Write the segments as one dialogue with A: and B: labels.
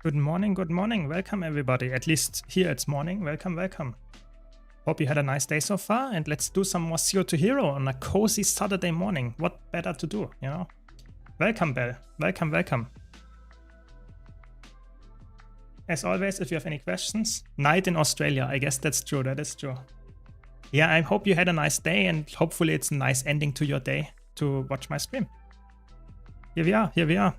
A: Good morning, good morning. Welcome everybody. At least here it's morning. Welcome, welcome. Hope you had a nice day so far, and let's do some more Zero to Hero on a cozy Saturday morning. What better to do, you know? Welcome, Bell. Welcome, welcome. As always, if you have any questions, night in Australia. I guess that's true, that is true. Yeah, I hope you had a nice day, and hopefully it's a nice ending to your day to watch my stream. Here we are, here we are.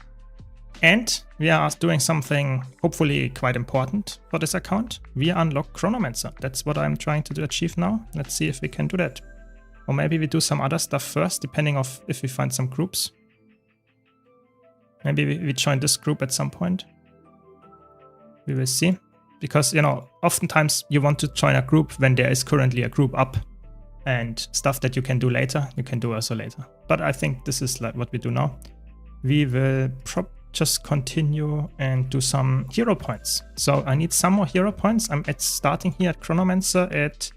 A: And we are doing something hopefully quite important for this account. We unlock Chronomancer. That's what I'm trying to achieve now. Let's see if we can do that. Or maybe we do some other stuff first, depending on if we find some groups. Maybe we join this group at some point. We will see. Because, you know, oftentimes you want to join a group when there is currently a group up. And stuff that you can do later, you can do also later. But I think this is like what we do now. We will just continue and do some hero points. So I need some more hero points. I'm starting here at Chronomancer at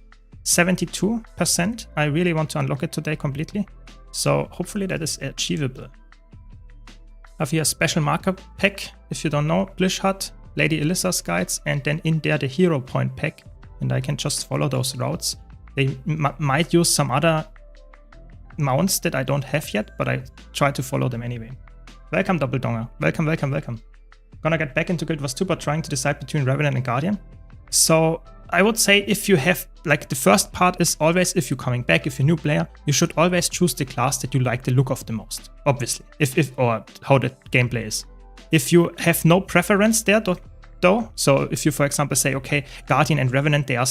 A: 72%. I really want to unlock it today completely. So hopefully that is achievable. I have here a special marker pack. If you don't know, Blish Hut, Lady Ilyssa's guides, and then in there the hero point pack. And I can just follow those routes. They might use some other mounts that I don't have yet, but I try to follow them anyway. Welcome, Double Donger. Welcome, welcome, welcome. Gonna get back into Guild Wars 2, but trying to decide between Revenant and Guardian. So I would say if you have, like the first part is always if you're coming back, if you're a new player, you should always choose the class that you like the look of the most, obviously, or how the gameplay is. If you have no preference there though, so if you, for example, say, okay, Guardian and Revenant, they are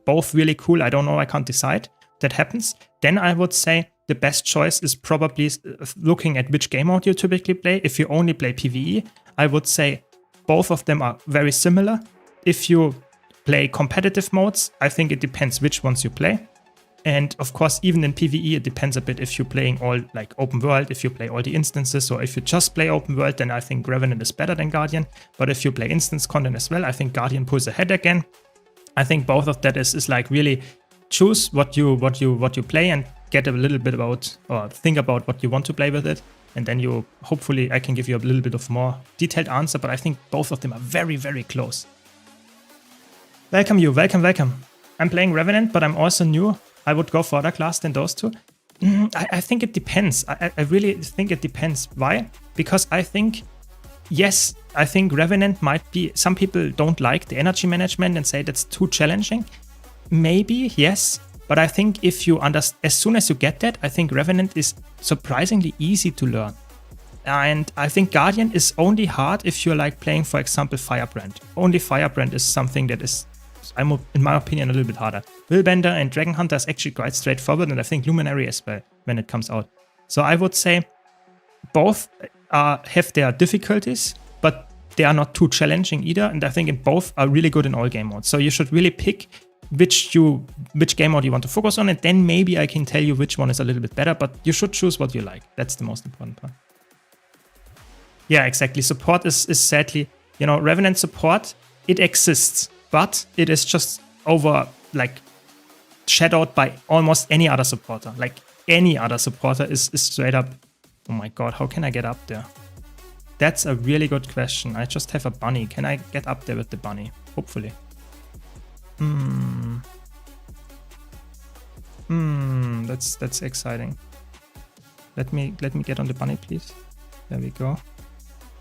A: both really cool, I don't know, I can't decide, that happens, then I would say the best choice is probably looking at which game mode you typically play. If you only play PvE, I would say both of them are very similar. If you play competitive modes, I think it depends which ones you play. And of course, even in PvE, it depends a bit if you're playing all like open world, if you play all the instances, or if you just play open world, then I think Revenant is better than Guardian. But if you play instance content as well, I think Guardian pulls ahead again. I think both of that is like really choose what you play and get a little bit about, or think about what you want to play with it, and then you hopefully I can give you a little bit of more detailed answer, but I think both of them are very, very close. Welcome you, welcome, welcome. I'm playing Revenant, but I'm also new. I would go for other class than those two. I think it depends. I really think it depends. Why? Because I think, yes, I think Revenant might be, some people don't like the energy management and say that's too challenging. Maybe, yes. But I think if you understand, as soon as you get that, I think Revenant is surprisingly easy to learn. And I think Guardian is only hard if you're like playing, for example, Firebrand. Only Firebrand is something that is, in my opinion, a little bit harder. Willbender and Dragon Hunter is actually quite straightforward, and I think Luminary as well when it comes out. So I would say both have their difficulties, but they are not too challenging either. And I think both are really good in all game modes. So you should really pick which game mode you want to focus on, and then maybe I can tell you which one is a little bit better, but you should choose what you like. That's the most important part. Yeah, exactly. Support is sadly, you know, Revenant support, it exists, but it is just shadowed by almost any other supporter. Like any other supporter is straight up, oh my god, how can I get up there? That's a really good question. I just have a bunny. Can I get up there with the bunny? Hopefully. That's exciting. Let me get on the bunny, please. There we go.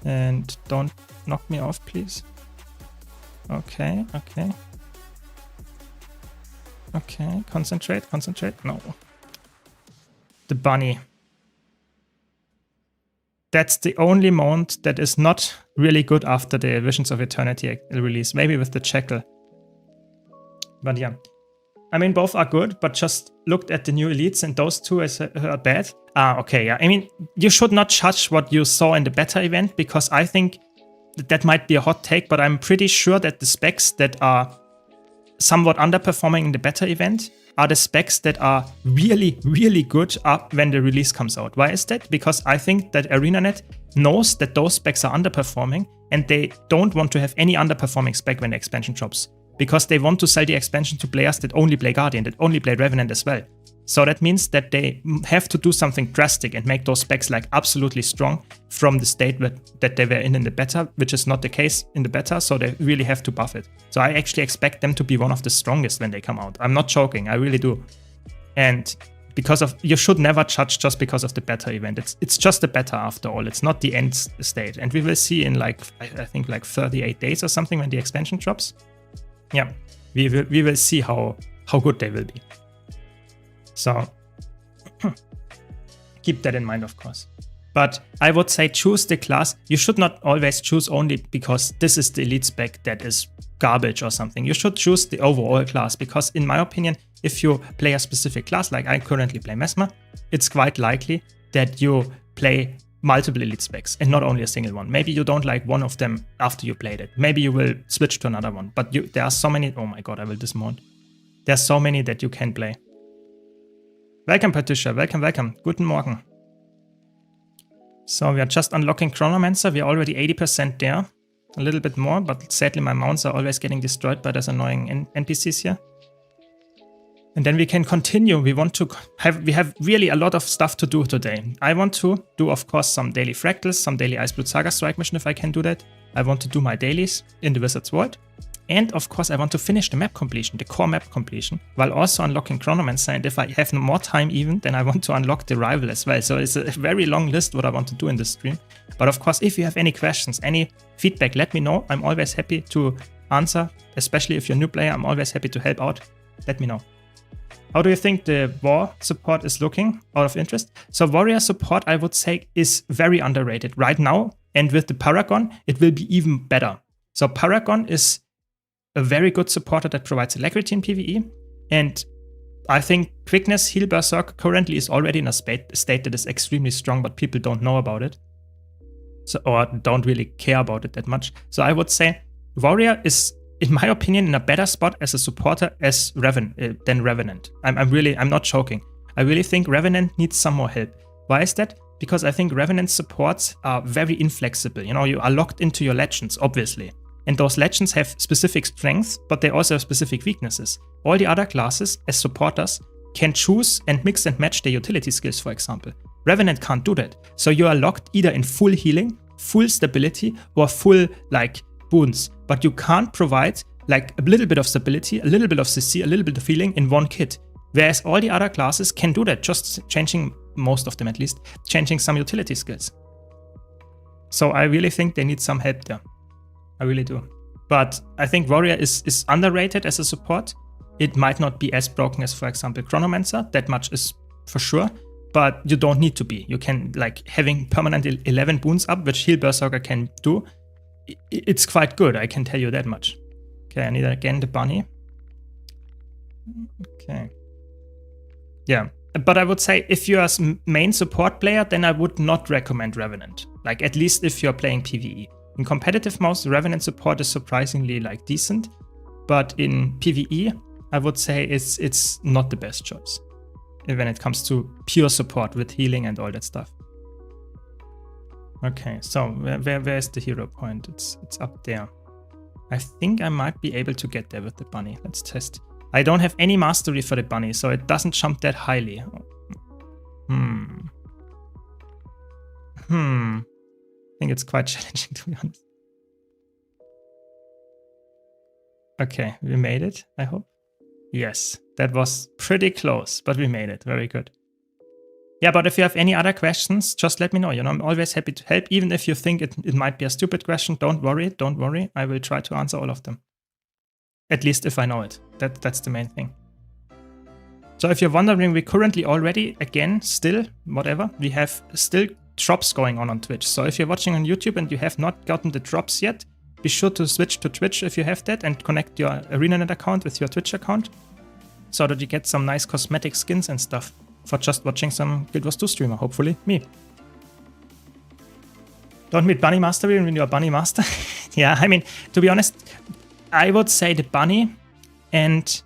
A: And don't knock me off, please. Okay, okay. Okay, concentrate. No. The bunny. That's the only mount that is not really good after the Visions of Eternity release. Maybe with the Jackal. But yeah, I mean, both are good, but just looked at the new elites and those two are bad. Okay, yeah. I mean, you should not judge what you saw in the beta event, because I think that might be a hot take, but I'm pretty sure that the specs that are somewhat underperforming in the beta event are the specs that are really, really good up when the release comes out. Why is that? Because I think that ArenaNet knows that those specs are underperforming, and they don't want to have any underperforming spec when the expansion drops. Because they want to sell the expansion to players that only play Guardian, that only play Revenant as well. So that means that they have to do something drastic and make those specs like absolutely strong from the state that they were in the beta, which is not the case in the beta. So they really have to buff it. So I actually expect them to be one of the strongest when they come out. I'm not joking, I really do. And because of, you should never judge just because of the beta event. It's just the beta after all. It's not the end state. And we will see in like, I think like 38 days or something when the expansion drops. Yeah, we will see how good they will be. So keep that in mind, of course. But I would say choose the class. You should not always choose only because this is the elite spec that is garbage or something. You should choose the overall class because in my opinion, if you play a specific class, like I currently play Mesmer, it's quite likely that you play multiple elite specs and not only a single one. Maybe you don't like one of them after you played it. Maybe you will switch to another one. But there are so many. Oh my god, I will dismount. There's so many that you can play. Welcome, Patricia. Welcome, welcome. Guten Morgen. So we are just unlocking Chronomancer. We are already 80% there. A little bit more, but sadly my mounts are always getting destroyed by those annoying NPCs here. And then we can continue. We have really a lot of stuff to do today. I want to do, of course, some daily fractals, some daily Iceblood Saga Strike mission if I can do that. I want to do my dailies in the Wizard's World. And of course, I want to finish the map completion, the core map completion, while also unlocking Chronomancer. And if I have more time even, then I want to unlock the rival as well. So it's a very long list what I want to do in this stream. But of course, if you have any questions, any feedback, let me know. I'm always happy to answer, especially if you're a new player. I'm always happy to help out. Let me know. How do you think the war support is looking out of interest? So warrior support, I would say, is very underrated right now. And with the Paragon, it will be even better. So Paragon is a very good supporter that provides alacrity in PvE. And I think Quickness Heal Berserk currently is already in a state that is extremely strong, but people don't know about it. So, or don't really care about it that much. So I would say Warrior is, in my opinion, in a better spot as a supporter as than Revenant. I'm not joking. I really think Revenant needs some more help. Why is that? Because I think Revenant supports are very inflexible. You know, you are locked into your legends, obviously. And those legends have specific strengths, but they also have specific weaknesses. All the other classes, as supporters, can choose and mix and match their utility skills, for example. Revenant can't do that. So you are locked either in full healing, full stability, or full, like, boons. But you can't provide, like, a little bit of stability, a little bit of CC, a little bit of healing in one kit. Whereas all the other classes can do that, just changing, most of them at least, changing some utility skills. So I really think they need some help there. I really do. But I think Warrior is underrated as a support. It might not be as broken as, for example, Chronomancer. That much is for sure. But you don't need to be. You can, like, having permanent 11 boons up, which Heal Berserker can do, it's quite good, I can tell you that much. Okay, I need again the bunny. Okay. Yeah, but I would say if you're a main support player, then I would not recommend Revenant. Like, at least if you're playing PvE. In competitive modes, Revenant support is surprisingly, like, decent. But in PvE, I would say it's not the best choice when it comes to pure support with healing and all that stuff. Okay, so where is the hero point? It's up there. I think I might be able to get there with the bunny. Let's test. I don't have any mastery for the bunny, so it doesn't jump that highly. I think it's quite challenging, to be honest. Okay, we made it, I hope. Yes, that was pretty close, but we made it. Very good. Yeah, but if you have any other questions, just let me know. You know, I'm always happy to help, even if you think it might be a stupid question. Don't worry. I will try to answer all of them. At least if I know it. That's the main thing. So if you're wondering, we currently already, again, still, whatever, we have still drops going on Twitch. So if you're watching on YouTube and you have not gotten the drops yet, be sure to switch to Twitch if you have that and connect your ArenaNet account with your Twitch account so that you get some nice cosmetic skins and stuff for just watching some Guild Wars 2 streamer, hopefully me. Don't meet Bunny Mastery when you're a Bunny Master. Yeah, I mean, to be honest, I would say the Bunny and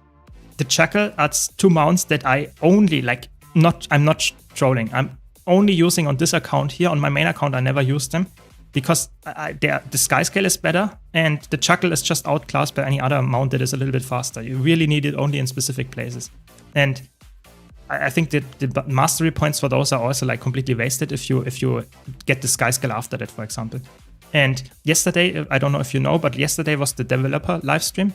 A: the Jackal are two mounts that I only, like, I'm not trolling. I'm only using on this account here. On my main account, I never use them because the Sky Scale is better and the Jackal is just outclassed by any other mount that is a little bit faster. You really need it only in specific places. And I think that the mastery points for those are also like completely wasted if you get the sky scale after that, for example. And yesterday, I don't know if you know, but yesterday was the developer live stream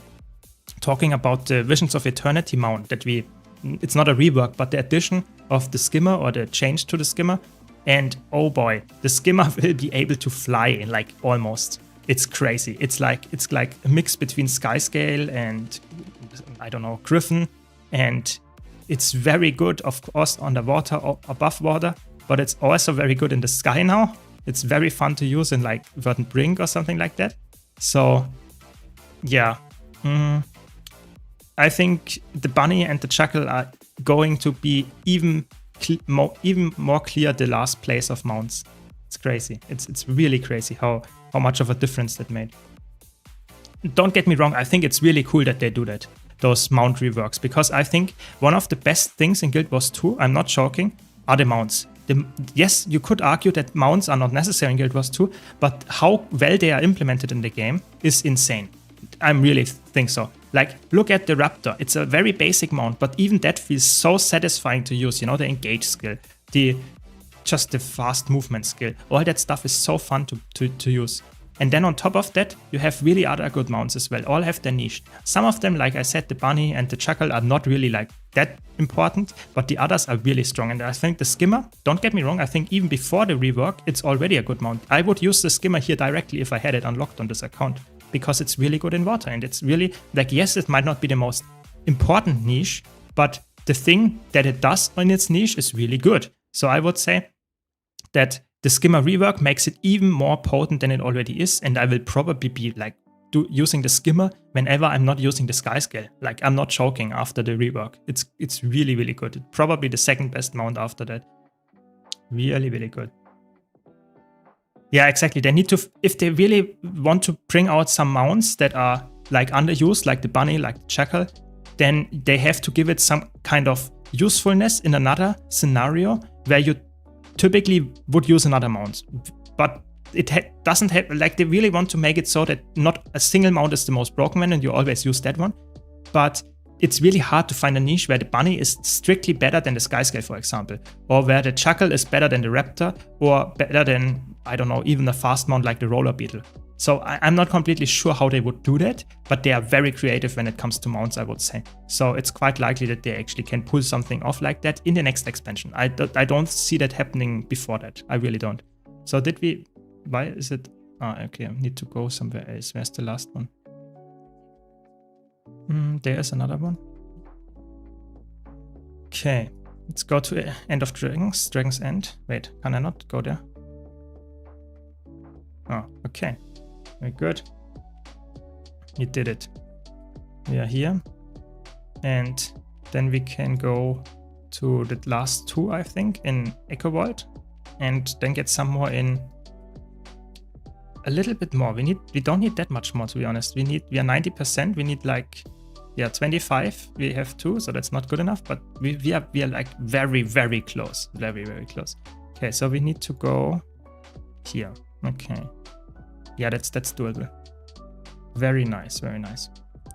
A: talking about the Visions of Eternity mount that it's not a rework, but the addition of the skimmer or the change to the skimmer. And oh boy, the skimmer will be able to fly, like almost. It's crazy. It's like a mix between Skyscale and I don't know, Griffin, and it's very good, of course, underwater or above water, but it's also very good in the sky now. It's very fun to use in like Verdant Brink or something like that. So yeah, I think the bunny and the jackal are going to be even more clear the last place of mounts. It's crazy. It's really crazy how much of a difference that made. Don't get me wrong, I think it's really cool that they do that, those mount reworks, because I think one of the best things in Guild Wars 2, I'm not joking, are the mounts. Yes, you could argue that mounts are not necessary in Guild Wars 2, but how well they are implemented in the game is insane. I really think so. Like, look at the Raptor. It's a very basic mount, but even that feels so satisfying to use. You know, the engage skill, just the fast movement skill. All that stuff is so fun to use. And then on top of that, you have really other good mounts as well. All have their niche. Some of them, like I said, the bunny and the jackal are not really like that important, but the others are really strong. And I think the skimmer, don't get me wrong, I think even before the rework, it's already a good mount. I would use the skimmer here directly if I had it unlocked on this account, because it's really good in water. And it's really like, yes, it might not be the most important niche, but the thing that it does in its niche is really good. So I would say that the skimmer rework makes it even more potent than it already is, and I will probably be like using the skimmer whenever I'm not using the sky scale. Like, I'm not joking after the rework. It's really, really good. It's probably the second best mount after that. Really, really good. Yeah, exactly. They need to, if they really want to bring out some mounts that are like underused, like the bunny, like the jackal, then they have to give it some kind of usefulness in another scenario where you typically would use another mount, but it doesn't have, like, they really want to make it so that not a single mount is the most broken one and you always use that one. But it's really hard to find a niche where the bunny is strictly better than the sky scale, for example, or where the jackal is better than the raptor, or better than, I don't know, even a fast mount like the roller beetle. So I'm not completely sure how they would do that, but they are very creative when it comes to mounts, I would say. So it's quite likely that they actually can pull something off like that in the next expansion. I don't see that happening before that. I really don't. So why is it? Okay, I need to go somewhere else. Where's the last one? There's another one. Okay, let's go to End of Dragon's End. Wait, can I not go there? Oh, okay. Very good. You did it. We are here. And then we can go to the last two, I think, in Echo Vault. And then get some more in a little bit more. We don't need that much more, to be honest. We are 90%. We need like, yeah, 25. We have 2, so that's not good enough. But we are like very, very close. Very, very close. Okay, so we need to go here. Okay. Yeah, that's doable. Very nice, very nice.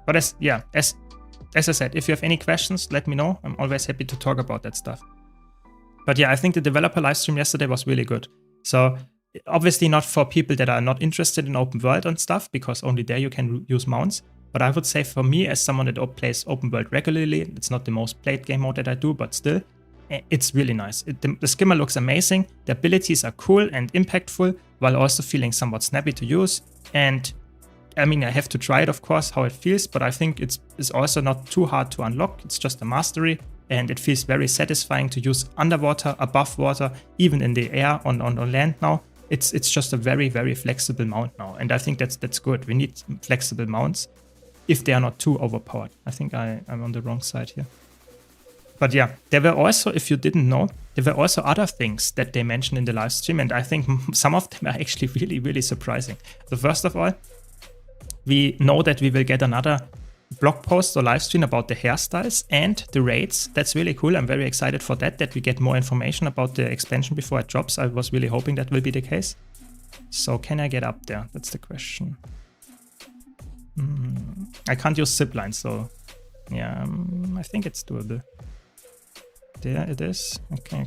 A: But as I said, if you have any questions, let me know. I'm always happy to talk about that stuff. But yeah, I think the developer livestream yesterday was really good. So obviously not for people that are not interested in open world and stuff, because only there you can use mounts. But I would say for me, as someone that plays open world regularly, it's not the most played game mode that I do, but still, it's really nice. The skimmer looks amazing. The abilities are cool and impactful, while also feeling somewhat snappy to use. And I mean, I have to try it, of course, how it feels, but I think it's also not too hard to unlock. It's just a mastery, and it feels very satisfying to use underwater, above water, even in the air, on land now. It's just a very, very flexible mount now, and I think that's good. We need flexible mounts if they are not too overpowered. I think I'm on the wrong side here. But yeah, there were also, if you didn't know, there were also other things that they mentioned in the live stream, and I think some of them are actually really, really surprising. So first of all, we know that we will get another blog post or live stream about the hairstyles and the raids. That's really cool. I'm very excited for that we get more information about the expansion before it drops. I was really hoping that will be the case. So can I get up there? That's the question. I can't use zipline, so yeah, I think it's doable. There it is. Okay.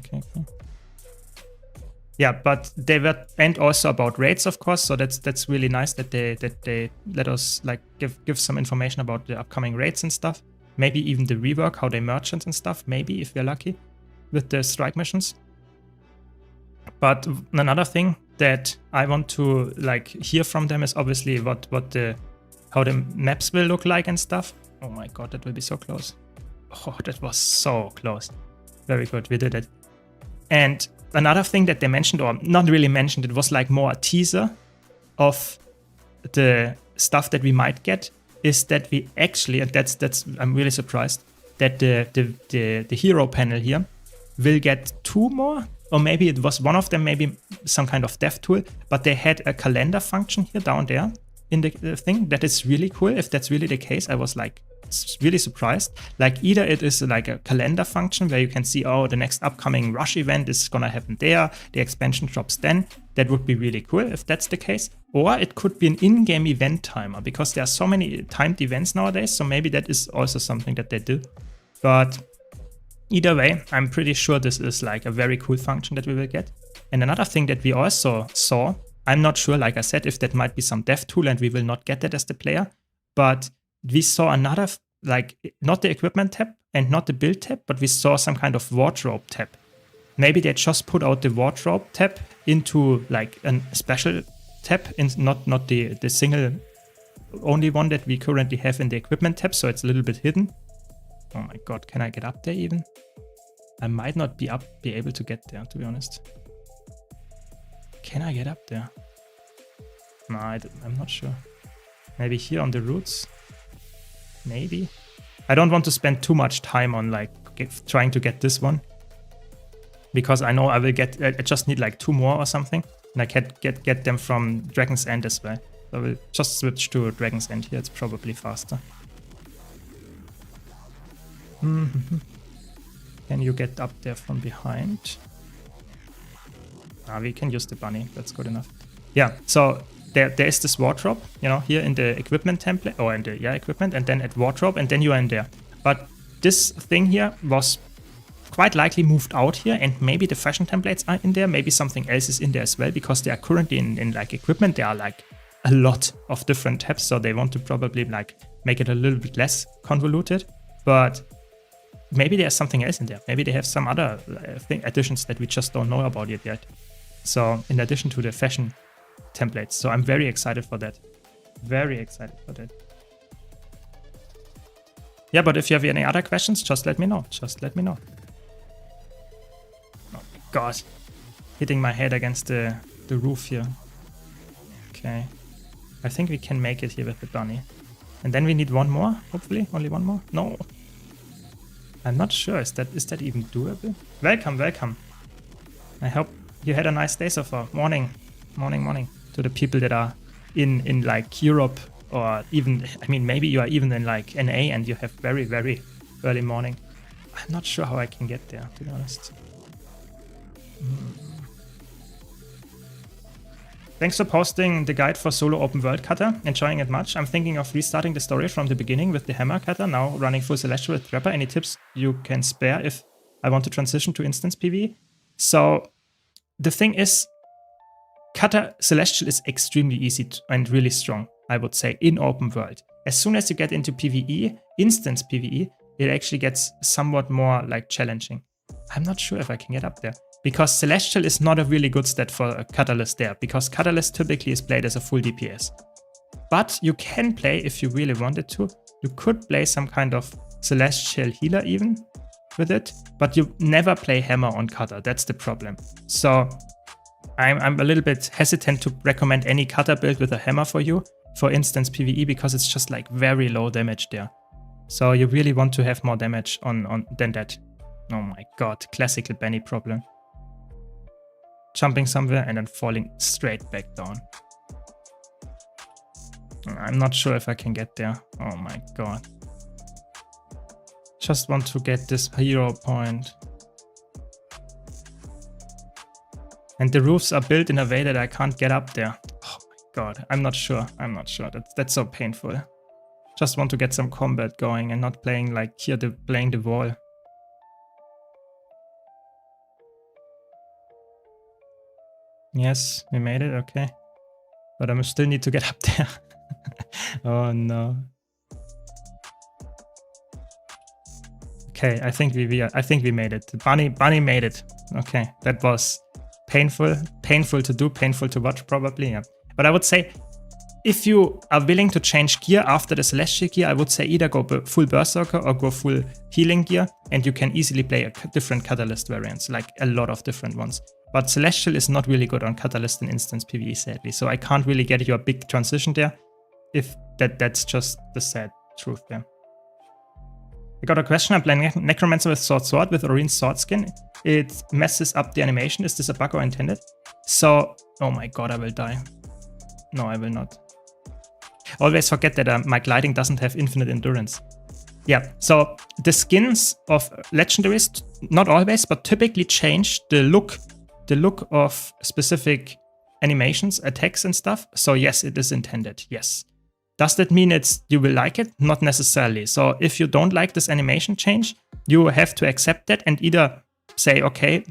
A: Yeah, but they were, and also about rates, of course. So that's really nice that they let us like give some information about the upcoming rates and stuff. Maybe even the rework, how they merchant and stuff. Maybe if we're lucky with the strike missions. But another thing that I want to like hear from them is obviously how the maps will look like and stuff. Oh my god, that will be so close. Oh, that was so close. Very good, we did it. And another thing that they mentioned, or not really mentioned, it was like more a teaser of the stuff that we might get, is that we actually, and that's I'm really surprised, that the hero panel here will get 2 more, or maybe it was one of them, maybe some kind of dev tool, but they had a calendar function here down there in the thing. That is really cool. If that's really the case, I was like really surprised. Like either it is like a calendar function where you can see, oh, the next upcoming rush event is gonna happen there, the expansion drops then. That would be really cool if that's the case. Or it could be an in-game event timer, because there are so many timed events nowadays, so maybe that is also something that they do. But either way, I'm pretty sure this is like a very cool function that we will get. And another thing that we also saw, I'm not sure, like I said, if that might be some dev tool and we will not get that as the player, but we saw another, like not the equipment tab and not the build tab, but we saw some kind of wardrobe tab. Maybe they just put out the wardrobe tab into like a special tab, not the single only one that we currently have in the equipment tab, so it's a little bit hidden. Oh my god, can I get up there even? I might not be able to get there, to be honest. Can I get up there? No, I'm not sure. Maybe here on the routes? Maybe? I don't want to spend too much time on like trying to get this one, because I know I will get, I just need like 2 more or something, and I can get them from Dragon's End as well. So I will just switch to Dragon's End here, it's probably faster. Can you get up there from behind? We can use the bunny, that's good enough. Yeah, so there is this wardrobe, you know, here in the equipment template, or in the, equipment, and then at wardrobe, and then you are in there. But this thing here was quite likely moved out here, and maybe the fashion templates are in there, maybe something else is in there as well, because they are currently in like equipment, there are like a lot of different tabs, so they want to probably like make it a little bit less convoluted, but maybe there's something else in there. Maybe they have some other additions that we just don't know about it yet. So in addition to the fashion templates. So I'm very excited for that. Very excited for that. Yeah, but if you have any other questions, just let me know. Just let me know. Oh my god. Hitting my head against the roof here. Okay. I think we can make it here with the bunny. And then we need 1 more, hopefully. Only 1 more? No. I'm not sure. Is that even doable? Welcome, welcome. I hope you had a nice day so far. Morning. Morning. To the people that are in like Europe, or even, I mean, maybe you are even in like NA and you have very, very early morning. I'm not sure how I can get there, to be honest. Thanks for posting the guide for solo open world cutter. Enjoying it much. I'm thinking of restarting the story from the beginning with the hammer cutter, now running full celestial with trapper. Any tips you can spare if I want to transition to instance PvE? So the thing is, cutter celestial is extremely easy and really strong, I would say, in open world. As soon as you get into PvE, instance PvE, it actually gets somewhat more like challenging. I'm not sure if I can get up there, because celestial is not a really good stat for a Cutterless there, because Cutterless typically is played as a full DPS. But you can play, if you really wanted to, you could play some kind of celestial healer even with it, but you never play hammer on cutter, that's the problem. So I'm a little bit hesitant to recommend any cutter build with a hammer for you, for instance PvE, because it's just like very low damage there. So you really want to have more damage on than that. Oh my god, classical Benny problem. Jumping somewhere and then falling straight back down. I'm not sure if I can get there. Oh my god. Just want to get this hero point. And the roofs are built in a way that I can't get up there. Oh my god, I'm not sure. That's so painful. Just want to get some combat going and not playing like here, playing the wall. Yes, we made it, okay. But I still need to get up there. Oh no. Okay, I think we made it. Bunny made it. Okay, that was painful to do, painful to watch probably, yeah. But I would say, if you are willing to change gear after the Celestial gear, I would say either go full Berserker or go full healing gear, and you can easily play a different Catalyst variants, like a lot of different ones. But Celestial is not really good on Catalyst and Instance PvE, sadly, so I can't really get you a big transition there. If that's just the sad truth there. I got a question. I'm playing Necromancer with Sword with Orine's sword skin. It messes up the animation. Is this a bug or intended? So, oh my god, I will die. No, I will not. Always forget that my gliding doesn't have infinite endurance. Yeah, so the skins of legendaries, not always, but typically change the look of specific animations, attacks and stuff. So yes, it is intended, yes. Does that mean you will like it? Not necessarily. So if you don't like this animation change, you have to accept that and either say, okay,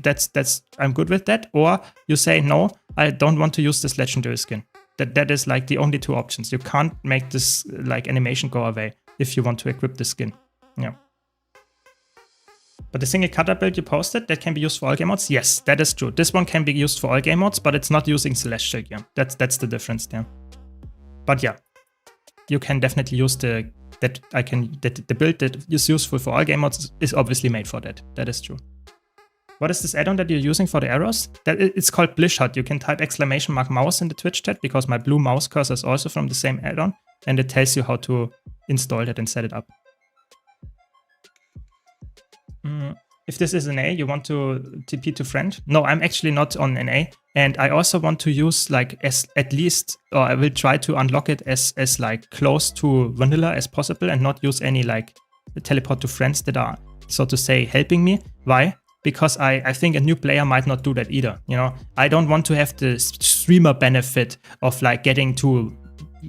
A: I'm good with that, or you say, no, I don't want to use this legendary skin. That is like the only two options. You can't make this like animation go away if you want to equip the skin. Yeah. But the single cutter build you posted, that can be used for all game modes? Yes, that is true. This one can be used for all game modes, but it's not using Celestial gear. That's the difference there. But yeah, you can definitely use the build that is useful for all game modes is obviously made for that. That is true. What is this add-on that you're using for the arrows? It's called Blishut. You can type !mouse in the Twitch chat because my blue mouse cursor is also from the same add-on, and it tells you how to install that and set it up. If this is an A, you want to TP to friend? No, I'm actually not on an A, and I also want to use like at least, or I will try to unlock it as like close to vanilla as possible and not use any like teleport to friends that are, so to say, helping me. Why? Because I think a new player might not do that either. You know, I don't want to have the streamer benefit of like getting to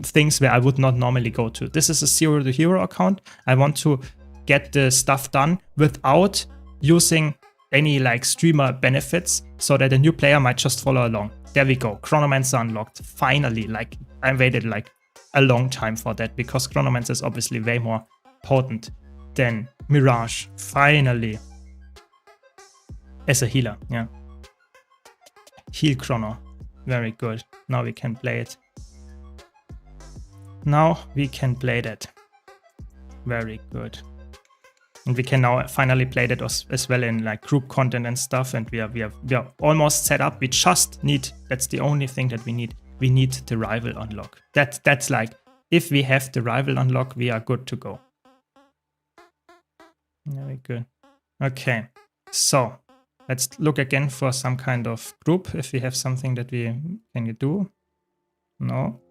A: things where I would not normally go to. This is a 0 to hero account. I want to get the stuff done without using any like streamer benefits so that a new player might just follow along. There we go. Chronomancer unlocked. Finally, like I waited like a long time for that because Chronomancer is obviously way more potent than Mirage. Finally. As a healer, yeah. Heal Chrono. Very good. Now we can play it. Now we can play that. Very good. And we can now finally play that as well in like group content and stuff. And we are almost set up. We just need, that's the only thing that we need. We need the rival unlock. That's like, if we have the rival unlock, we are good to go. Very good. Okay, so let's look again for some kind of group, if we have something that we can do. No.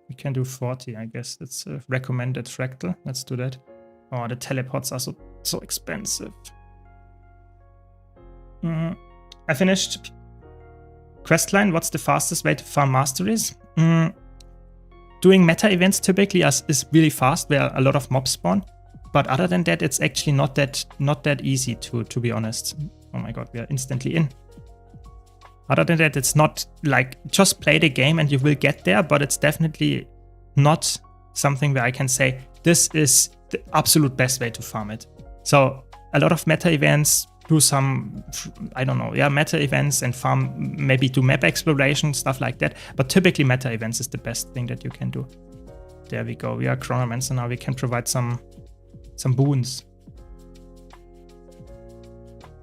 A: We can do 40, I guess. That's a recommended fractal. Let's do that. Oh, the teleports are so expensive. I finished questline. What's the fastest way to farm masteries? Doing meta events typically is really fast, where a lot of mobs spawn. But other than that, it's actually not that easy to be honest. Oh my god, we are instantly in. Other than that, it's not like just play the game and you will get there, but it's definitely not something where I can say this is the absolute best way to farm it. So a lot of meta events, do some, I don't know, yeah, meta events and farm, maybe do map exploration, stuff like that. But typically meta events is the best thing that you can do. There we go. We are Chronomancer now. We can provide some boons.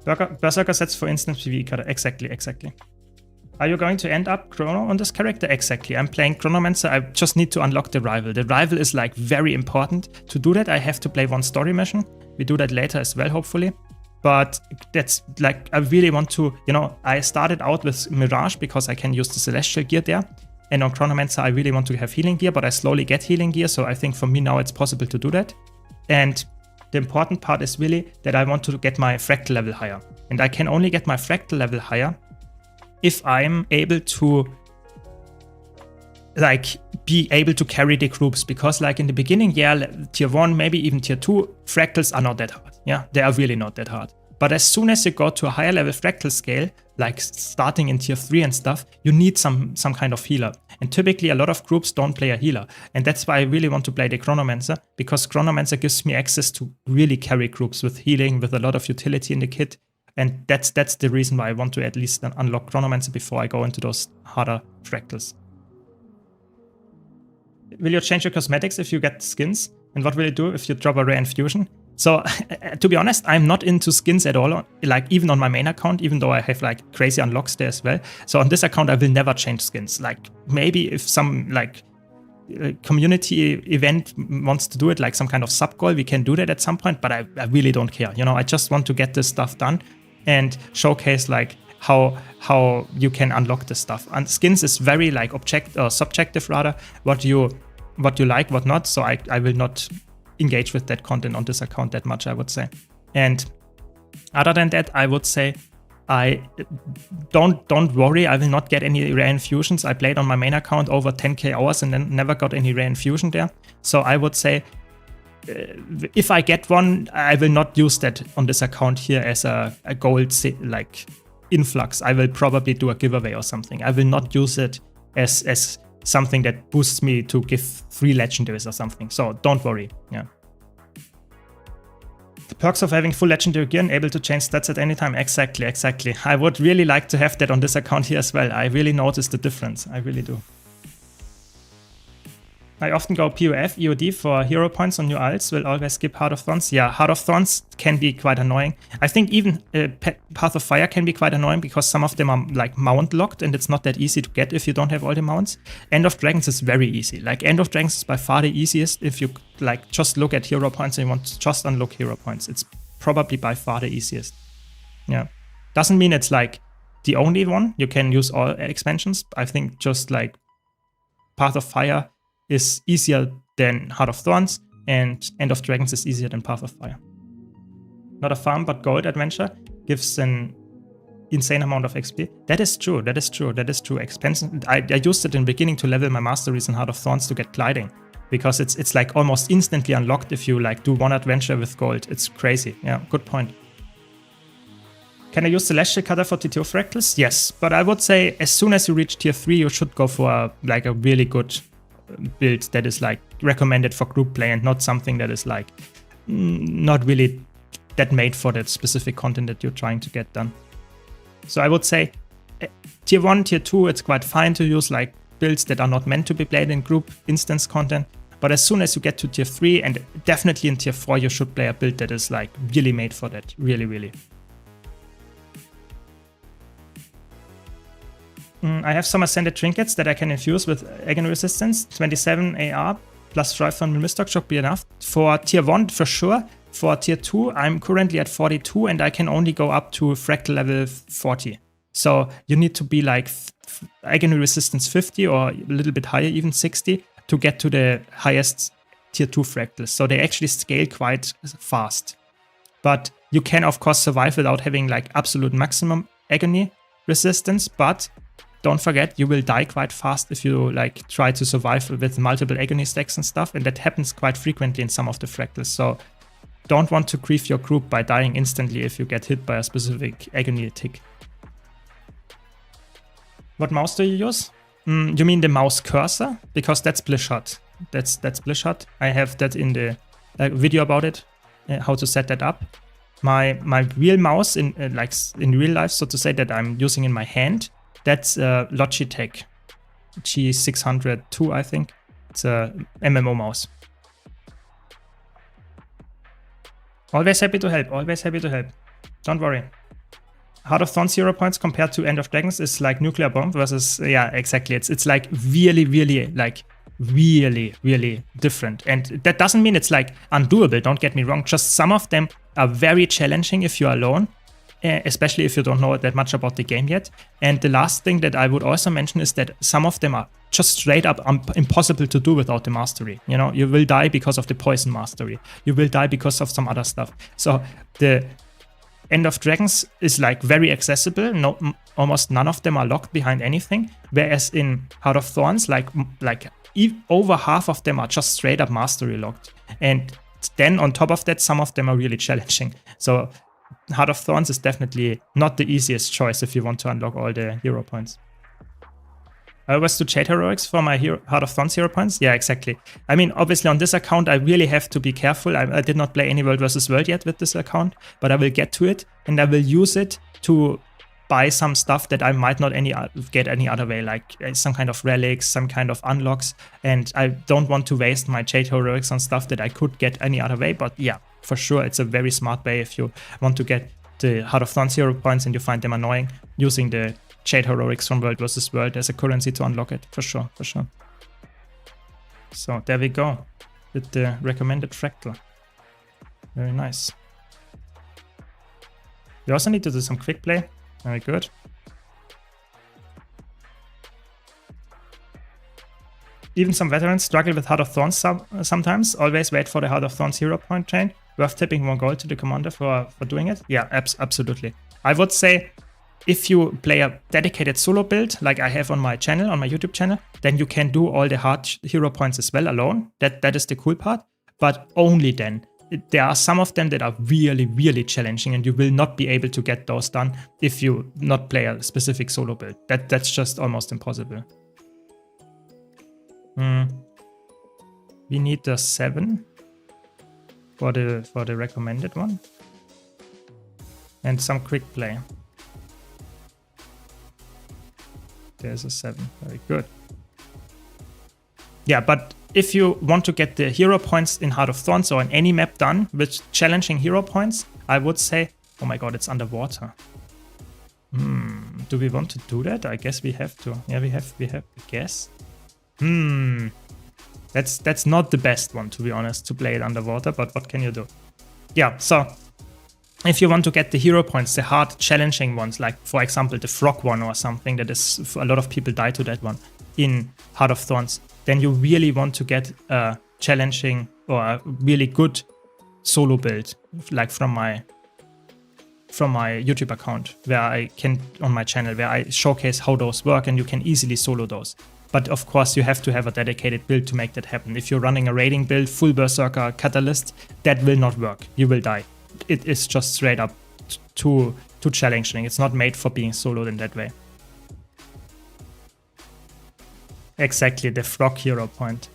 A: Berserker sets for instance PvE cutter. Exactly. Are you going to end up Chrono on this character? Exactly. I'm playing Chronomancer. I just need to unlock the rival. The rival is like very important. To do that, I have to play one story mission. We do that later as well, hopefully. But that's like, I really want to, you know, I started out with Mirage because I can use the Celestial gear there. And on Chronomancer, I really want to have healing gear, but I slowly get healing gear. So I think for me now it's possible to do that. And the important part is really that I want to get my fractal level higher. And I can only get my fractal level higher if I'm able to like be able to carry the groups. Because like in the beginning, yeah, tier 1, maybe even tier 2, fractals are not that hard. Yeah, they are really not that hard. But as soon as you go to a higher level fractal scale, like starting in tier 3 and stuff, you need some kind of healer. And typically a lot of groups don't play a healer. And that's why I really want to play the Chronomancer, because Chronomancer gives me access to really carry groups with healing, with a lot of utility in the kit. And that's the reason why I want to at least unlock Chronomancer before I go into those harder fractals. Will you change your cosmetics if you get skins? And what will you do if you drop a rare infusion? So, to be honest, I'm not into skins at all, like even on my main account, even though I have like crazy unlocks there as well. So on this account, I will never change skins. Like maybe if some like community event wants to do it, like some kind of sub goal, we can do that at some point, but I really don't care. You know, I just want to get this stuff done and showcase like how you can unlock this stuff. And skins is very like subjective rather, what you like, what not. So I will not engage with that content on this account that much, I would say. And other than that, I would say I don't worry, I will not get any rare infusions. I played on my main account over 10k hours and then never got any rare infusion there. So I would say if I get one, I will not use that on this account here as a gold like influx. I will probably do a giveaway or something. I will not use it as something that boosts me to give 3 legendaries or something. So don't worry. Yeah. The perks of having full legendary gear and able to change stats at any time. Exactly. I would really like to have that on this account here as well. I really notice the difference. I really do. I often go POF, EOD for hero points on new alts, will always skip Heart of Thorns. Yeah, Heart of Thorns can be quite annoying. I think even Path of Fire can be quite annoying because some of them are like mount locked and it's not that easy to get if you don't have all the mounts. End of Dragons is very easy. Like End of Dragons is by far the easiest if you like just look at hero points and you want to just unlock hero points. It's probably by far the easiest. Yeah. Doesn't mean it's like the only one. You can use all expansions. I think just like Path of Fire is easier than Heart of Thorns, and End of Dragons is easier than Path of Fire. Not a farm, but gold adventure gives an insane amount of XP. That is true. Expensive. I used it in the beginning to level my masteries in Heart of Thorns to get gliding, because it's like almost instantly unlocked if you like do one adventure with gold. It's crazy. Yeah, good point. Can I use Celestial Cutter for T2 fractals? Yes, but I would say as soon as you reach tier 3, you should go for a really good build that is like recommended for group play and not something that is like not really that made for that specific content that you're trying to get done. So I would say tier 1, tier 2, it's quite fine to use like builds that are not meant to be played in group instance content. But as soon as you get to tier 3 and definitely in tier 4, you should play a build that is like really made for that. Really. I have some Ascended Trinkets that I can infuse with Agony Resistance. 27 AR plus 5 from Mistock should be enough. For tier 1 for sure. For tier 2, I'm currently at 42 and I can only go up to fractal level 40. So you need to be like Agony Resistance 50 or a little bit higher, even 60, to get to the highest tier 2 fractals. So they actually scale quite fast. But you can of course survive without having like absolute maximum Agony Resistance, but don't forget, you will die quite fast if you like try to survive with multiple agony stacks and stuff, and that happens quite frequently in some of the fractals. So don't want to grief your group by dying instantly if you get hit by a specific agony tick. What mouse do you use? You mean the mouse cursor? Because that's Blishot. That's Blishot. I have that in the video about it, how to set that up. My real mouse in real life, so to say, that I'm using in my hand, that's Logitech G602, I think. It's a MMO mouse. Always happy to help, Don't worry. Heart of Thorns 0 points compared to End of Dragons is like Nuclear Bomb versus, yeah, exactly. It's like really different. And that doesn't mean it's like undoable, don't get me wrong. Just some of them are very challenging if you're alone. Especially if you don't know that much about the game yet. And the last thing that I would also mention is that some of them are just straight up impossible to do without the mastery. You know, you will die because of the poison mastery. You will die because of some other stuff. So the End of Dragons is like very accessible. No, almost none of them are locked behind anything. Whereas in Heart of Thorns, like over half of them are just straight up mastery locked. And then on top of that, some of them are really challenging. So Heart of Thorns is definitely not the easiest choice if you want to unlock all the hero points. I always do Jade Heroics for my Heart of Thorns hero points. Yeah, exactly. I mean, obviously on this account, I really have to be careful. I did not play any World vs. World yet with this account, but I will get to it and I will use it to buy some stuff that I might not get any other way, like some kind of relics, some kind of unlocks. And I don't want to waste my Jade Heroics on stuff that I could get any other way. But yeah, for sure, it's a very smart way if you want to get the Heart of Thorns hero points and you find them annoying, using the Jade Heroics from World vs. World as a currency to unlock it, for sure, for sure. So there we go, with the recommended fractal. Very nice. We also need to do some quick play. Very good. Even some veterans struggle with Heart of Thorns sometimes. Always wait for the Heart of Thorns hero point chain. Worth tipping 1 gold to the commander for doing it. Yeah, absolutely. I would say if you play a dedicated solo build like I have on my channel, on my YouTube channel, then you can do all the hard hero points as well alone. That is the cool part, but only then. There are some of them that are really, really challenging and you will not be able to get those done if you not play a specific solo build. That's just almost impossible. We need the 7 for the recommended one. And some quick play. There's a 7. Very good. Yeah, but if you want to get the hero points in Heart of Thorns or in any map done with challenging hero points, I would say, oh my god, it's underwater. Do we want to do that? I guess we have to. Yeah, we have, I guess. That's not the best one, to be honest, to play it underwater, but what can you do? Yeah, so if you want to get the hero points, the hard challenging ones, like for example the frog one or something that is, a lot of people die to that one in Heart of Thorns, then you really want to get a challenging or a really good solo build, like from my YouTube account, where I can, on my channel, where I showcase how those work and you can easily solo those. But of course you have to have a dedicated build to make that happen. If you're running a raiding build, full berserker, catalyst, that will not work. You will die. It is just straight up too challenging. It's not made for being soloed in that way. Exactly, the frog hero point.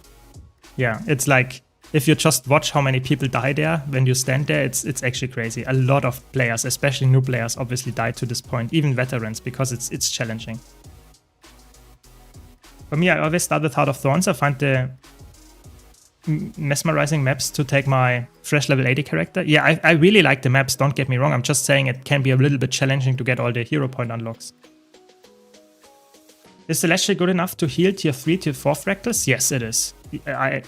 A: Yeah, it's like, if you just watch how many people die there when you stand there, it's actually crazy. A lot of players, especially new players, obviously die to this point, even veterans, because it's challenging. For me, I always start with Heart of Thorns. I find the mesmerizing maps to take my fresh level 80 character. Yeah, I really like the maps, don't get me wrong. I'm just saying it can be a little bit challenging to get all the hero point unlocks. Is Celestial good enough to heal tier 3, tier 4 fractals? Yes, it is.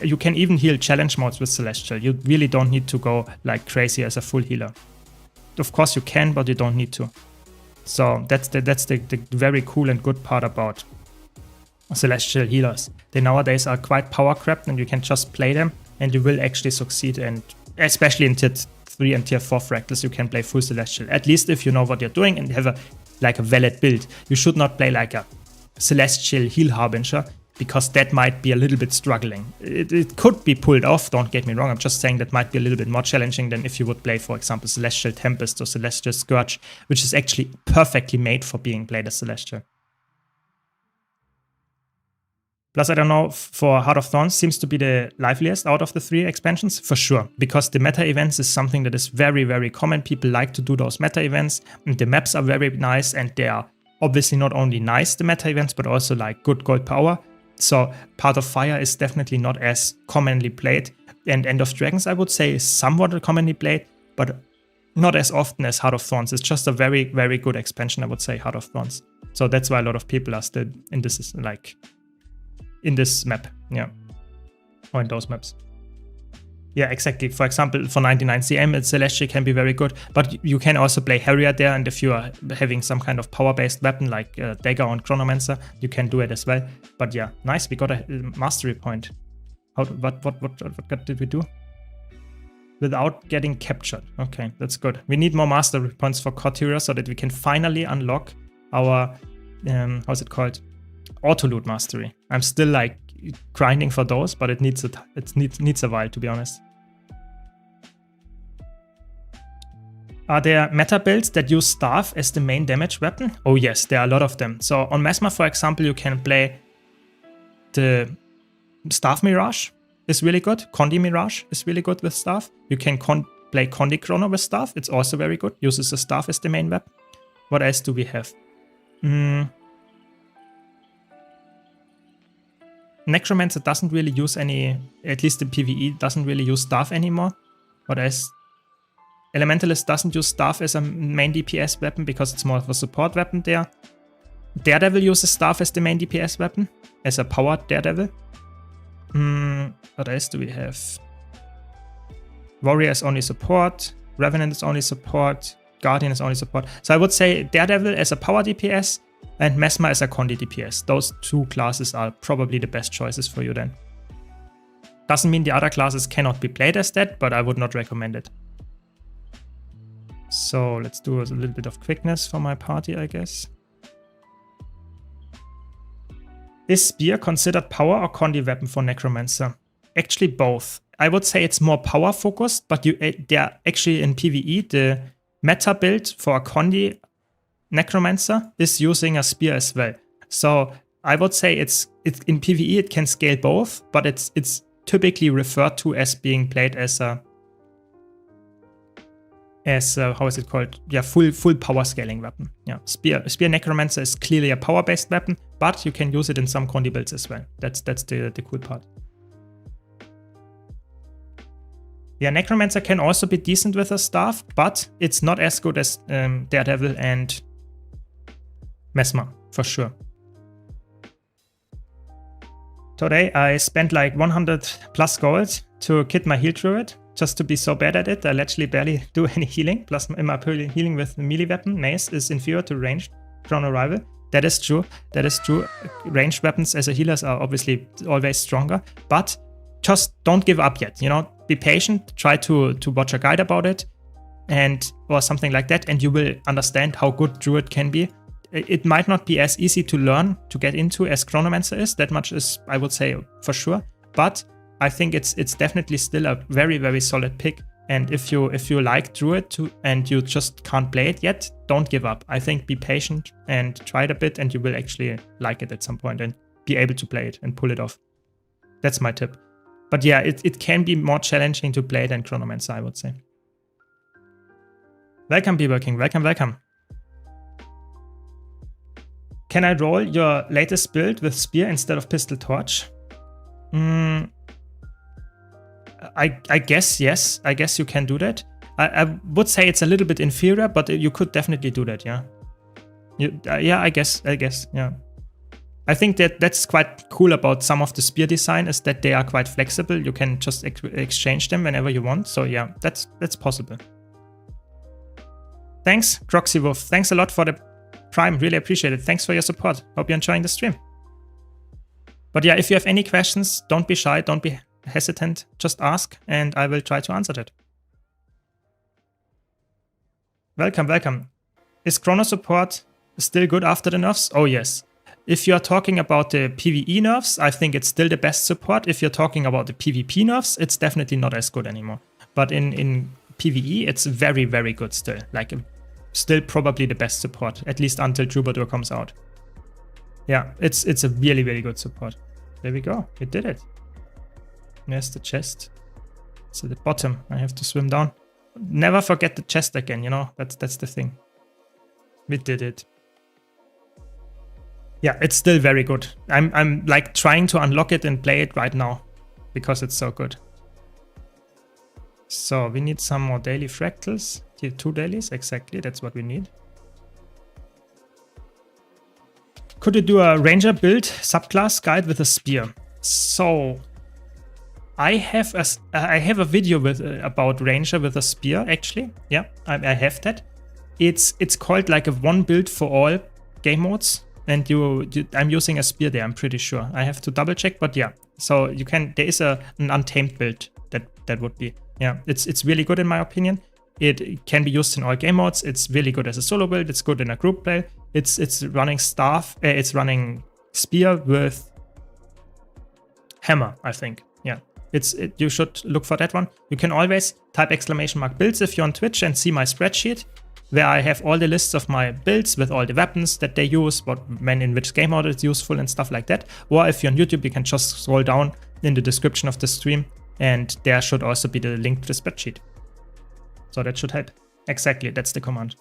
A: You can even heal challenge modes with Celestial. You really don't need to go like crazy as a full healer. Of course you can, but you don't need to. So that's the very cool and good part about Celestial healers. They nowadays are quite power crept and you can just play them and you will actually succeed, and especially in tier 3 and tier 4 fractals you can play full Celestial. At least if you know what you're doing and have a valid build. You should not play like a Celestial heal harbinger, because that might be a little bit struggling. It could be pulled off, don't get me wrong. I'm just saying that might be a little bit more challenging than if you would play, for example, Celestial Tempest or Celestial Scourge, which is actually perfectly made for being played as Celestial. Plus, I don't know, for Heart of Thorns seems to be the liveliest out of the 3 expansions, for sure. Because the meta events is something that is very, very common. People like to do those meta events, and the maps are very nice, and they are obviously not only nice, the meta events, but also like good gold power. So Path of Fire is definitely not as commonly played. And End of Dragons, I would say, is somewhat commonly played, but not as often as Heart of Thorns. It's just a very, very good expansion, I would say, Heart of Thorns. So that's why a lot of people are still in this, like, in this map, yeah, or in those maps. Yeah, exactly. For example, for 99 CM, Celestial can be very good, but you can also play Harrier there, and if you are having some kind of power-based weapon like Dagger on Chronomancer, you can do it as well. But yeah, nice, we got a mastery point. What did we do? Without getting captured. Okay, that's good. We need more mastery points for Coteria so that we can finally unlock our, how's it called? Auto-loot mastery. I'm still like grinding for those, but it needs a while, to be honest. Are there meta builds that use staff as the main damage weapon? Oh yes, there are a lot of them. So on Mesmer, for example, you can play the Staff Mirage is really good. Condi Mirage is really good with staff. You can play Condi Chrono with staff. It's also very good. Uses the staff as the main weapon. What else do we have? Necromancer doesn't really use any, at least in PvE, doesn't really use staff anymore. What else? Elementalist doesn't use staff as a main DPS weapon because it's more of a support weapon there. Daredevil uses staff as the main DPS weapon, as a powered Daredevil. What else do we have? Warrior is only support. Revenant is only support. Guardian is only support. So I would say Daredevil as a power DPS and Mesmer as a Condi DPS. Those two classes are probably the best choices for you then. Doesn't mean the other classes cannot be played as that, but I would not recommend it. So let's do a little bit of quickness for my party, I guess. Is Spear considered power or Condi weapon for Necromancer? Actually both. I would say it's more power focused, but they're actually in PvE, the meta build for a Condi Necromancer is using a Spear as well. So I would say it's in PvE it can scale both, but it's typically referred to as being played as how is it called? Yeah, full power scaling weapon. Yeah, Spear Necromancer is clearly a power based weapon, but you can use it in some Condi builds as well. That's the cool part. Yeah, Necromancer can also be decent with a staff, but it's not as good as Daredevil and Mesmer, for sure. Today I spent like 100 plus gold to kit my heal druid, just to be so bad at it. I actually barely do any healing, plus my healing with the melee weapon, Mace, is inferior to ranged Chrono Rival. That is true, that is true. Ranged weapons as a healers are obviously always stronger, but just don't give up yet, you know? Be patient, try to watch a guide about it, or something like that, and you will understand how good Druid can be. It might not be as easy to learn, to get into as Chronomancer is, that much is, I would say, for sure, but I think it's definitely still a very, very solid pick, and if you like Druid and you just can't play it yet, don't give up. I think be patient and try it a bit, and you will actually like it at some point and be able to play it and pull it off. That's my tip. But yeah, it can be more challenging to play than Chronomancer, I would say. Welcome, Beaver King. Welcome, welcome. Can I roll your latest build with Spear instead of Pistol Torch? I guess, yes. I guess you can do that. I would say it's a little bit inferior, but you could definitely do that, yeah. Yeah, I guess, yeah. I think that's quite cool about some of the Spear design is that they are quite flexible. You can just exchange them whenever you want. So yeah, that's possible. Thanks, Croxy Wolf. Thanks a lot for the Prime. Really appreciate it. Thanks for your support. Hope you're enjoying the stream. But yeah, if you have any questions, don't be shy. Don't be hesitant. Just ask and I will try to answer that. Welcome, welcome. Is Chrono support still good after the nerfs? Oh yes. If you're talking about the PvE nerfs, I think it's still the best support. If you're talking about the PvP nerfs, it's definitely not as good anymore. But in PvE, it's very, very good still. Like, still probably the best support, at least until Troubadour comes out. Yeah, it's a really, really good support. There we go. We did it. There's the chest. It's at the bottom. I have to swim down. Never forget the chest again, you know? That's the thing. We did it. Yeah, it's still very good. I'm like trying to unlock it and play it right now because it's so good. So we need some more daily fractals. 2 dailies, exactly. That's what we need. Could you do a ranger build subclass guide with a spear? So I have a video about ranger with a spear actually. Yeah, I have that. It's called like a one build for all game modes. And I'm using a spear there, I'm pretty sure. I have to double check, but yeah. So you can, there is an untamed build that would be, yeah. It's really good in my opinion. It can be used in all game modes. It's really good as a solo build. It's good in a group play. It's running staff. It's running spear with hammer, I think. Yeah, You should look for that one. You can always type !builds if you're on Twitch and see my spreadsheet, where I have all the lists of my builds with all the weapons that they use, when in which game mode it's useful and stuff like that. Or if you're on YouTube, you can just scroll down in the description of the stream, and there should also be the link to the spreadsheet. So that should help. Exactly, that's the command.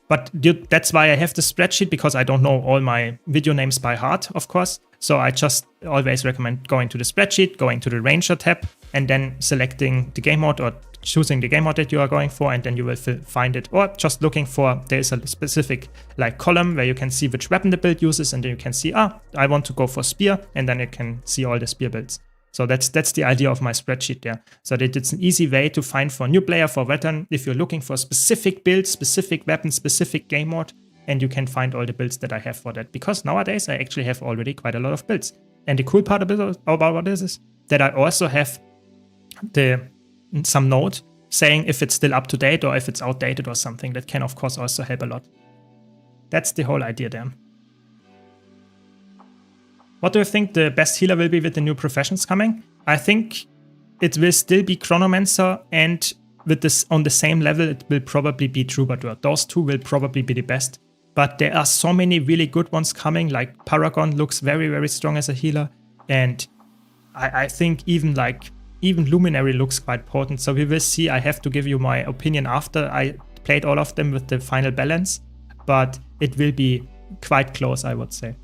A: But that's why I have the spreadsheet, because I don't know all my video names by heart, of course. So I just always recommend going to the spreadsheet, going to the Ranger tab, and then selecting the game mode or choosing the game mode that you are going for, and then you will find it. Or just looking for, there's a specific like column where you can see which weapon the build uses, and then you can see, I want to go for spear, and then you can see all the spear builds. So that's the idea of my spreadsheet there. So that it's an easy way to find for a new player, for veteran, if you're looking for specific builds, specific weapons, specific game mode, and you can find all the builds that I have for that. Because nowadays I actually have already quite a lot of builds. And the cool part about this is that I also have some note saying if it's still up to date or if it's outdated or something. That can of course also help a lot. That's the whole idea there. What do you think the best healer will be with the new professions coming? I think it will still be Chronomancer, and with this on the same level, it will probably be Troubadour. Those two will probably be the best. But there are so many really good ones coming, like Paragon looks very, very strong as a healer. And I think even Luminary looks quite potent. So we will see. I have to give you my opinion after I played all of them with the final balance. But it will be quite close, I would say.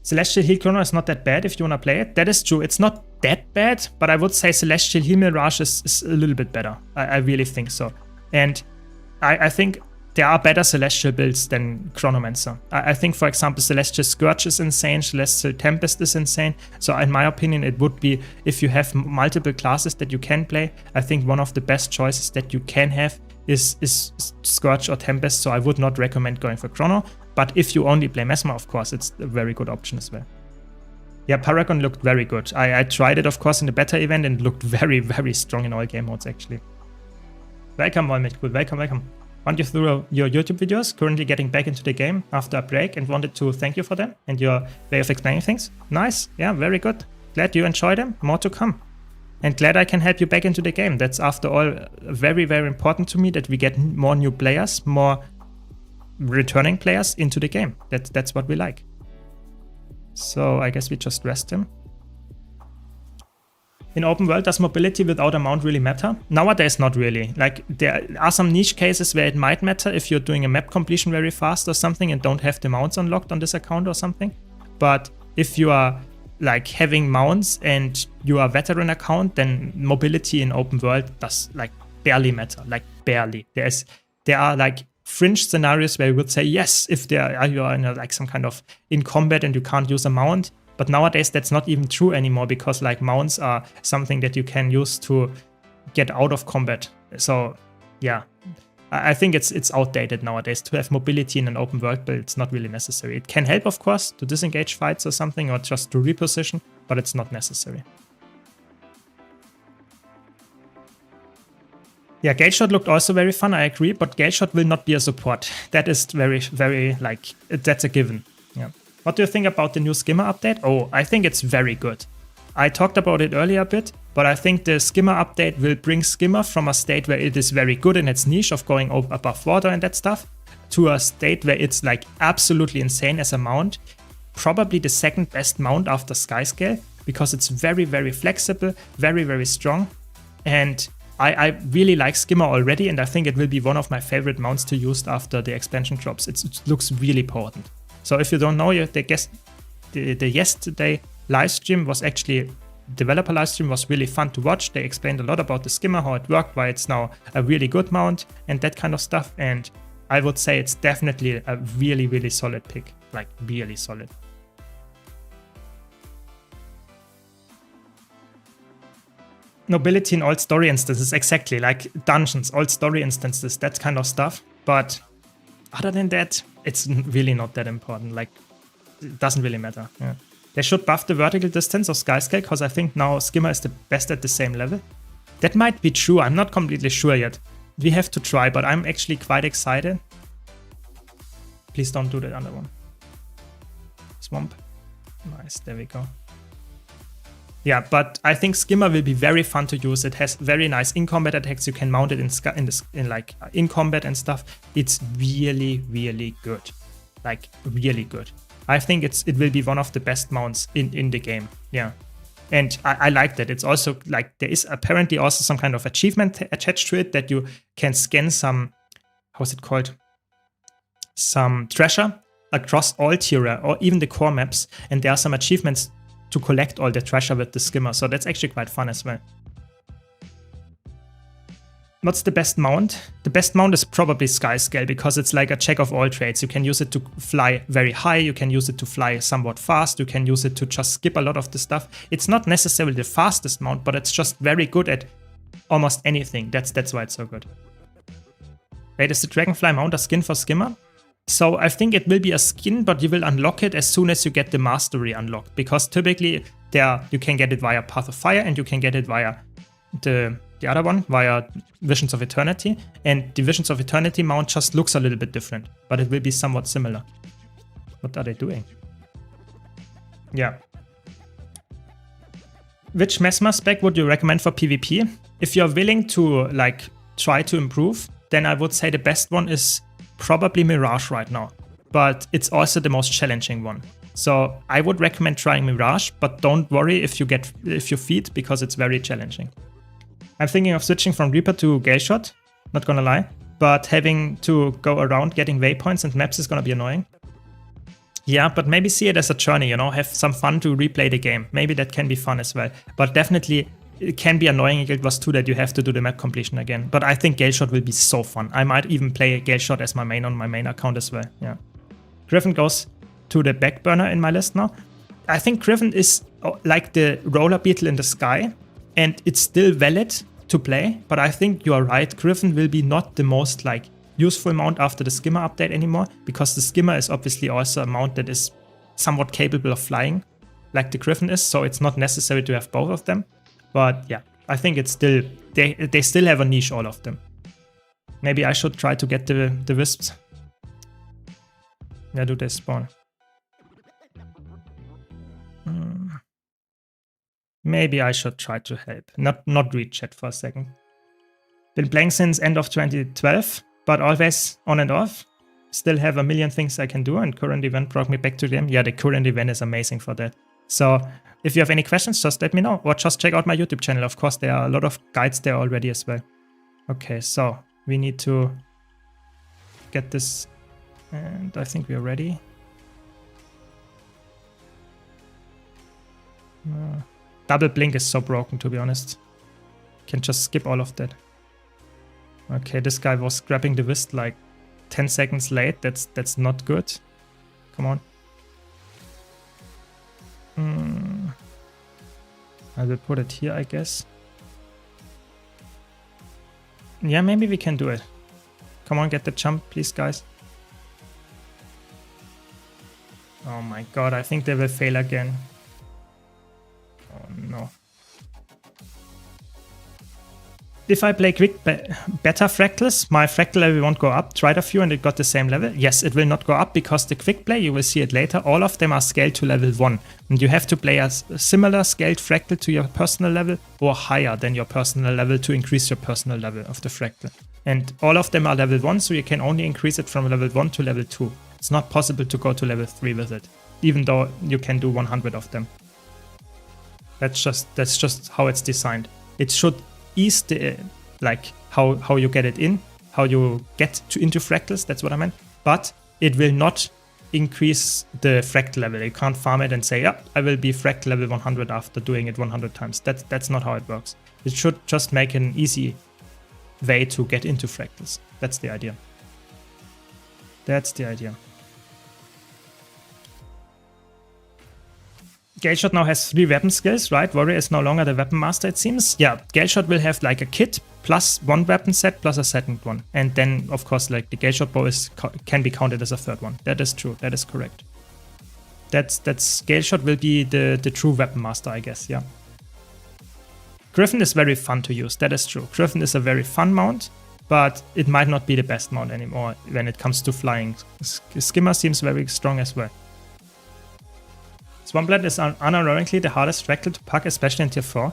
A: Celestial Heal Chrono is not that bad if you want to play it. That is true. It's not that bad, but I would say Celestial Heal Mirage is a little bit better. I really think so. And I think there are better Celestial builds than Chronomancer. I think, for example, Celestial Scourge is insane, Celestial Tempest is insane. So in my opinion, it would be, if you have multiple classes that you can play, I think one of the best choices that you can have is Scourge or Tempest. So I would not recommend going for Chrono. But if you only play Mesmer, of course, it's a very good option as well. Yeah, Paragon looked very good. I tried it, of course, in the beta event, and it looked very, very strong in all game modes, actually. Welcome, Wolmich. Welcome. Run you through your YouTube videos, currently getting back into the game after a break, and wanted to thank you for them and your way of explaining things. Nice. Yeah, very good. Glad you enjoy them. More to come. And glad I can help you back into the game. That's, after all, very, very important to me, that we get more new players, more returning players into the game. That's what we like. So I guess we just rest him. In open world, does mobility without a mount really matter? Nowadays, not really. Like, there are some niche cases where it might matter if you're doing a map completion very fast or something and don't have the mounts unlocked on this account or something. But if you are like having mounts and you are a veteran account, then mobility in open world does like barely matter. Like barely. There are like fringe scenarios where you would say yes if you are in like some kind of in combat and you can't use a mount. But nowadays that's not even true anymore, because like mounts are something that you can use to get out of combat. So yeah, I think it's outdated nowadays to have mobility in an open world build. It's not really necessary. It can help, of course, to disengage fights or something, or just to reposition, but it's not necessary. Yeah, Gate Shot looked also very fun, I agree, but Gate Shot will not be a support. That is very, very, like, that's a given. Yeah. What do you think about the new Skimmer update? Oh, I think it's very good. I talked about it earlier a bit, but I think the Skimmer update will bring Skimmer from a state where it is very good in its niche of going above water and that stuff, to a state where it's like absolutely insane as a mount. Probably the second best mount after Skyscale, because it's very, very flexible, very, very strong. And I really like Skimmer already, and I think it will be one of my favorite mounts to use after the expansion drops. It looks really potent. So if you don't know, the yesterday live stream was actually, developer live stream was really fun to watch. They explained a lot about the Skimmer, how it worked, why it's now a really good mount and that kind of stuff. And I would say it's definitely a really, really solid pick, like really solid. Nobility in old story instances, exactly, like dungeons, old story instances, that kind of stuff. But other than that, it's really not that important. Like, it doesn't really matter. Yeah. They should buff the vertical distance of Skyscale, because I think now Skimmer is the best at the same level. That might be true. I'm not completely sure yet. We have to try, but I'm actually quite excited. Please don't do that other one. Swamp. Nice, there we go. Yeah, but I think Skimmer will be very fun to use. It has very nice in-combat attacks. You can mount it in combat and stuff. It's really, really good. Like, really good. I think it will be one of the best mounts in the game. Yeah. And I like that. It's also like there is apparently also some kind of achievement attached to it that you can scan some, how's it called? Some treasure across all tier or even the core maps. And there are some achievements to collect all the treasure with the skimmer. So that's actually quite fun as well. What's the best mount? The best mount is probably Skyscale because it's like a jack of all trades. You can use it to fly very high. You can use it to fly somewhat fast. You can use it to just skip a lot of the stuff. It's not necessarily the fastest mount, but it's just very good at almost anything. That's why it's so good. Wait, is the Dragonfly mount a skin for Skimmer? So I think it will be a skin, but you will unlock it as soon as you get the Mastery unlocked. Because typically you can get it via Path of Fire and you can get it via the other one, via Visions of Eternity. And the Visions of Eternity mount just looks a little bit different, but it will be somewhat similar. What are they doing? Yeah. Which Mesmer spec would you recommend for PvP? If you're willing to like try to improve, then I would say the best one is probably Mirage right now, but it's also the most challenging one. So I would recommend trying Mirage, but don't worry if you feed because it's very challenging. I'm thinking of switching from Reaper to Gale Shot, not gonna lie, but having to go around getting waypoints and maps is gonna be annoying. Yeah, but maybe see it as a journey, you know, have some fun to replay the game. Maybe that can be fun as well, but definitely it can be annoying in Guild Wars 2 that you have to do the map completion again. But I think Gale Shot will be so fun. I might even play Gale Shot as my main on my main account as well. Yeah. Griffin goes to the back burner in my list now. I think Griffin is like the roller beetle in the sky, and it's still valid to play. But I think you are right. Griffin will be not the most like useful mount after the Skimmer update anymore, because the Skimmer is obviously also a mount that is somewhat capable of flying, like the Griffin is. So it's not necessary to have both of them. But yeah, I think it's still, they still have a niche, all of them. Maybe I should try to get the wisps. Where do they spawn? Maybe I should try to help. Not read chat for a second. Been playing since end of 2012, but always on and off. Still have a million things I can do, and current event brought me back to them. Yeah, the current event is amazing for that. So if you have any questions, just let me know, or just check out my YouTube channel. Of course, there are a lot of guides there already as well. Okay, so we need to get this, and I think we are ready. Double blink is so broken, to be honest. Can just skip all of that. Okay, this guy was grabbing the wrist like 10 seconds late. That's not good. Come on. I will put it here, I guess. Yeah, maybe we can do it. Come on, get the jump, please, guys. Oh my god, I think they will fail again. Oh no. If I play quick beta fractals, my fractal level won't go up. Tried a few and it got the same level. Yes, it will not go up because the quick play, you will see it later, all of them are scaled to level 1. And you have to play a similar scaled fractal to your personal level or higher than your personal level to increase your personal level of the fractal. And all of them are level 1, so you can only increase it from level 1 to level 2. It's not possible to go to level 3 with it, even though you can do 100 of them. That's just how it's designed. It should ease the like how you get it in, how you get into fractals, that's what I meant. But it will not increase the fractal level. You can't farm it and say, yeah, I will be fractal level 100 after doing it 100 times. That's not how it works. It should just make an easy way to get into fractals. That's the idea. That's the idea. Gale Shot now has 3 weapon skills, right? Warrior is no longer the weapon master, it seems. Yeah, Gale Shot will have like a kit plus 1 weapon set plus a second one. And then, of course, like the Gale Shot bow can be counted as a third one. That is true. That is correct. That's Gale Shot will be the true weapon master, I guess, yeah. Griffin is very fun to use. That is true. Griffin is a very fun mount, but it might not be the best mount anymore when it comes to flying. Skimmer seems very strong as well. Swampland is unironically the hardest fractal to pack, especially in tier 4.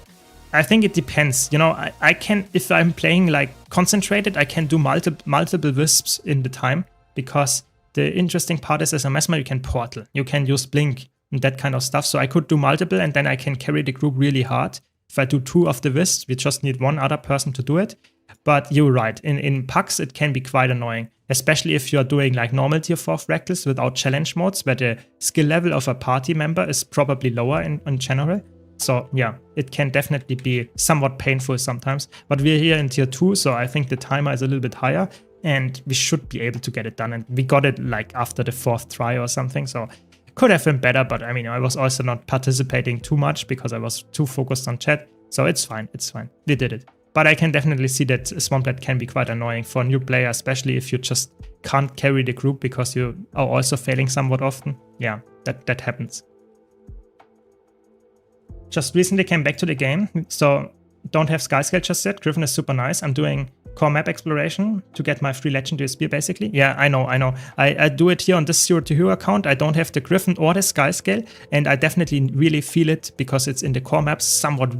A: I think it depends. You know, I can, if I'm playing like concentrated, I can do multiple wisps in the time, because the interesting part is, as a Mesmer, you can portal, you can use blink and that kind of stuff. So I could do multiple, and then I can carry the group really hard. If I do 2 of the wisps, we just need 1 other person to do it. But you're right, in packs it can be quite annoying, especially if you're doing like normal tier 4 fractals without challenge modes, where the skill level of a party member is probably lower in general. So yeah, it can definitely be somewhat painful sometimes. But we're here in tier 2, so I think the timer is a little bit higher, and we should be able to get it done. And we got it like after the 4th try or something, so could have been better. But I mean, I was also not participating too much because I was too focused on chat. So it's fine, it's fine. We did it. But I can definitely see that Swampland can be quite annoying for a new player, especially if you just can't carry the group because you are also failing somewhat often. Yeah, that happens. Just recently came back to the game, so don't have Skyscale just yet. Griffin is super nice. I'm doing core map exploration to get my free legendary spear, basically. Yeah, I know. I do it here on this 0 to Hero account. I don't have the Griffin or the Skyscale, and I definitely really feel it because it's in the core maps somewhat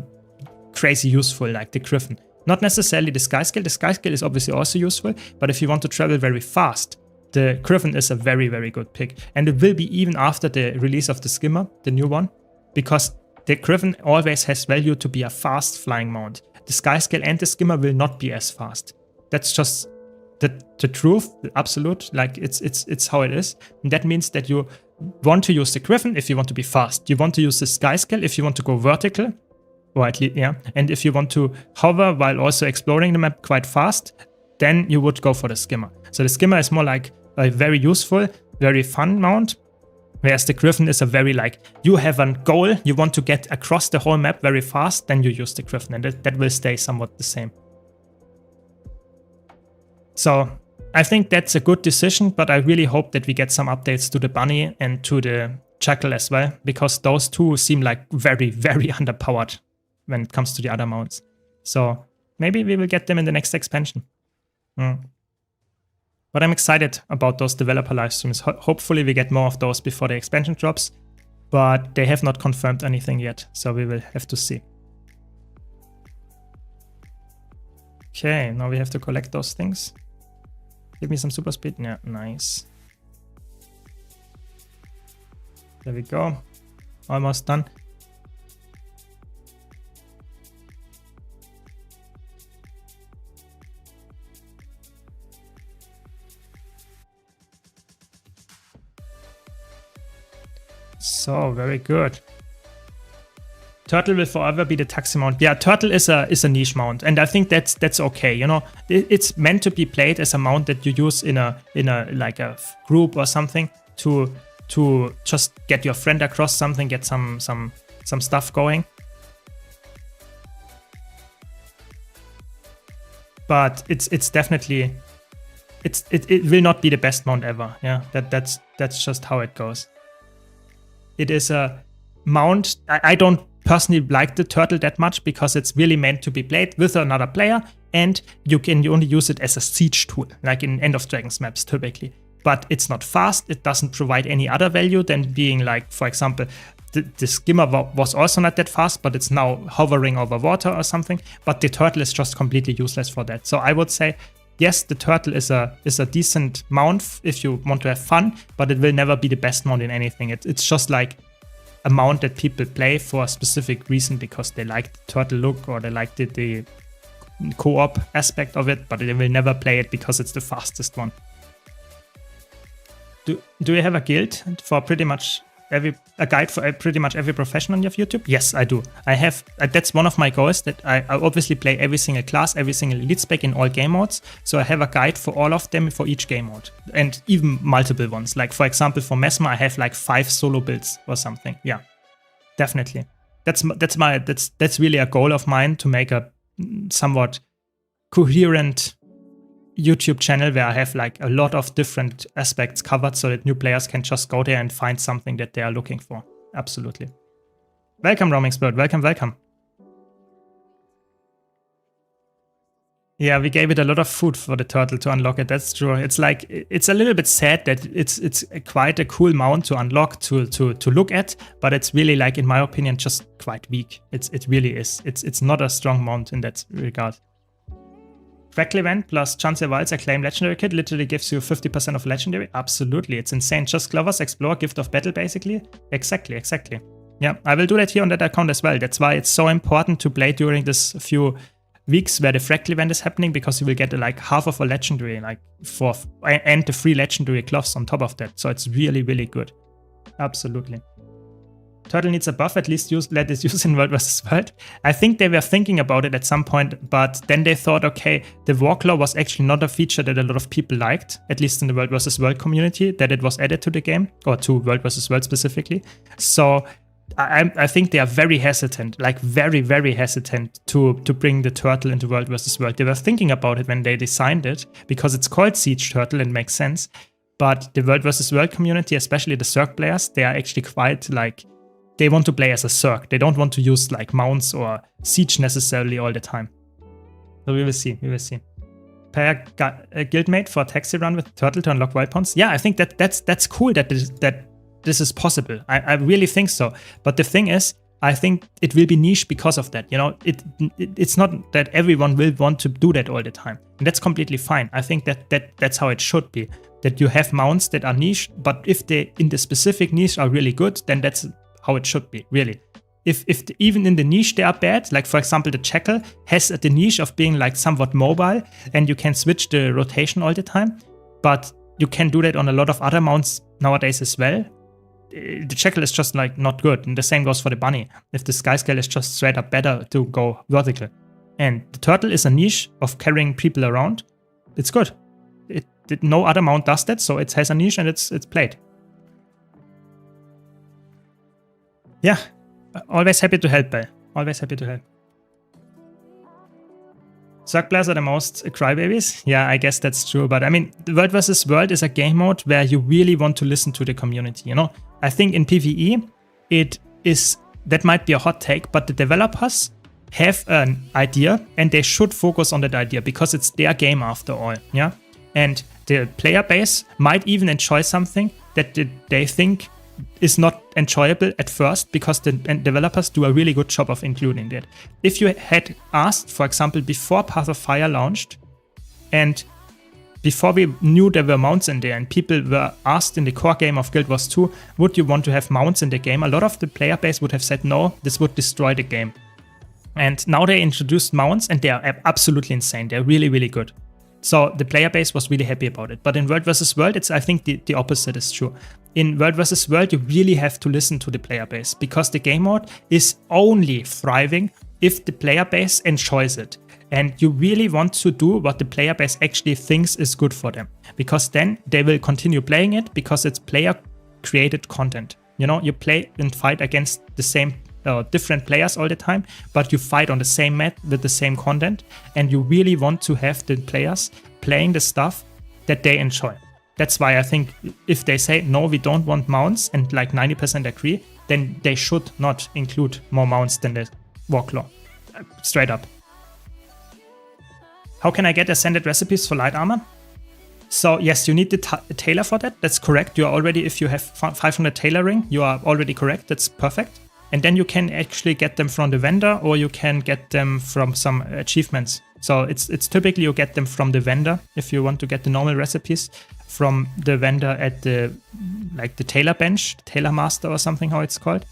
A: crazy useful, like the Griffin. Not necessarily the Skyscale. The Skyscale is obviously also useful, but if you want to travel very fast, the Griffin is a very, very good pick. And it will be even after the release of the Skimmer, the new one, because the Griffin always has value to be a fast flying mount. The Skyscale and the Skimmer will not be as fast. That's just the truth, the absolute, like it's how it is. And that means that you want to use the Griffin if you want to be fast. You want to use the Skyscale if you want to go vertical, or at least, yeah. And if you want to hover while also exploring the map quite fast, then you would go for the Skimmer. So the Skimmer is more like a very useful, very fun mount, whereas the Griffin is a very like, you have a goal, you want to get across the whole map very fast, then you use the Griffin, and that will stay somewhat the same. So I think that's a good decision, but I really hope that we get some updates to the Bunny and to the Jackal as well, because those two seem like very, very underpowered when it comes to the other mounts. So maybe we will get them in the next expansion. But I'm excited about those developer live streams. Hopefully we get more of those before the expansion drops, but they have not confirmed anything yet, so we will have to see. Okay, now we have to collect those things. Give me some super speed. Yeah, nice. There we go. Almost done. So, very good. Turtle will forever be the taxi mount. Yeah, Turtle is a niche mount, and I think that's okay. You know, it's meant to be played as a mount that you use in a like a group or something to just get your friend across something, get some stuff going. But it's definitely it will not be the best mount ever. Yeah, that's just how it goes. It is a mount. I don't personally like the Turtle that much because it's really meant to be played with another player, and you only use it as a siege tool, like in End of Dragons maps typically. But it's not fast. It doesn't provide any other value than being like, for example, the Skimmer was also not that fast, but it's now hovering over water or something. But the Turtle is just completely useless for that. So I would say, yes, the Turtle is a decent mount if you want to have fun, but it will never be the best mount in anything. It's just like a mount that people play for a specific reason because they like the turtle look or they like the co-op aspect of it, but they will never play it because it's the fastest one. Do you have a guild for pretty much a guide for pretty much every profession on your YouTube? Yes, I do. I have. That's one of my goals, that I obviously play every single class, every single elite spec in all game modes. So I have a guide for all of them for each game mode, and even multiple ones. Like for example, for Mesmer, I have like 5 solo builds or something. Yeah, definitely. That's really a goal of mine, to make a somewhat coherent YouTube channel where I have like a lot of different aspects covered so that new players can just go there and find something that they are looking for. Absolutely. Welcome, Roaming Spirit. Welcome, welcome. Yeah, we gave it a lot of food for the turtle to unlock it. That's true. It's like, it's a little bit sad that it's quite a cool mount to unlock, to look at, but it's really, like, in my opinion, just quite weak. It really is. It's not a strong mount in that regard. Crackle event plus chance Waltz acclaim legendary kit literally gives you 50% of legendary. Absolutely, it's insane. Just Clover's Explorer, gift of battle, basically. Exactly. Yeah, I will do that here on that account as well. That's why it's so important to play during this few weeks where the fractal event is happening, because you will get like half of a legendary, like and the free legendary cloths on top of that. So it's really, really good. Absolutely. Turtle needs a buff, at least let it use in World vs. World. I think they were thinking about it at some point, but then they thought, okay, the Warclaw was actually not a feature that a lot of people liked, at least in the World vs. World community, that it was added to the game, or to World vs. World specifically. So I think they are very hesitant, like very, very hesitant to bring the turtle into World vs. World. They were thinking about it when they designed it, because it's called Siege Turtle and makes sense. But the World vs. World community, especially the Zerg players, they are actually quite like, they want to play as a Zerg. They don't want to use like mounts or Siege necessarily all the time. So we will see, Pair a guildmate for a taxi run with turtle to unlock wild pawns. Yeah, I think that's cool that this is possible. I really think so. But the thing is, I think it will be niche because of that. You know, it's not that everyone will want to do that all the time. And that's completely fine. I think that's how it should be. That you have mounts that are niche, but if they in the specific niche are really good, then that's how it should be, really. If even in the niche they are bad, like for example the Jackal has the niche of being like somewhat mobile and you can switch the rotation all the time, but you can do that on a lot of other mounts nowadays as well. The Jackal is just like not good, and the same goes for the Bunny. If the Skyscale is just straight up better to go vertical. And the Turtle is a niche of carrying people around. It's good. No other mount does that, so it has a niche and it's played. Yeah, always happy to help, Bell. Always happy to help. Zerg players are the most crybabies. Yeah, I guess that's true. But I mean, the World vs. World is a game mode where you really want to listen to the community, you know? I think in PvE, that might be a hot take, but the developers have an idea and they should focus on that idea because it's their game after all, yeah? And the player base might even enjoy something that they think is not enjoyable at first, because the developers do a really good job of including that. If you had asked, for example, before Path of Fire launched, and before we knew there were mounts in there, and people were asked in the core game of Guild Wars 2, would you want to have mounts in the game? A lot of the player base would have said no, this would destroy the game. And now they introduced mounts, and they are absolutely insane. They're really, really good. So the player base was really happy about it. But in World vs. World, I think the opposite is true. In World vs. World, you really have to listen to the player base, because the game mode is only thriving if the player base enjoys it. And you really want to do what the player base actually thinks is good for them, because then they will continue playing it, because it's player created content. You know, you play and fight against the same different players all the time, but you fight on the same map with the same content, and you really want to have the players playing the stuff that they enjoy. That's why I think if they say, no, we don't want mounts, and like 90% agree, then they should not include more mounts than the Warclaw. Straight up. How can I get ascended recipes for light armor? So yes, you need the tailor for that. That's correct. You are already, if you have 500 tailoring, you are already correct. That's perfect. And then you can actually get them from the vendor, or you can get them from some achievements. So it's typically you get them from the vendor if you want to get the normal recipes from the vendor at the tailor bench, tailor master or something, how it's called.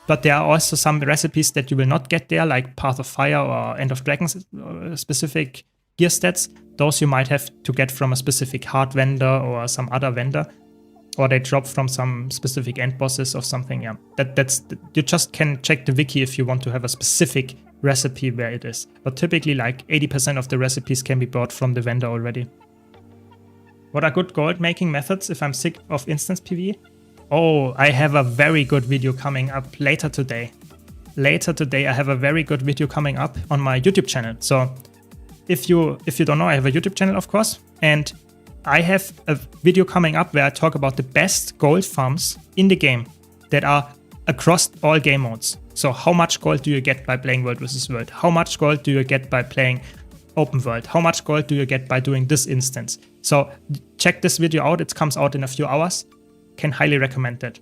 A: But there are also some recipes that you will not get there, like Path of Fire or End of Dragons specific gear stats. Those you might have to get from a specific hard vendor or some other vendor, or they drop from some specific end bosses or something. Yeah, you just can check the wiki if you want to have a specific recipe where it is. But typically like 80% of the recipes can be bought from the vendor already. What are good gold making methods if I'm sick of instance PvE? Oh, I have a very good video coming up later today. Later today I have a very good video coming up on my YouTube channel. So if you don't know, I have a YouTube channel, of course, and I have a video coming up where I talk about the best gold farms in the game that are across all game modes. So how much gold do you get by playing World vs. World? How much gold do you get by playing open world. How much gold do you get by doing this instance? So check this video out. It comes out in a few hours. Can highly recommend that.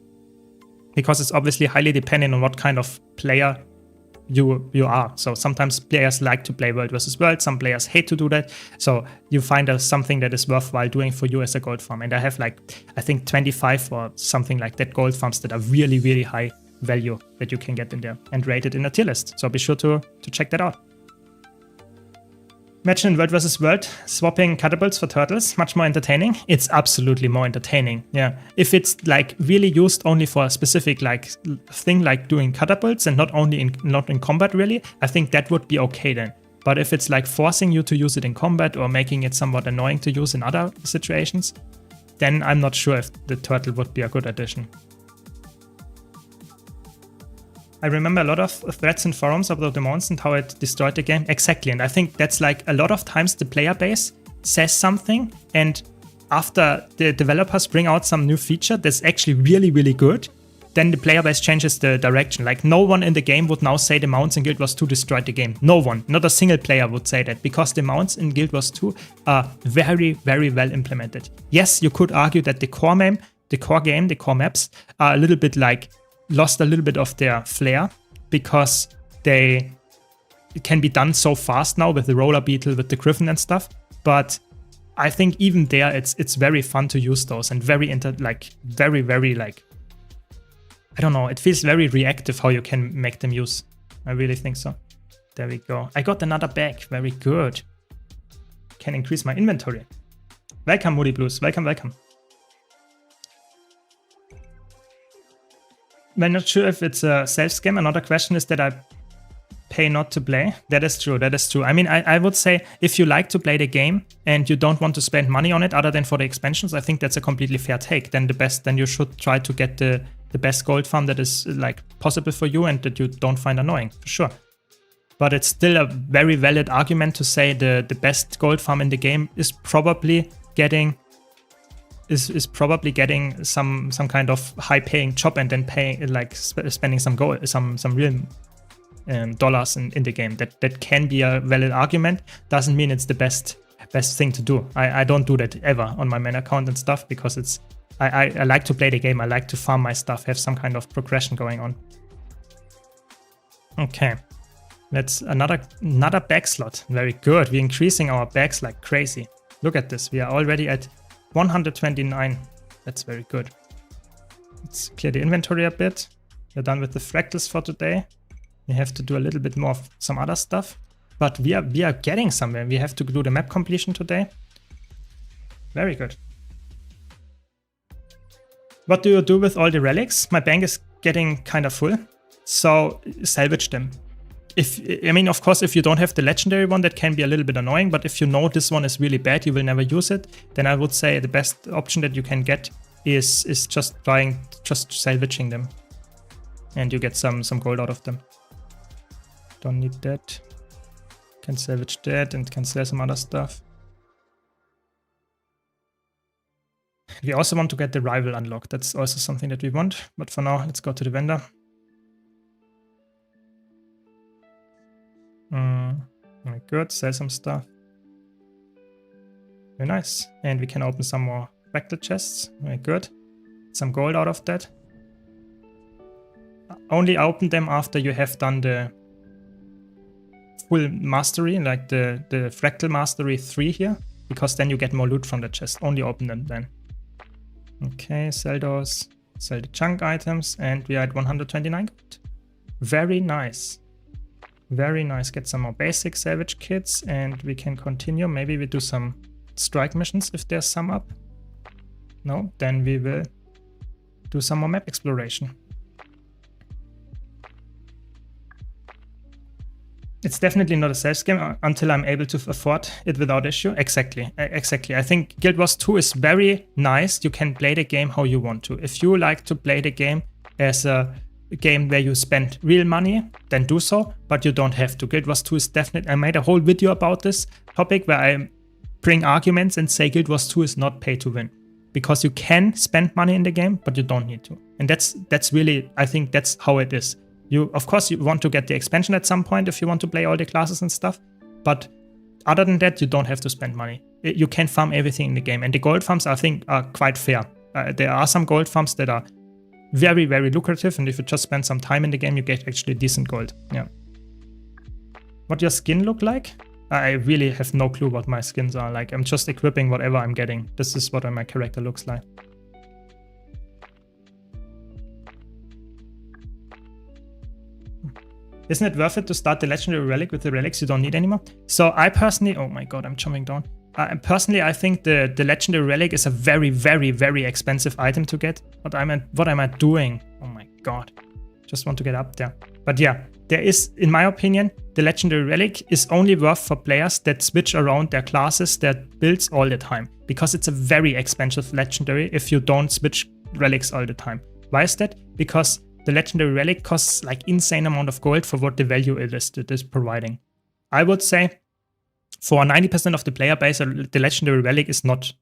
A: Because it's obviously highly dependent on what kind of player you are. So sometimes players like to play world versus world. Some players hate to do that. So you find something that is worthwhile doing for you as a gold farm. And I have like, I think 25 or something like that gold farms that are really, really high value that you can get in there and rate it in a tier list. So be sure to check that out. Imagine in World vs. World, swapping catapults for turtles, much more entertaining. It's absolutely more entertaining, yeah. If it's like really used only for a specific like thing like doing catapults and not in combat really, I think that would be okay then. But if it's like forcing you to use it in combat or making it somewhat annoying to use in other situations, then I'm not sure if the turtle would be a good addition. I remember a lot of threads in forums about the demons and how it destroyed the game. Exactly, and I think that's like a lot of times the player base says something, and after the developers bring out some new feature that's actually really, really good, then the player base changes the direction. Like no one in the game would now say the mounts in Guild Wars 2 destroyed the game. No one, not a single player would say that, because the mounts in Guild Wars 2 are very, very well implemented. Yes, you could argue that the core maps are a little bit like lost a little bit of their flair because it can be done so fast now with the roller beetle, with the griffin and stuff. But I think even there, it's very fun to use those and very I don't know. It feels very reactive how you can make them use. I really think so. There we go. I got another bag. Very good. Can increase my inventory. Welcome, Moody Blues. Welcome, welcome. I'm not sure if it's a self-scam. Another question is that I pay not to play. That is true. That is true. I mean, I would say if you like to play the game and you don't want to spend money on it other than for the expansions, I think that's a completely fair take. Then you should try to get the best gold farm that is like possible for you and that you don't find annoying, for sure. But it's still a very valid argument to say the best gold farm in the game is probably getting some kind of high-paying job and then spending some gold, some real dollars in the game. That can be a valid argument. Doesn't mean it's the best thing to do. I don't do that ever on my main account and stuff because I like to play the game. I like to farm my stuff, have some kind of progression going on. Okay, that's another bag slot. Very good. We're increasing our bags like crazy. Look at this. We are already at 129. That's very good. Let's clear the inventory a bit. We're done with the fractals for today. We have to do a little bit more of some other stuff, but we are getting somewhere. We have to do the map completion today. Very good. What do you do with all the relics? My bank is getting kind of full, so salvage them. Of course, if you don't have the legendary one, that can be a little bit annoying, but if you know this one is really bad, you will never use it, then I would say the best option that you can get is just salvaging them. And you get some gold out of them. Don't need that. Can salvage that and can sell some other stuff. We also want to get the rival unlocked. That's also something that we want, but for now, let's go to the vendor. Very good, sell some stuff. Very nice. And we can open some more fractal chests. Very good. Some gold out of that. Only open them after you have done the full mastery, like the fractal mastery 3 here, because then you get more loot from the chest. Only open them then. Okay, sell those. Sell the chunk items, and we are at 129 gold. Very nice. Very nice. Get some more basic salvage kits and we can continue. Maybe we do some strike missions if there's some up. No, then we will do some more map exploration. It's definitely not a self-scam until I'm able to afford it without issue. Exactly. I think Guild Wars 2 is very nice. You can play the game how you want to. If you like to play the game as a game where you spend real money, then do so, but you don't have to. Guild Wars 2 is definitely... I made a whole video about this topic where I bring arguments and say Guild Wars 2 is not pay to win. Because you can spend money in the game, but you don't need to. And that's really... I think that's how it is. Of course, you want to get the expansion at some point if you want to play all the classes and stuff, but other than that, you don't have to spend money. You can farm everything in the game. And the gold farms, I think, are quite fair. There are some gold farms that are very, very lucrative. And if you just spend some time in the game, you get actually decent gold. Yeah. What your skin look like? I really have no clue what my skins are. Like, I'm just equipping whatever I'm getting. This is what my character looks like. Isn't it worth it to start the legendary relic with the relics you don't need anymore? So I personally, oh my god, I'm jumping down. Personally, I think the legendary relic is a very, very, very expensive item to get. What am I doing? Oh my god. Just want to get up there. But yeah, there is, in my opinion, the legendary relic is only worth for players that switch around their classes, their builds all the time. Because it's a very expensive legendary if you don't switch relics all the time. Why is that? Because the legendary relic costs like insane amount of gold for what the value it is providing. I would say for 90% of the player base, the legendary relic is not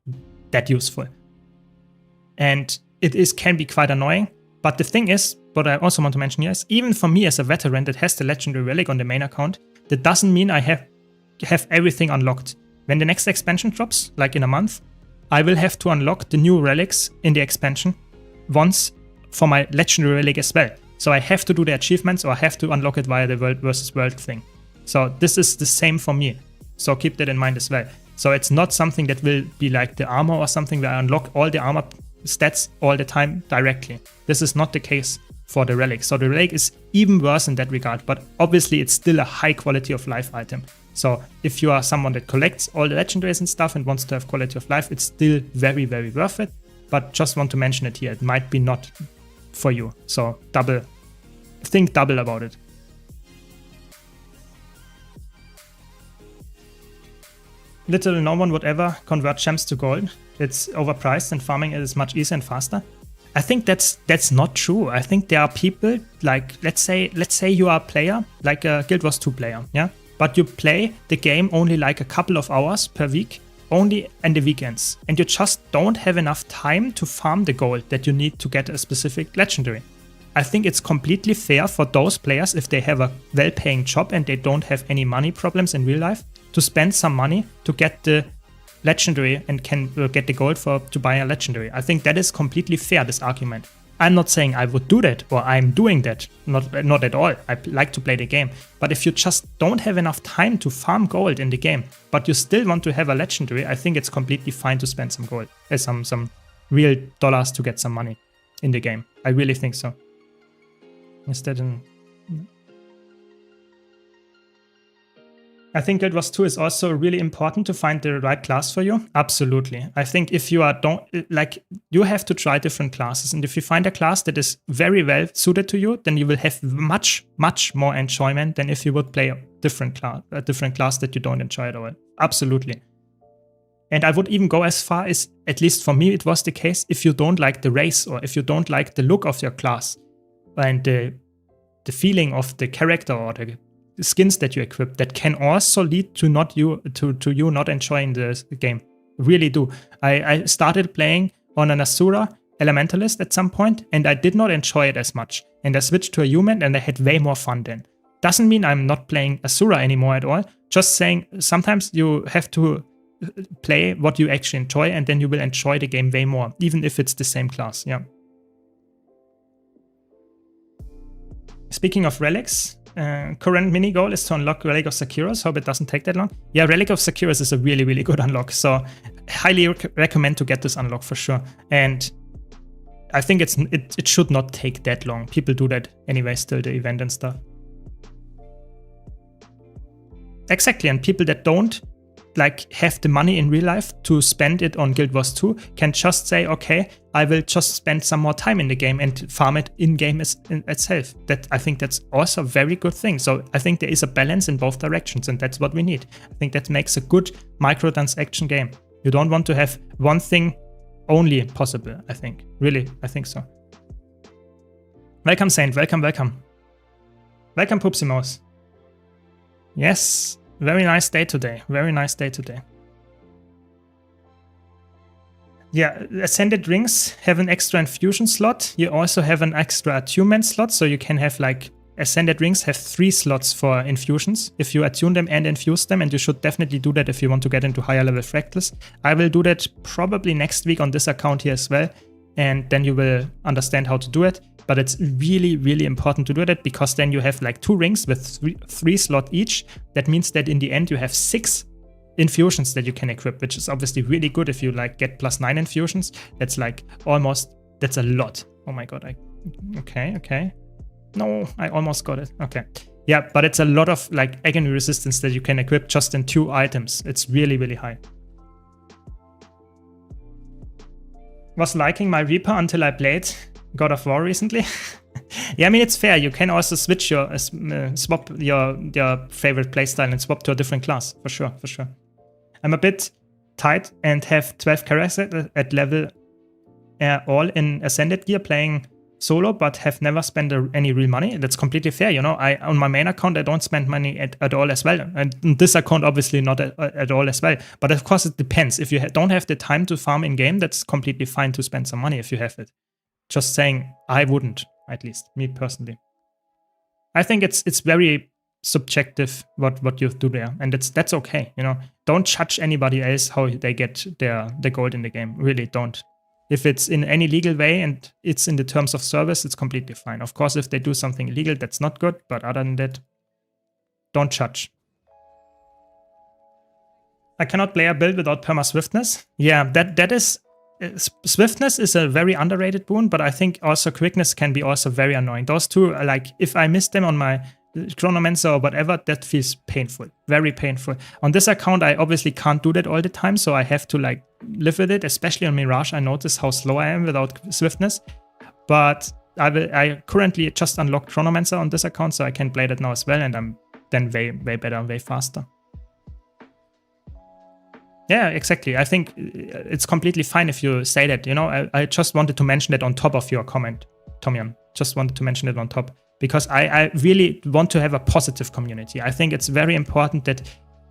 A: that useful. And it can be quite annoying. But the thing is, what I also want to mention here is, even for me as a veteran that has the legendary relic on the main account, that doesn't mean I have everything unlocked. When the next expansion drops, like in a month, I will have to unlock the new relics in the expansion once for my legendary relic as well. So I have to do the achievements, or I have to unlock it via the world versus world thing. So this is the same for me. So keep that in mind as well. So it's not something that will be like the armor or something where I unlock all the armor stats all the time directly. This is not the case for the relic. So the relic is even worse in that regard, but obviously it's still a high quality of life item. So if you are someone that collects all the legendaries and stuff and wants to have quality of life, it's still very, very worth it. But just want to mention it here. It might be not for you. So think double about it. Literally no one would ever convert gems to gold. It's overpriced and farming it is much easier and faster. I think that's not true. I think there are people like, let's say you are a player, like a Guild Wars 2 player, yeah? But you play the game only like a couple of hours per week, only on the weekends. And you just don't have enough time to farm the gold that you need to get a specific legendary. I think it's completely fair for those players, if they have a well-paying job and they don't have any money problems in real life, to spend some money to get the legendary and can get the gold to buy a legendary. I think that is completely fair, this argument. I'm not saying I would do that or I'm doing that, not at all. I like to play the game. But if you just don't have enough time to farm gold in the game, but you still want to have a legendary, I think it's completely fine to spend some gold, some real dollars to get some money in the game. I really think so. Instead, I think Guild Wars 2 is also really important to find the right class for you. Absolutely. I think if you you have to try different classes. And if you find a class that is very well suited to you, then you will have much, much more enjoyment than if you would play a different class that you don't enjoy at all. Absolutely. And I would even go as far as, at least for me, it was the case, if you don't like the race or if you don't like the look of your class and the feeling of the character or the skins that you equip, that can also lead to you not enjoying the game. Really do. I started playing on an Asura Elementalist at some point, and I did not enjoy it as much. And I switched to a human, and I had way more fun then. Doesn't mean I'm not playing Asura anymore at all. Just saying, sometimes you have to play what you actually enjoy, and then you will enjoy the game way more, even if it's the same class. Yeah. Speaking of relics, current mini goal is to unlock Relic of Sakiros. Hope it doesn't take that long. Yeah, Relic of Sakiros is a really, really good unlock. So highly recommend to get this unlock for sure. And I think it should not take that long. People do that anyway, still the event and stuff. Exactly, and people that don't have the money in real life to spend it on Guild Wars 2 can just say, okay, I will just spend some more time in the game and farm it in-game itself. I think that's also a very good thing. So I think there is a balance in both directions, and that's what we need. I think that makes a good microtransaction game. You don't want to have one thing only possible, I think. Really, I think so. Welcome, Saint. Welcome, welcome. Welcome, Poopsie Mouse. Yes. Very nice day today. Very nice day today. Yeah, Ascended Rings have an extra infusion slot. You also have an extra attunement slot, so you can have ascended rings have 3 slots for infusions if you attune them and infuse them, and you should definitely do that if you want to get into higher level fractals. I will do that probably next week on this account here as well, and then you will understand how to do it. But it's really, really important to do that, because then you have like 2 rings with 3 slots each. That means that in the end you have 6 infusions that you can equip, which is obviously really good if you like get +9 infusions. That's like almost, that's a lot. Oh my god, okay. No, I almost got it. Okay. Yeah, but it's a lot of like agony resistance that you can equip just in 2 items. It's really, really high. Was liking my Reaper until I played God of War recently. Yeah, I mean, it's fair. You can also switch your, swap your favorite playstyle and swap to a different class. For sure. I'm a bit tight and have 12 characters at level all in Ascended gear playing solo, but have never spent any real money. That's completely fair, you know. On my main account, I don't spend money at all as well. And this account, obviously not at all as well. But of course, it depends. If you don't have the time to farm in-game, that's completely fine to spend some money if you have it. Just saying, I wouldn't, at least, me personally. I think it's very subjective what you do there. And that's okay, you know. Don't judge anybody else how they get the gold in the game. Really don't. If it's in any legal way and it's in the terms of service, it's completely fine. Of course, if they do something illegal, that's not good. But other than that, don't judge. I cannot play a build without perma swiftness. Yeah, that is... Swiftness is a very underrated boon, but I think also quickness can be also very annoying. Those two, like, if I miss them on my Chronomancer or whatever, that feels painful. Very painful. On this account, I obviously can't do that all the time, so I have to like live with it. Especially on Mirage, I notice how slow I am without swiftness. But I currently just unlocked Chronomancer on this account, so I can play that now as well, and I'm then way better and way faster. Yeah, exactly. I think it's completely fine if you say that. You know, I just wanted to mention that on top of your comment, Tomyan. Just wanted to mention it on top. Because I really want to have a positive community. I think it's very important that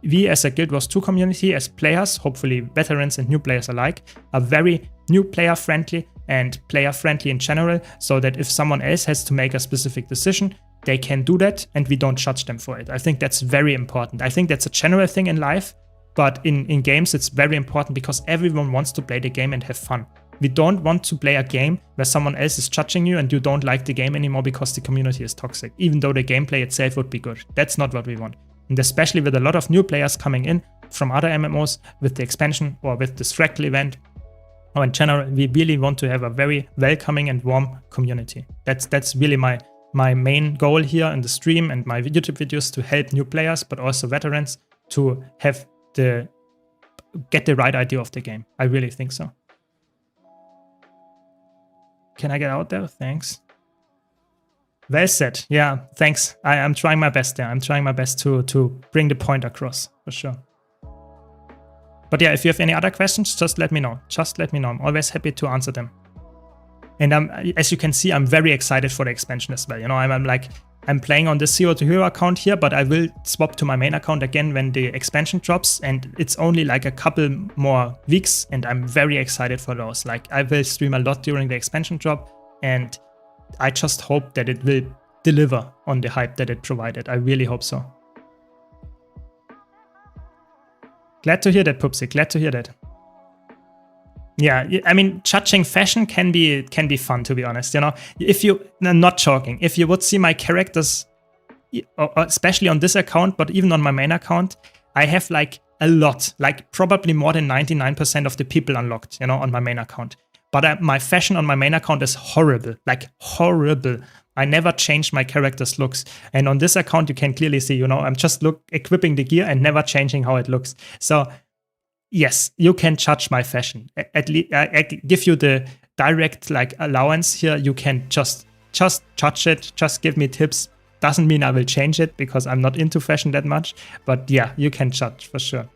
A: we as a Guild Wars 2 community, as players, hopefully veterans and new players alike, are very new player friendly and player friendly in general, so that if someone else has to make a specific decision, they can do that and we don't judge them for it. I think that's very important. I think that's a general thing in life, but in games it's very important because everyone wants to play the game and have fun. We don't want to play a game where someone else is judging you and you don't like the game anymore because the community is toxic, even though the gameplay itself would be good. That's not what we want. And especially with a lot of new players coming in from other MMOs with the expansion or with this fractal event, or in general, we really want to have a very welcoming and warm community. That's really my main goal here in the stream and my YouTube videos, to help new players, but also veterans to have get the right idea of the game. I really think so. Can I get out there? Thanks. Well said. Yeah, thanks. I'm trying my best there. I'm trying my best to bring the point across, for sure. But yeah, if you have any other questions, just let me know. Just let me know. I'm always happy to answer them. And as you can see, I'm very excited for the expansion as well. You know, I'm playing on the Zero to Hero account here, but I will swap to my main account again when the expansion drops, and it's only like a couple more weeks, and I'm very excited for those. Like, I will stream a lot during the expansion drop, and I just hope that it will deliver on the hype that it provided. I really hope so. Glad to hear that, Pupsy. Glad to hear that. Yeah, I mean, judging fashion can be fun, to be honest. You know, if you, not joking, if you would see my characters, especially on this account, but even on my main account, I have like a lot, like probably more than 99% of the people unlocked, you know, on my main account. But my fashion on my main account is horrible, like horrible. I never changed my character's looks. And on this account, you can clearly see, you know, I'm just equipping the gear and never changing how it looks. So yes, you can judge my fashion. At least I give you the direct like allowance here. You can just judge it. Just give me tips. Doesn't mean I will change it because I'm not into fashion that much. But yeah, you can judge for sure.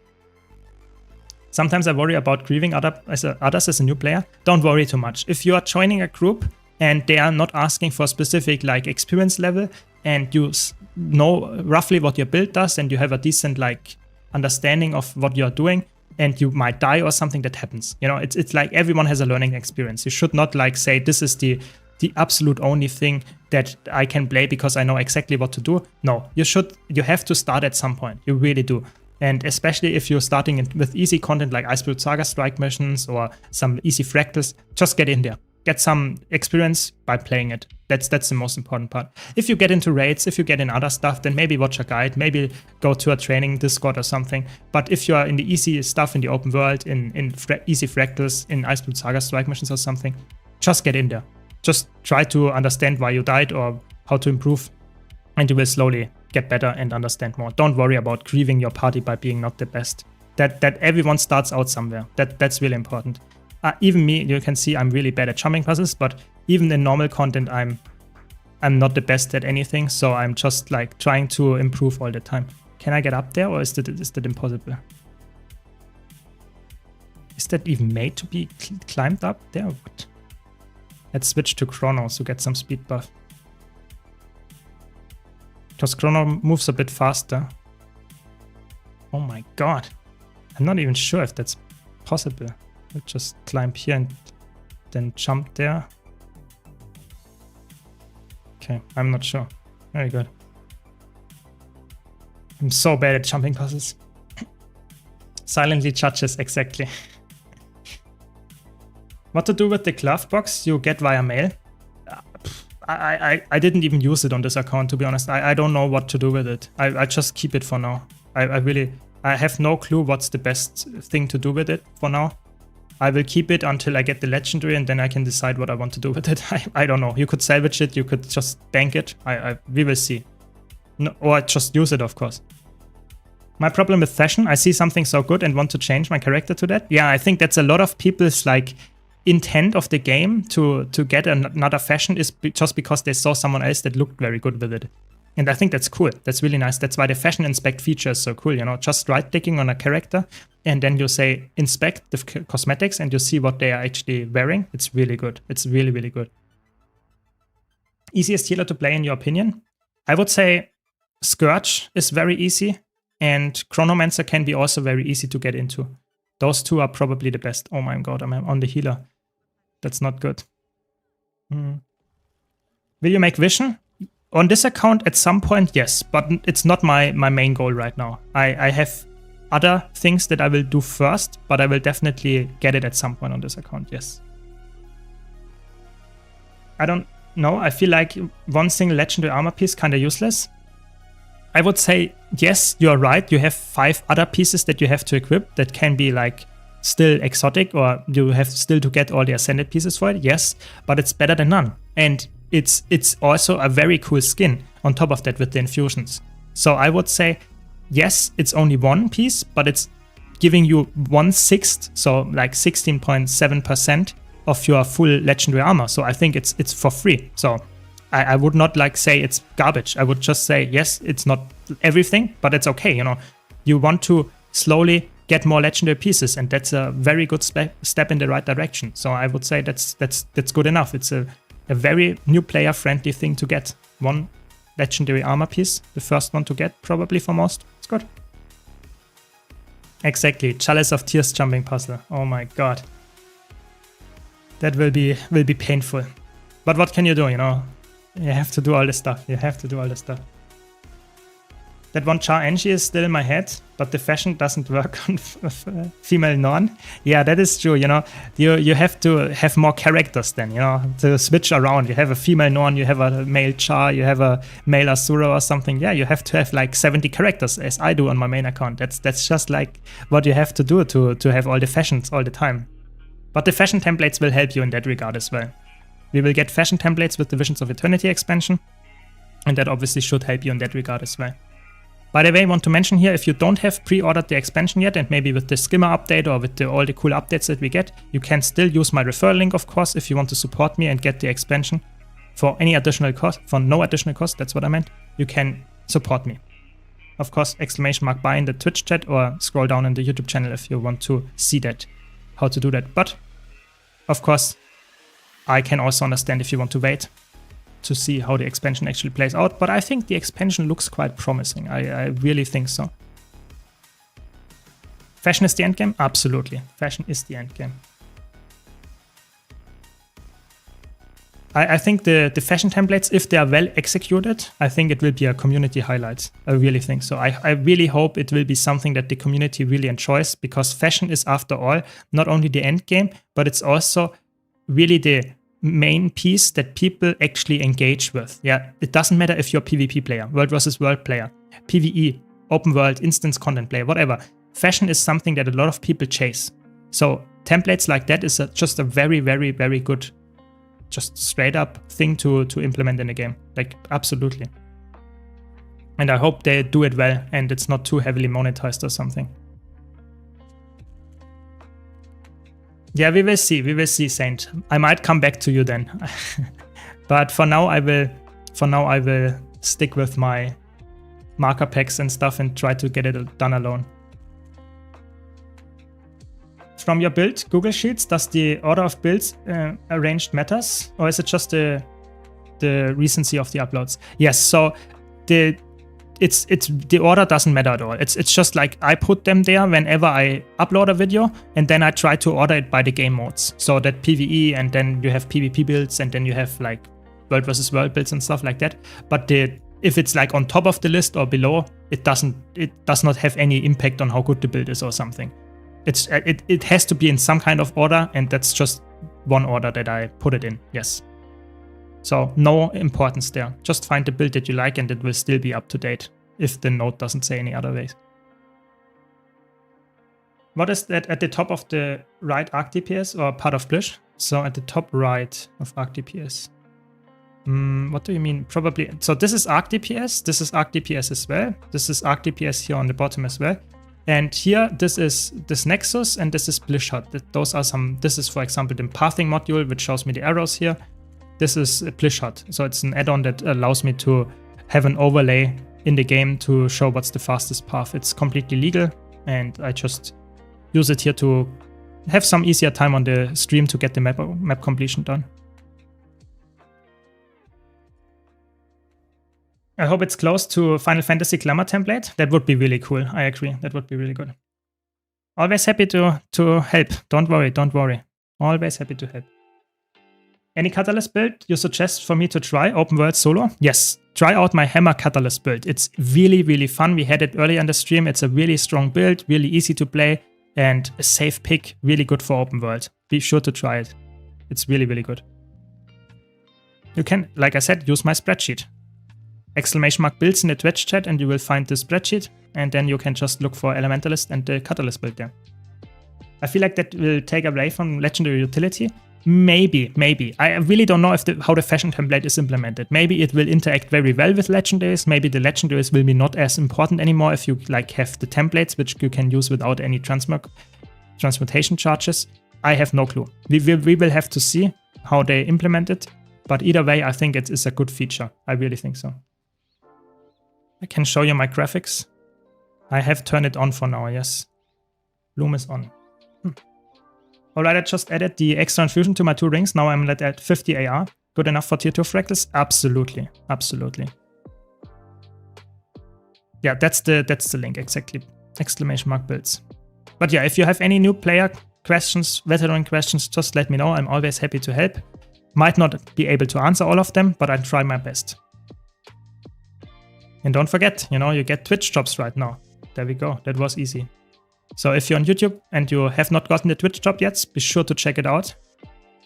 A: Sometimes I worry about grieving others as a new player. Don't worry too much. If you are joining a group and they are not asking for a specific like experience level, and you know roughly what your build does, and you have a decent like understanding of what you're doing, and you might die or something, that happens. You know, it's like everyone has a learning experience. You should not like say this is the the absolute only thing that I can play because I know exactly what to do. No, you have to start at some point. You really do. And especially if you're starting with easy content like Iceberg Saga strike missions or some easy fractals, just get in there. Get some experience by playing it. That's the most important part. If you get into raids, if you get in other stuff, then maybe watch a guide, maybe go to a training Discord or something. But if you are in the easy stuff in the open world, in easy fractals, in Iceberg Saga strike missions or something, just get in there. Just try to understand why you died or how to improve, and you will slowly get better and understand more. Don't worry about grieving your party by being not the best. That everyone starts out somewhere. That's really important. Even me, you can see I'm really bad at jumping puzzles, but even in normal content, I'm not the best at anything. So I'm just like trying to improve all the time. Can I get up there, or is that impossible? Is that even made to be climbed up there? What? Let's switch to Chrono to get some speed buff. Because Chrono moves a bit faster. Oh my god. I'm not even sure if that's possible. I'll just climb here and then jump there. Okay, I'm not sure. Very good. I'm so bad at jumping puzzles. Silently judges, exactly. What to do with the glove box you get via mail? I didn't even use it on this account, to be honest. I don't know what to do with it. I just keep it for now. I have no clue what's the best thing to do with it for now. I will keep it until I get the legendary, and then I can decide what I want to do with it. I don't know. You could salvage it. You could just bank it. We will see. No, or just use it, of course. My problem with fashion, I see something so good and want to change my character to that. Yeah, I think that's a lot of people's like intent of the game to get another fashion is just because they saw someone else that looked very good with it. And I think that's cool. That's really nice. That's why the fashion inspect feature is so cool. You know, just right clicking on a character and then you say inspect the cosmetics and you see what they are actually wearing. It's really good. It's really, really good. Easiest healer to play in your opinion? I would say Scourge is very easy, and Chronomancer can be also very easy to get into. Those two are probably the best. Oh my god, I'm on the healer. That's not good. Will you make Vision? On this account, at some point, yes, but it's not my main goal right now. I have other things that I will do first, but I will definitely get it at some point on this account, yes. I don't know, I feel like one single legendary armor piece kinda useless. I would say, yes, you're right, you have 5 other pieces that you have to equip that can be like still exotic, or you have still to get all the ascended pieces for it, yes, but it's better than none. And it's also a very cool skin on top of that with the infusions. So I would say, yes, it's only one piece, but it's giving you 1/6, so like 16.7% of your full legendary armor. So I think it's for free. So I would not like say it's garbage. I would just say, yes, it's not everything, but it's okay. You know, you want to slowly get more legendary pieces, and that's a very good step in the right direction. So I would say that's good enough. It's a very new player friendly thing to get. One legendary armor piece, the first one to get probably for most. It's good. Exactly, Chalice of Tears jumping puzzle. Oh my god. That will be painful. But what can you do, you know? You have to do all this stuff. You have to do all this stuff. That one Char Angie is still in my head, but the fashion doesn't work on female non. Yeah, that is true, you know. You have to have more characters then, you know, to switch around. You have a female non, you have a male Char, you have a male Asura or something. Yeah, you have to have like 70 characters, as I do on my main account. That's just like what you have to do to have all the fashions all the time. But the fashion templates will help you in that regard as well. We will get fashion templates with the Visions of Eternity expansion, and that obviously should help you in that regard as well. By the way, I want to mention here, if you don't have pre-ordered the expansion yet, and maybe with the skimmer update or with all the cool updates that we get, you can still use my referral link, of course, if you want to support me and get the expansion for any additional cost, for no additional cost, that's what I meant. You can support me. Of course, !buy in the Twitch chat, or scroll down in the YouTube channel if you want to see that, how to do that. But, of course, I can also understand if you want to wait to see how the expansion actually plays out, but I think the expansion looks quite promising. I really think so. Fashion is the endgame? Absolutely. Fashion is the endgame. I think the fashion templates, if they are well executed, I think it will be a community highlight. I really think so. I really hope it will be something that the community really enjoys, because fashion is, after all, not only the end game, but it's also really the main piece that people actually engage with. Yeah, it doesn't matter if you're a PvP player, world versus world player, PvE, open world, instance content player, whatever. Fashion is something that a lot of people chase. So templates like that is just a very, very, very good, just straight up thing to implement in the game. Like, absolutely. And I hope they do it well and it's not too heavily monetized or something. Yeah, we will see, Saint. I might come back to you then. But for now I will stick with my marker packs and stuff and try to get it done alone. From your build, Google Sheets, does the order of builds arranged matters, or is it just the recency of the uploads? Yes, so the order doesn't matter at all. It's just like I put them there whenever I upload a video, and then I try to order it by the game modes. So that PvE, and then you have PvP builds, and then you have like world versus world builds and stuff like that. But if it's like on top of the list or below, it does not have any impact on how good the build is or something. It has to be in some kind of order, and that's just one order that I put it in, yes. So no importance there. Just find the build that you like and it will still be up to date if the note doesn't say any other ways. What is that at the top of the right arc DPS or part of Blish? So at the top right of arc DPS. What do you mean? Probably. So this is arc DPS. This is arc DPS as well. This is arc DPS here on the bottom as well. And here, this is this Nexus, and this is Blish Hut. Those are some. This is, for example, the pathing module, which shows me the arrows here. This is Blish Hut. So it's an add-on that allows me to have an overlay in the game to show what's the fastest path. It's completely legal, and I just use it here to have some easier time on the stream to get the map completion done. I hope it's close to Final Fantasy Glamour template. That would be really cool. I agree. That would be really good. Always happy to help. Don't worry. Always happy to help. Any Catalyst build you suggest for me to try open world solo? Yes, try out my Hammer Catalyst build. It's really, really fun. We had it earlier in the stream. It's a really strong build, really easy to play, and a safe pick, really good for open world. Be sure to try it. It's really, really good. You can, like I said, use my spreadsheet. !builds in the Twitch chat and you will find the spreadsheet, and then you can just look for Elementalist and the Catalyst build there. I feel like that will take away from legendary utility. Maybe. I really don't know how the fashion template is implemented. Maybe it will interact very well with legendaries. Maybe the legendaries will be not as important anymore if you like have the templates, which you can use without any transmutation charges. I have no clue. We will have to see how they implement it. But either way, I think it is a good feature. I really think so. I can show you my graphics. I have turned it on for now, yes. Bloom is on. Alright, I just added the extra infusion to my 2 rings. Now I'm at 50 AR. Good enough for tier 2 fractals? Absolutely. Yeah, that's the link, exactly. !builds. But yeah, if you have any new player questions, veteran questions, just let me know. I'm always happy to help. Might not be able to answer all of them, but I'll try my best. And don't forget, you get Twitch drops right now. There we go. That was easy. So if you're on YouTube and you have not gotten the Twitch drop yet, be sure to check it out.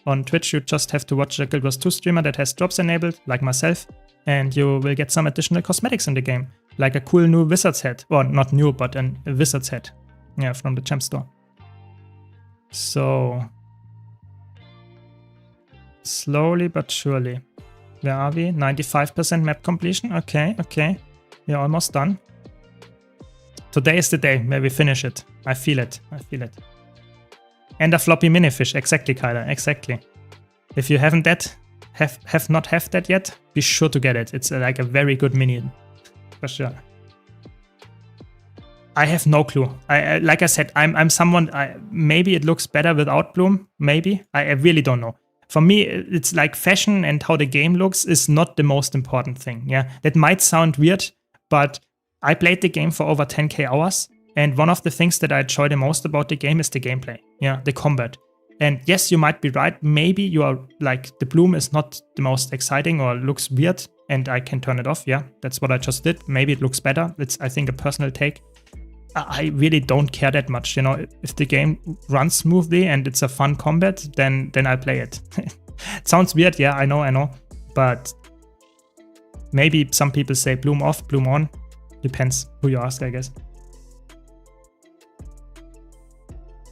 A: On Twitch, you just have to watch a Guild Wars 2 streamer that has drops enabled, like myself, and you will get some additional cosmetics in the game, like a cool new Wizard's hat. Or not new, but a Wizard's hat. Yeah, from the Gem Store. So slowly but surely. Where are we? 95% map completion. Okay. We're almost done. Today is the day where we finish it. I feel it. And a floppy minifish. Exactly, Kyler. Exactly. If you haven't have not that yet, be sure to get it. It's like a very good minion. For sure. I have no clue. Like I said, I'm someone. Maybe it looks better without Bloom. Maybe. I really don't know. For me, it's like fashion and how the game looks is not the most important thing. Yeah, that might sound weird, but I played the game for over 10k hours, and one of the things that I enjoy the most about the game is the gameplay. Yeah, the combat. And yes, you might be right. Maybe you are like, the bloom is not the most exciting or looks weird and I can turn it off. Yeah, that's what I just did. Maybe it looks better. It's, I think, a personal take. I really don't care that much. You know, if the game runs smoothly and it's a fun combat, then I play it. It sounds weird. Yeah, I know. But maybe some people say bloom off, bloom on. Depends who you ask, I guess.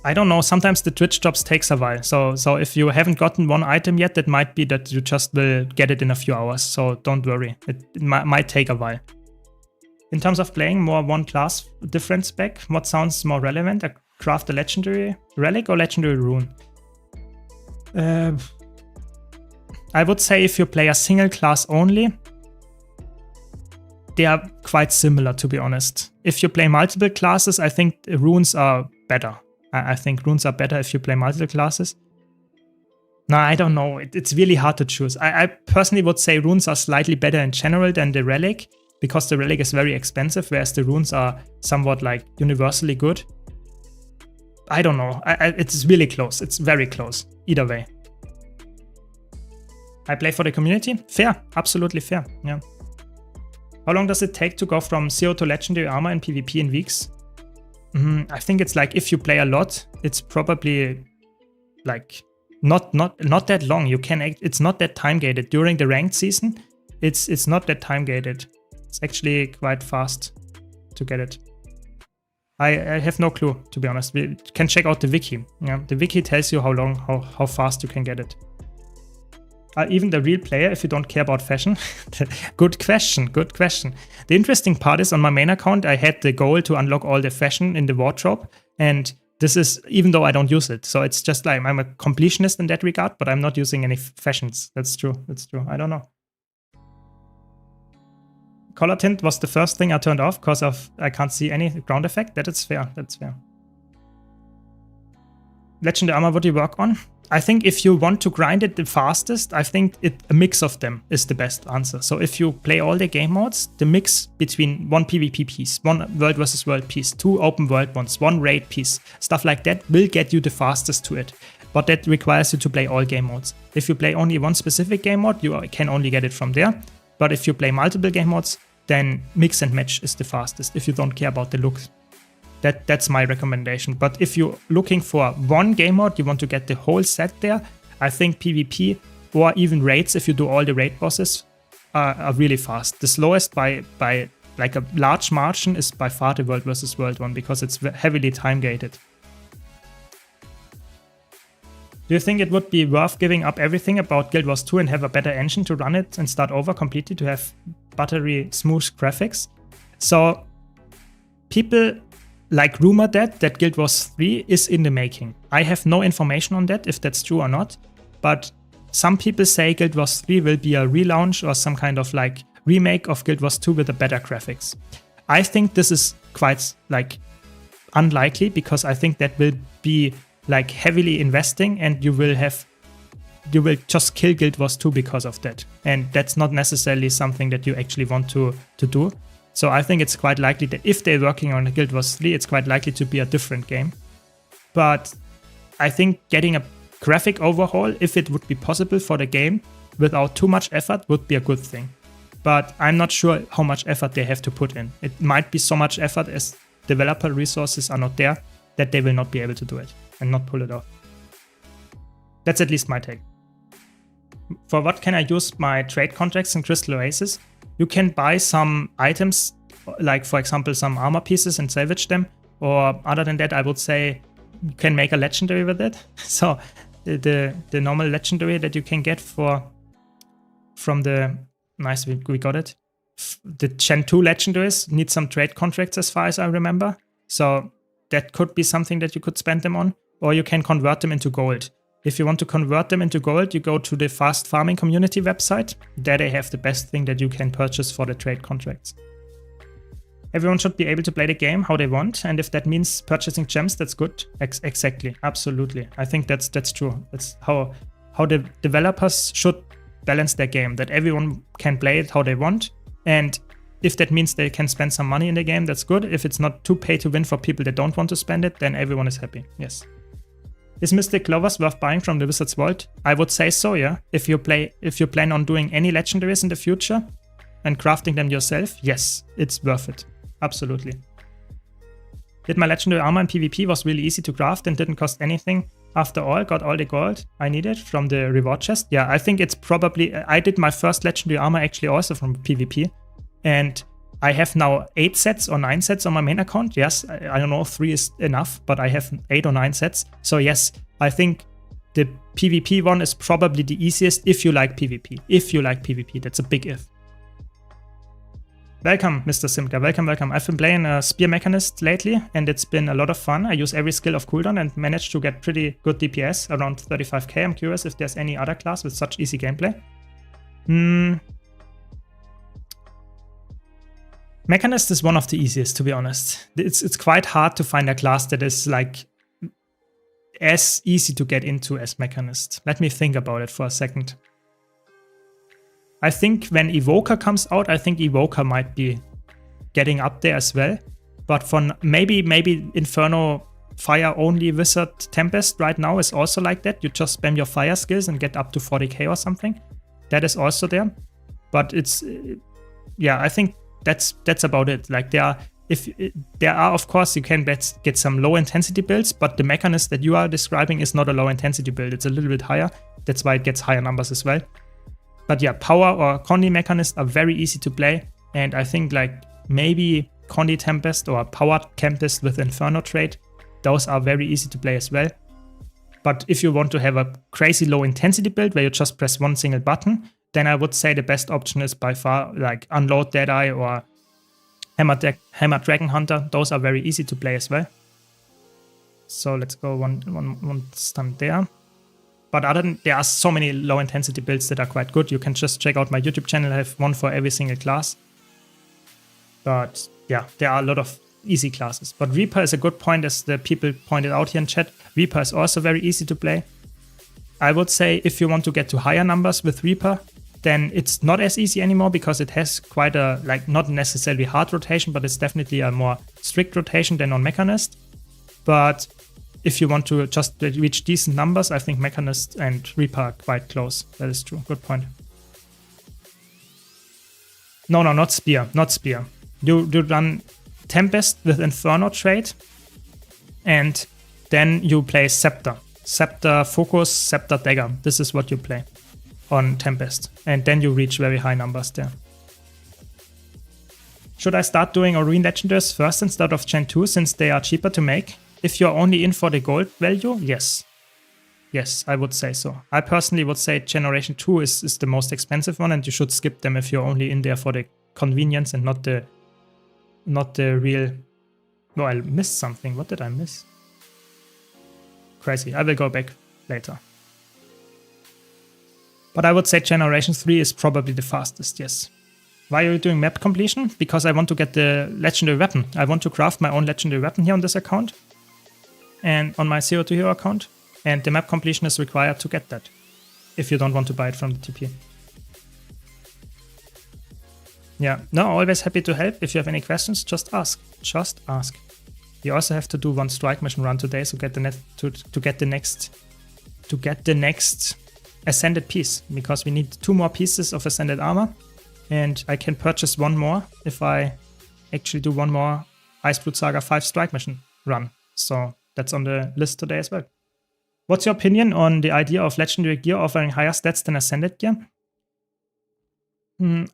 A: I don't know, sometimes the Twitch drops takes a while. So if you haven't gotten one item yet, that might be that you just will get it in a few hours. So don't worry, it might take a while. In terms of playing more one class difference spec, what sounds more relevant? Craft a legendary relic or legendary rune? I would say if you play a single class only, they are quite similar, to be honest. If you play multiple classes, I think runes are better. I think runes are better if you play multiple classes. No, I don't know. It's really hard to choose. I personally would say runes are slightly better in general than the relic, because the relic is very expensive, whereas the runes are somewhat like universally good. I don't know. It's really close. It's very close. Either way. I play for the community? Fair. Absolutely fair. Yeah. How long does it take to go from 0 to legendary armor in PvP in weeks? I think it's like, if you play a lot, it's probably like not that long. You can it's not that time gated. During the ranked season, it's not that time gated. It's actually quite fast to get it. I have no clue, to be honest. We can check out the wiki. Yeah, the wiki tells you how fast you can get it. Even the real player, if you don't care about fashion? Good question. The interesting part is, on my main account, I had the goal to unlock all the fashion in the wardrobe. And this is, even though I don't use it. So it's just like, I'm a completionist in that regard, but I'm not using any fashions. That's true. I don't know. Color tint was the first thing I turned off because I can't see any ground effect. That is fair. That's fair. Legendary armor, what do you work on? I think if you want to grind it the fastest, I think a mix of them is the best answer. So if you play all the game modes, the mix between one PvP piece, one world versus world piece, 2 open world ones, 1 raid piece, stuff like that will get you the fastest to it. But that requires you to play all game modes. If you play only one specific game mode, you can only get it from there. But if you play multiple game modes, then mix and match is the fastest if you don't care about the looks. That's my recommendation. But if you're looking for one game mode, you want to get the whole set there, I think PvP or even raids, if you do all the raid bosses, are really fast. The slowest by like a large margin is by far the world versus world one, because it's heavily time gated. Do you think it would be worth giving up everything about Guild Wars 2 and have a better engine to run it and start over completely to have buttery smooth graphics? So people like rumor that Guild Wars 3 is in the making. I have no information on that, if that's true or not, but some people say Guild Wars 3 will be a relaunch or some kind of like remake of Guild Wars 2 with a better graphics. I think this is quite like unlikely, because I think that will be like heavily investing and you will just kill Guild Wars 2 because of that. And that's not necessarily something that you actually want to do. So I think it's quite likely that if they're working on Guild Wars 3, it's quite likely to be a different game. But I think getting a graphic overhaul, if it would be possible for the game without too much effort, would be a good thing. But I'm not sure how much effort they have to put in. It might be so much effort as developer resources are not there that they will not be able to do it and not pull it off. That's at least my take. For what can I use my trade contracts in Crystal Oasis? You can buy some items, like for example some armor pieces, and salvage them. Or other than that, I would say you can make a legendary with it. So the normal legendary that you can get from the nice, we got it. The Gen 2 legendaries need some trade contracts as far as I remember. So that could be something that you could spend them on. Or you can convert them into gold. If you want to convert them into gold, you go to the Fast Farming Community website. There they have the best thing that you can purchase for the trade contracts. Everyone should be able to play the game how they want, and if that means purchasing gems, that's good. Exactly, absolutely. I think that's true. That's how the developers should balance their game, that everyone can play it how they want, and if that means they can spend some money in the game, that's good. If it's not too pay to win for people that don't want to spend it, then everyone is happy. Yes. Is Mystic Clovers worth buying from the Wizard's Vault? I would say so, yeah. If you plan on doing any legendaries in the future and crafting them yourself, yes, it's worth it. Absolutely. Did my legendary armor in PvP was really easy to craft and didn't cost anything. After all, got all the gold I needed from the reward chest. Yeah, I think it's probably... I did my first legendary armor actually also from PvP. And I have now 8 sets or 9 sets on my main account. Yes, I don't know, 3 is enough, but I have 8 or 9 sets. So yes, I think the PvP one is probably the easiest if you like PvP. If you like PvP, that's a big if. Welcome, Mr. Simka. Welcome, welcome. I've been playing a Spear Mechanist lately, and it's been a lot of fun. I use every skill of cooldown and managed to get pretty good DPS, around 35k. I'm curious if there's any other class with such easy gameplay. Mechanist is one of the easiest, to be honest. It's quite hard to find a class that is like as easy to get into as Mechanist. Let me think about it for a second. I think when Evoker comes out, I think Evoker might be getting up there as well. But for maybe Inferno Fire only Wizard Tempest right now is also like that. You just spam your fire skills and get up to 40k or something. That is also there. But it's yeah, I think that's about it. Like there are of course you can get some low intensity builds, but the Mechanist that you are describing is not a low intensity build. It's a little bit higher. That's why it gets higher numbers as well. But yeah, Power or Condi Mechanist are very easy to play, and I think like maybe Condi Tempest or Power Tempest with Inferno trait, those are very easy to play as well. But if you want to have a crazy low intensity build where you just press one single button, then I would say the best option is by far like Unload Deadeye or Hammer Dragon Hunter. Those are very easy to play as well. So let's go one stun there. But other than, there are so many low intensity builds that are quite good. You can just check out my YouTube channel. I have one for every single class. But yeah, there are a lot of easy classes. But Reaper is a good point, as the people pointed out here in chat. Reaper is also very easy to play. I would say if you want to get to higher numbers with Reaper, then it's not as easy anymore because it has quite a, like, not necessarily hard rotation, but it's definitely a more strict rotation than on Mechanist. But if you want to just reach decent numbers, I think Mechanist and Reaper are quite close. That is true. Good point. No, not Spear. Not Spear. You run Tempest with Inferno trait, and then you play Scepter. Scepter Focus, Scepter Dagger. This is what you play on Tempest. And then you reach very high numbers there. Should I start doing Aurene Legendaries first instead of Gen 2 since they are cheaper to make? If you're only in for the gold value, yes. Yes, I would say so. I personally would say Generation 2 is the most expensive one, and you should skip them if you're only in there for the convenience and not the real... No, I missed something. What did I miss? Crazy. I will go back later. But I would say Generation 3 is probably the fastest, yes. Why are you doing map completion? Because I want to get the legendary weapon. I want to craft my own legendary weapon here on this account. And on my Zero to Hero account. And the map completion is required to get that. If you don't want to buy it from the TP. Yeah, no, always happy to help. If you have any questions, just ask. Just ask. You also have to do one strike mission run today, so get the next ascended piece, because we need 2 more pieces of ascended armor, and I can purchase 1 more if I actually do 1 more Iceblood Saga 5 strike mission run. So that's on the list today as well. What's your opinion on the idea of legendary gear offering higher stats than ascended gear?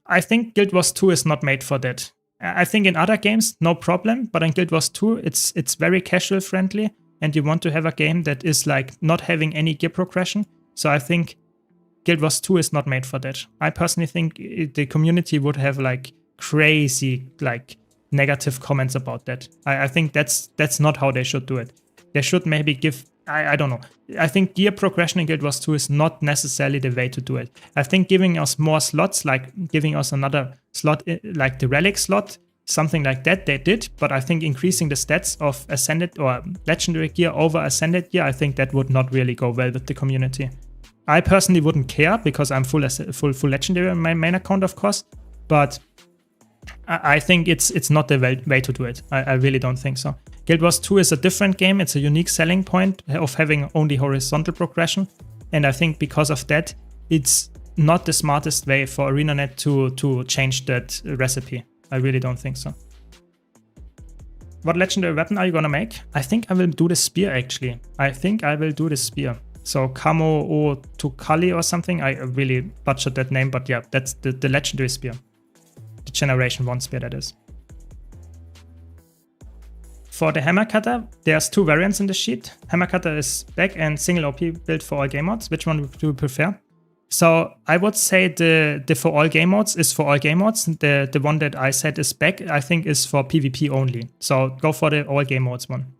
A: I think Guild Wars 2 is not made for that. I think in other games, no problem, but in Guild Wars 2, it's very casual friendly, and you want to have a game that is like not having any gear progression. So I think Guild Wars 2 is not made for that. I personally think the community would have like crazy like negative comments about that. I think that's not how they should do it. They should maybe give, I don't know. I think gear progression in Guild Wars 2 is not necessarily the way to do it. I think giving us more slots, like giving us another slot, like the relic slot, something like that, they did. But I think increasing the stats of ascended or legendary gear over ascended gear, I think that would not really go well with the community. I personally wouldn't care because I'm full legendary on my main account, of course. But I think it's not the way to do it. I really don't think so. Guild Wars 2 is a different game. It's a unique selling point of having only horizontal progression. And I think because of that, it's not the smartest way for ArenaNet to change that recipe. I really don't think so. What legendary weapon are you gonna make? I think I will do the spear actually. I think I will do the spear. So Kamo o Tukali or something. I really butchered that name, but yeah, that's the legendary spear. The Generation 1 spear, that is. For the Hammer Cutter, there's 2 variants in the sheet. Hammer Cutter is back and single OP build for all game modes. Which one do you prefer? So I would say the for all game modes is for all game modes. The one that I said is back, I think is for PvP only. So go for the all game modes one.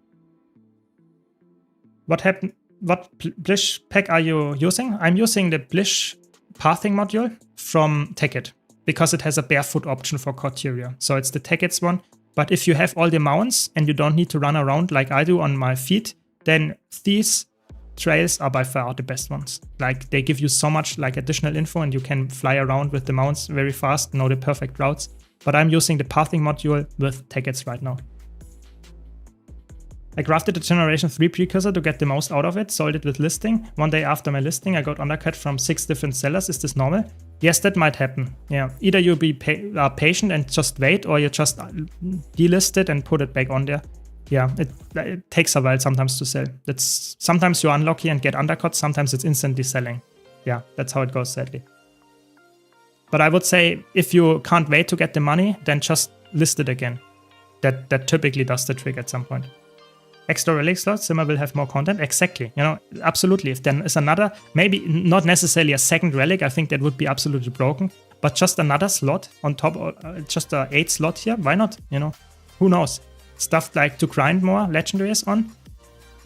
A: What Blish pack are you using? I'm using the Blish pathing module from Tekkit because it has a barefoot option for Corteria. So it's the Tekkit's one. But if you have all the mounts and you don't need to run around like I do on my feet, then these trails are by far the best ones. Like they give you so much like additional info and you can fly around with the mounts very fast, know the perfect routes. But I'm using the pathing module with Tekkits right now. I crafted the Generation 3 precursor to get the most out of it, sold it with listing. One day after my listing, I got undercut from 6 different sellers. Is this normal? Yes, that might happen. Yeah, either you be patient and just wait, or you just delist it and put it back on there. Yeah, it takes a while sometimes to sell. Sometimes you're unlucky and get undercut, sometimes it's instantly selling. Yeah, that's how it goes, sadly. But I would say if you can't wait to get the money, then just list it again. That typically does the trick at some point. Extra relic slots, Simmer will have more content. Exactly, you know, absolutely. If there is another, maybe not necessarily a second relic, I think that would be absolutely broken. But just another slot on top, just a 8 slot here, why not? You know, who knows? Stuff like to grind more legendaries on,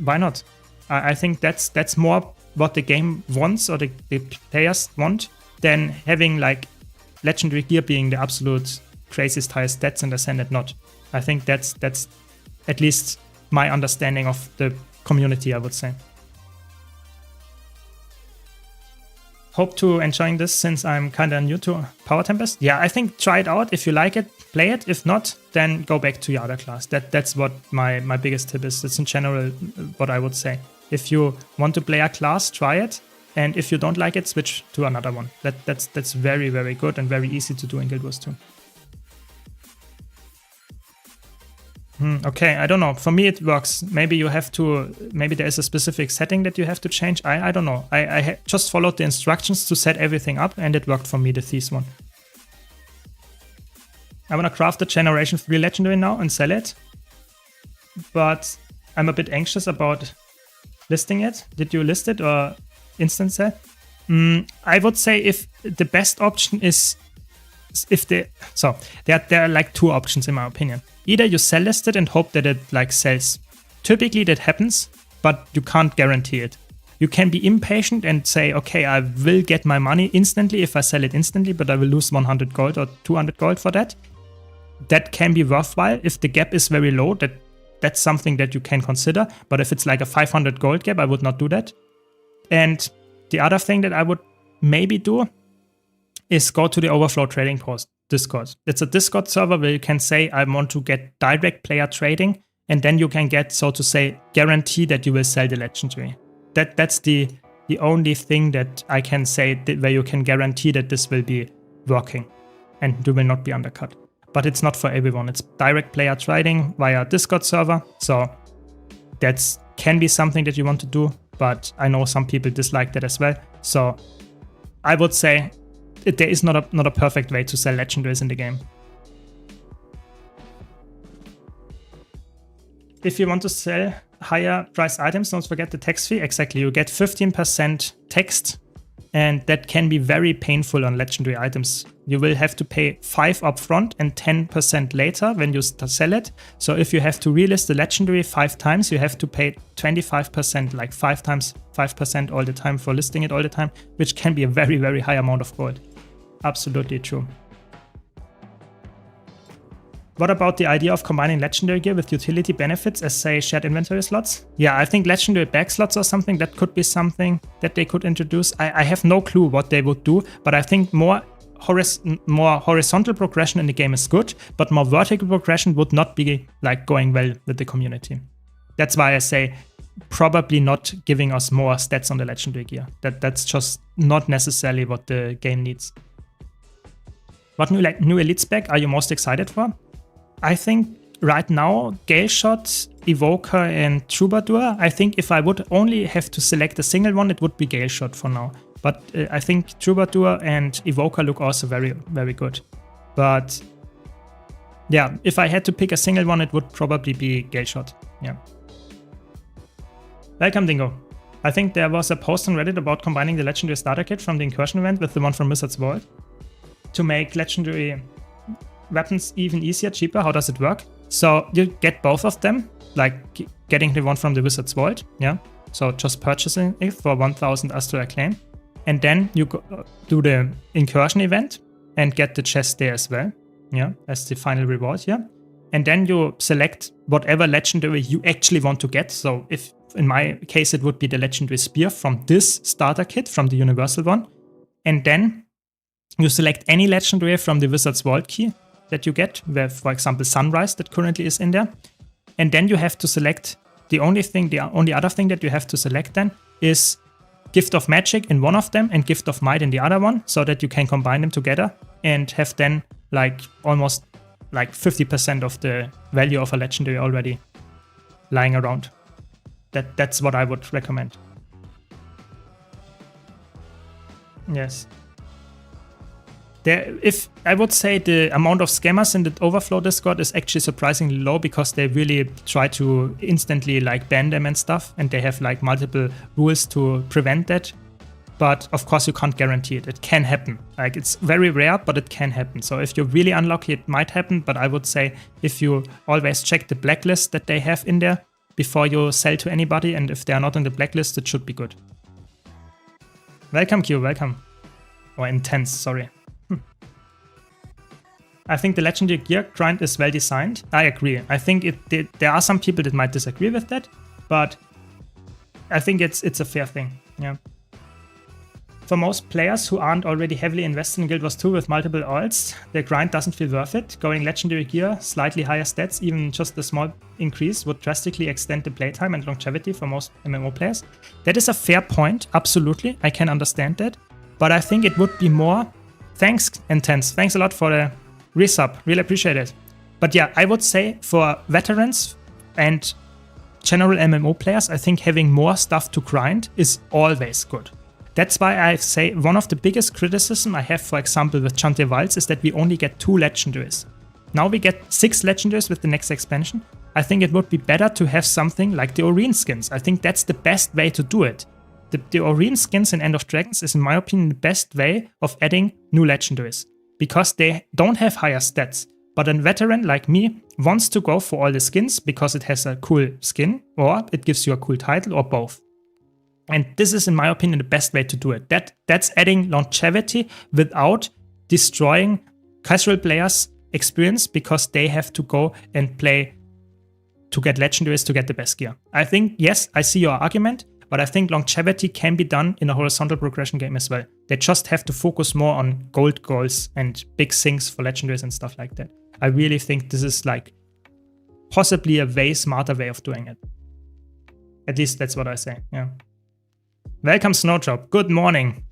A: why not? I think that's more what the game wants or the players want than having like legendary gear being the absolute craziest highest stats and Ascended not. I think that's at least my understanding of the community, I would say. Hope to enjoying this since I'm kind of new to Power Tempest. Yeah, I think try it out. If you like it, play it. If not, then go back to your other class. That's what my biggest tip is. That's in general what I would say. If you want to play a class, try it. And if you don't like it, switch to another one. That's very, very good and very easy to do in Guild Wars 2. Okay, I don't know. For me, it works. Maybe you have to. Maybe there is a specific setting that you have to change. I don't know. I just followed the instructions to set everything up, and it worked for me. The Thieves one. I wanna craft the Generation 3 Legendary now and sell it, but I'm a bit anxious about listing it. Did you list it or instant sell? I would say if the best option is there are like 2 options in my opinion. Either you sell list it and hope that it like sells. Typically that happens, but you can't guarantee it. You can be impatient and say, okay, I will get my money instantly if I sell it instantly, but I will lose 100 gold or 200 gold for that. That can be worthwhile. If the gap is very low, that's something that you can consider. But if it's like a 500 gold gap, I would not do that. And the other thing that I would maybe do is go to the Overflow Trading Post Discord. It's a Discord server where you can say, I want to get direct player trading, and then you can get, so to say, guarantee that you will sell the legendary. That's the only thing that I can say where you can guarantee that this will be working and you will not be undercut. But it's not for everyone. It's direct player trading via Discord server. So that can be something that you want to do, but I know some people dislike that as well. So I would say there is not a perfect way to sell legendaries in the game. If you want to sell higher priced items, don't forget the tax fee. Exactly, you get 15% taxed, and that can be very painful on legendary items. You will have to pay 5 upfront and 10% later when you sell it. So if you have to relist the legendary 5 times, you have to pay 25%, like 5 times 5% all the time for listing it all the time, which can be a very, very high amount of gold. Absolutely true. What about the idea of combining legendary gear with utility benefits as, say, shared inventory slots? Yeah, I think legendary bag slots or something, that could be something that they could introduce. I have no clue what they would do, but I think more more horizontal progression in the game is good, but more vertical progression would not be like going well with the community. That's why I say probably not giving us more stats on the legendary gear. That's just not necessarily what the game needs. What new elite spec are you most excited for? I think right now, Gale Shot, Evoker, and Troubadour. I think if I would only have to select a single one, it would be Gale Shot for now. But I think Troubadour and Evoker look also very, very good. But yeah, if I had to pick a single one, it would probably be Gale Shot. Yeah. Welcome, Dingo. I think there was a post on Reddit about combining the legendary starter kit from the incursion event with the one from Wizard's Vault to make legendary weapons even easier, cheaper. How does it work? So you get both of them, like getting the one from the Wizard's Vault, yeah? So just purchasing it for 1000 Astral Acclaim. And then you do the incursion event and get the chest there as well, yeah? As the final reward here. And then you select whatever legendary you actually want to get. So if in my case, it would be the legendary spear from this starter kit, from the universal one. And then you select any legendary from the Wizard's Vault key that you get, where, for example, Sunrise that currently is in there. And then you have to select the only other thing that you have to select then is Gift of Magic in one of them and Gift of Might in the other one, so that you can combine them together and have then like almost like 50% of the value of a legendary already lying around. That's what I would recommend. Yes. If I would say the amount of scammers in the Overflow Discord is actually surprisingly low, because they really try to instantly like ban them and stuff, and they have like multiple rules to prevent that. But of course you can't guarantee it. It can happen. Like, it's very rare, but it can happen. So if you're really unlucky, it might happen. But I would say if you always check the blacklist that they have in there before you sell to anybody, and if they are not on the blacklist, it should be good. Welcome, Q, welcome. Or Intense, sorry. I think the legendary gear grind is well designed. I agree. I think there are some people that might disagree with that, but I think it's a fair thing. Yeah. For most players who aren't already heavily invested in Guild Wars 2 with multiple alts, the grind doesn't feel worth it. Going legendary gear, slightly higher stats, even just a small increase would drastically extend the playtime and longevity for most MMO players. That is a fair point, absolutely. I can understand that. But I think it would be more... Thanks, Intense. Thanks a lot for the resub. Really appreciate it. But yeah, I would say for veterans and general MMO players, I think having more stuff to grind is always good. That's why I say one of the biggest criticism I have, for example, with Chante Wilds is that we only get 2 legendaries. Now we get 6 legendaries with the next expansion. I think it would be better to have something like the Oreen skins. I think that's the best way to do it. The Oreen skins in End of Dragons is, in my opinion, the best way of adding new legendaries, because they don't have higher stats. But a veteran like me wants to go for all the skins because it has a cool skin, or it gives you a cool title, or both. And this is, in my opinion, the best way to do it. That's adding longevity without destroying casual players' experience, because they have to go and play to get legendaries to get the best gear. I think, yes, I see your argument, but I think longevity can be done in a horizontal progression game as well. They just have to focus more on gold goals and big things for legendaries and stuff like that. I really think this is like possibly a way smarter way of doing it. At least that's what I say, yeah. Welcome, Snowdrop. Good morning.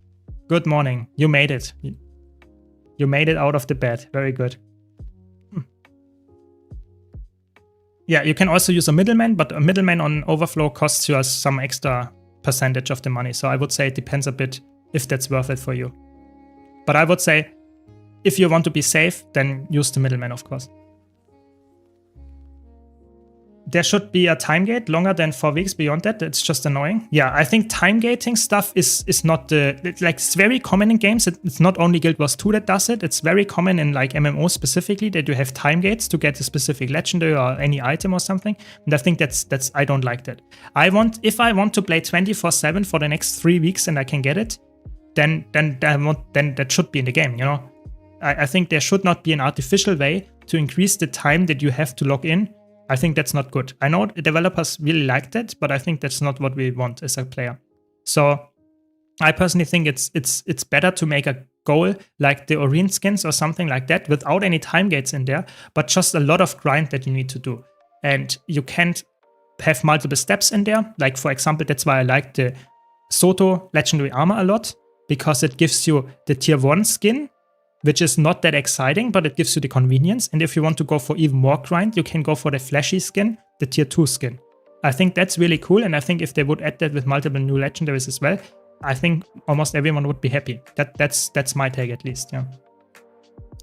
A: Good morning. You made it. You made it out of the bed. Very good. Yeah, you can also use a middleman, but a middleman on Overflow costs you some extra percentage of the money. So I would say it depends a bit if that's worth it for you. But I would say if you want to be safe, then use the middleman, of course. There should be a time gate longer than 4 weeks beyond that. It's just annoying. Yeah, I think time gating stuff is not it's very common in games. It's not only Guild Wars 2 that does it. It's very common in like MMOs specifically that you have time gates to get a specific legendary or any item or something. And I think that's I don't like that. If I want to play 24/7 for the next 3 weeks and I can get it, then that should be in the game, you know? I think there should not be an artificial way to increase the time that you have to log in. I think that's not good. I know the developers really like that, but I think that's not what we want as a player. So I personally think it's better to make a goal like the Oreen skins or something like that without any time gates in there, but just a lot of grind that you need to do. And you can't have multiple steps in there. Like, for example, that's why I like the Soto Legendary Armor a lot, because it gives you the tier 1 skin, which is not that exciting, but it gives you the convenience. And if you want to go for even more grind, you can go for the flashy skin, the tier 2 skin. I think that's really cool, and I think if they would add that with multiple new legendaries as well, I think almost everyone would be happy. That's my take at least, yeah.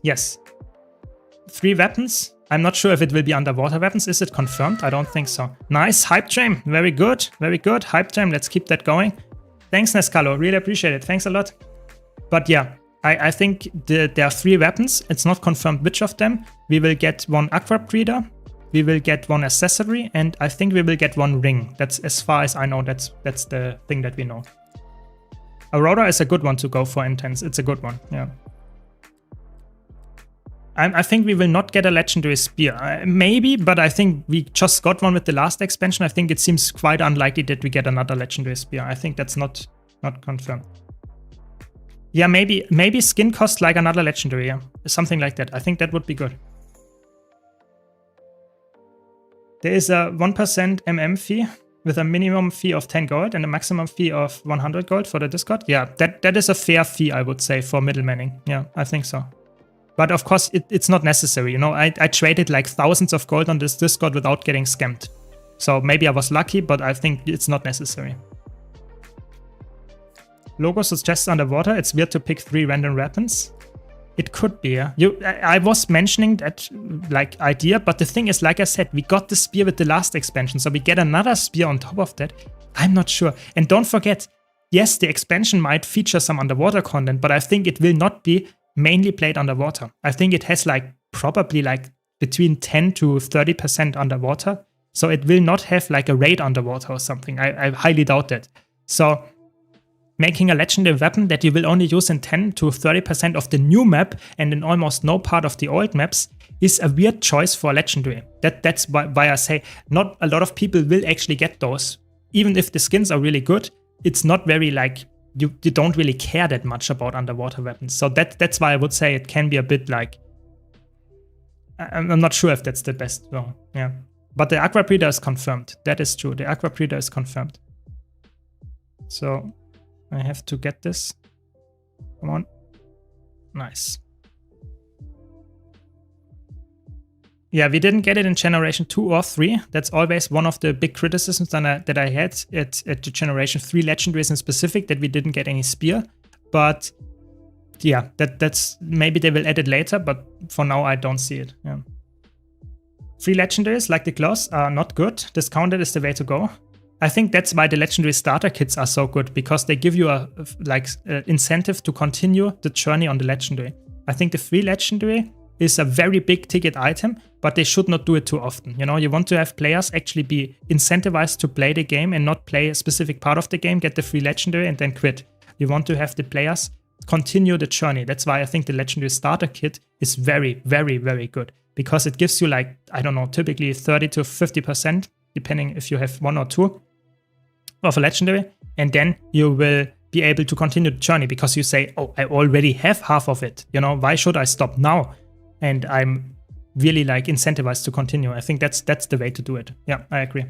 A: Yes. 3 weapons. I'm not sure if it will be underwater weapons. Is it confirmed? I don't think so. Nice, Hype Train. Very good, very good. Hype Train, let's keep that going. Thanks, Nescalo. Really appreciate it. Thanks a lot. But yeah, I think there are 3 weapons. It's not confirmed which of them. We will get 1 Aqua Breeder. We will get 1 accessory, and I think we will get 1 ring. That's as far as I know. That's the thing that we know. Aurora is a good one to go for intense. It's a good one, yeah. I think we will not get a legendary spear. Maybe, but I think we just got one with the last expansion. I think it seems quite unlikely that we get another legendary spear. I think that's not confirmed. Yeah, maybe skin cost like another legendary, yeah. Something like that. I think that would be good. There is a 1% MM fee with a minimum fee of 10 gold and a maximum fee of 100 gold for the Discord. Yeah, that is a fair fee, I would say, for middlemaning. Yeah, I think so. But of course, it's not necessary. You know, I traded like thousands of gold on this Discord without getting scammed. So maybe I was lucky, but I think it's not necessary. Logo suggests underwater. It's weird to pick 3 random weapons. It could be, yeah. I was mentioning that like idea, but the thing is, like I said, we got the spear with the last expansion, so we get another spear on top of that. I'm not sure. And don't forget, yes, the expansion might feature some underwater content, but I think it will not be mainly played underwater. I think it has like probably like between 10 to 30% underwater. So it will not have like a raid underwater or something. I highly doubt that. So making a legendary weapon that you will only use in 10 to 30% of the new map and in almost no part of the old maps is a weird choice for a legendary. That's why I say not a lot of people will actually get those. Even if the skins are really good, it's not very like, you don't really care that much about underwater weapons. So that's why I would say it can be a bit like, I'm not sure if that's the best though, yeah. But the Aqua Breeder is confirmed. That is true, the Aqua Breeder is confirmed. So I have to get this. Come on. Nice. Yeah, we didn't get it in Generation 2 or 3. That's always one of the big criticisms that I had at the Generation 3 Legendaries in specific, that we didn't get any spear. But yeah, that's maybe they will add it later, but for now I don't see it. Yeah. 3 Legendaries like the gloves are not good. Discounted is the way to go. I think that's why the Legendary starter kits are so good, because they give you a incentive to continue the journey on the Legendary. I think the free Legendary is a very big ticket item, but they should not do it too often. You know, you want to have players actually be incentivized to play the game and not play a specific part of the game, get the free Legendary and then quit. You want to have the players continue the journey. That's why I think the Legendary starter kit is very, very, very good, because it gives you like, I don't know, typically 30 to 50%, depending if you have 1 or 2 of a Legendary, and then you will be able to continue the journey because you say, oh, I already have half of it. You know, why should I stop now? And I'm really like incentivized to continue. I think that's the way to do it. Yeah, I agree.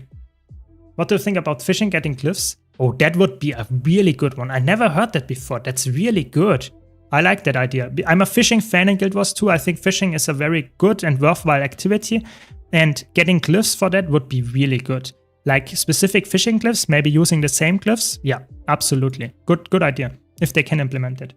A: What do you think about fishing getting glyphs? Oh, that would be a really good one. I never heard that before. That's really good. I like that idea. I'm a fishing fan in Guild Wars 2. I think fishing is a very good and worthwhile activity, and getting glyphs for that would be really good. Like specific fishing glyphs, maybe using the same glyphs. Yeah, absolutely. Good idea, if they can implement it.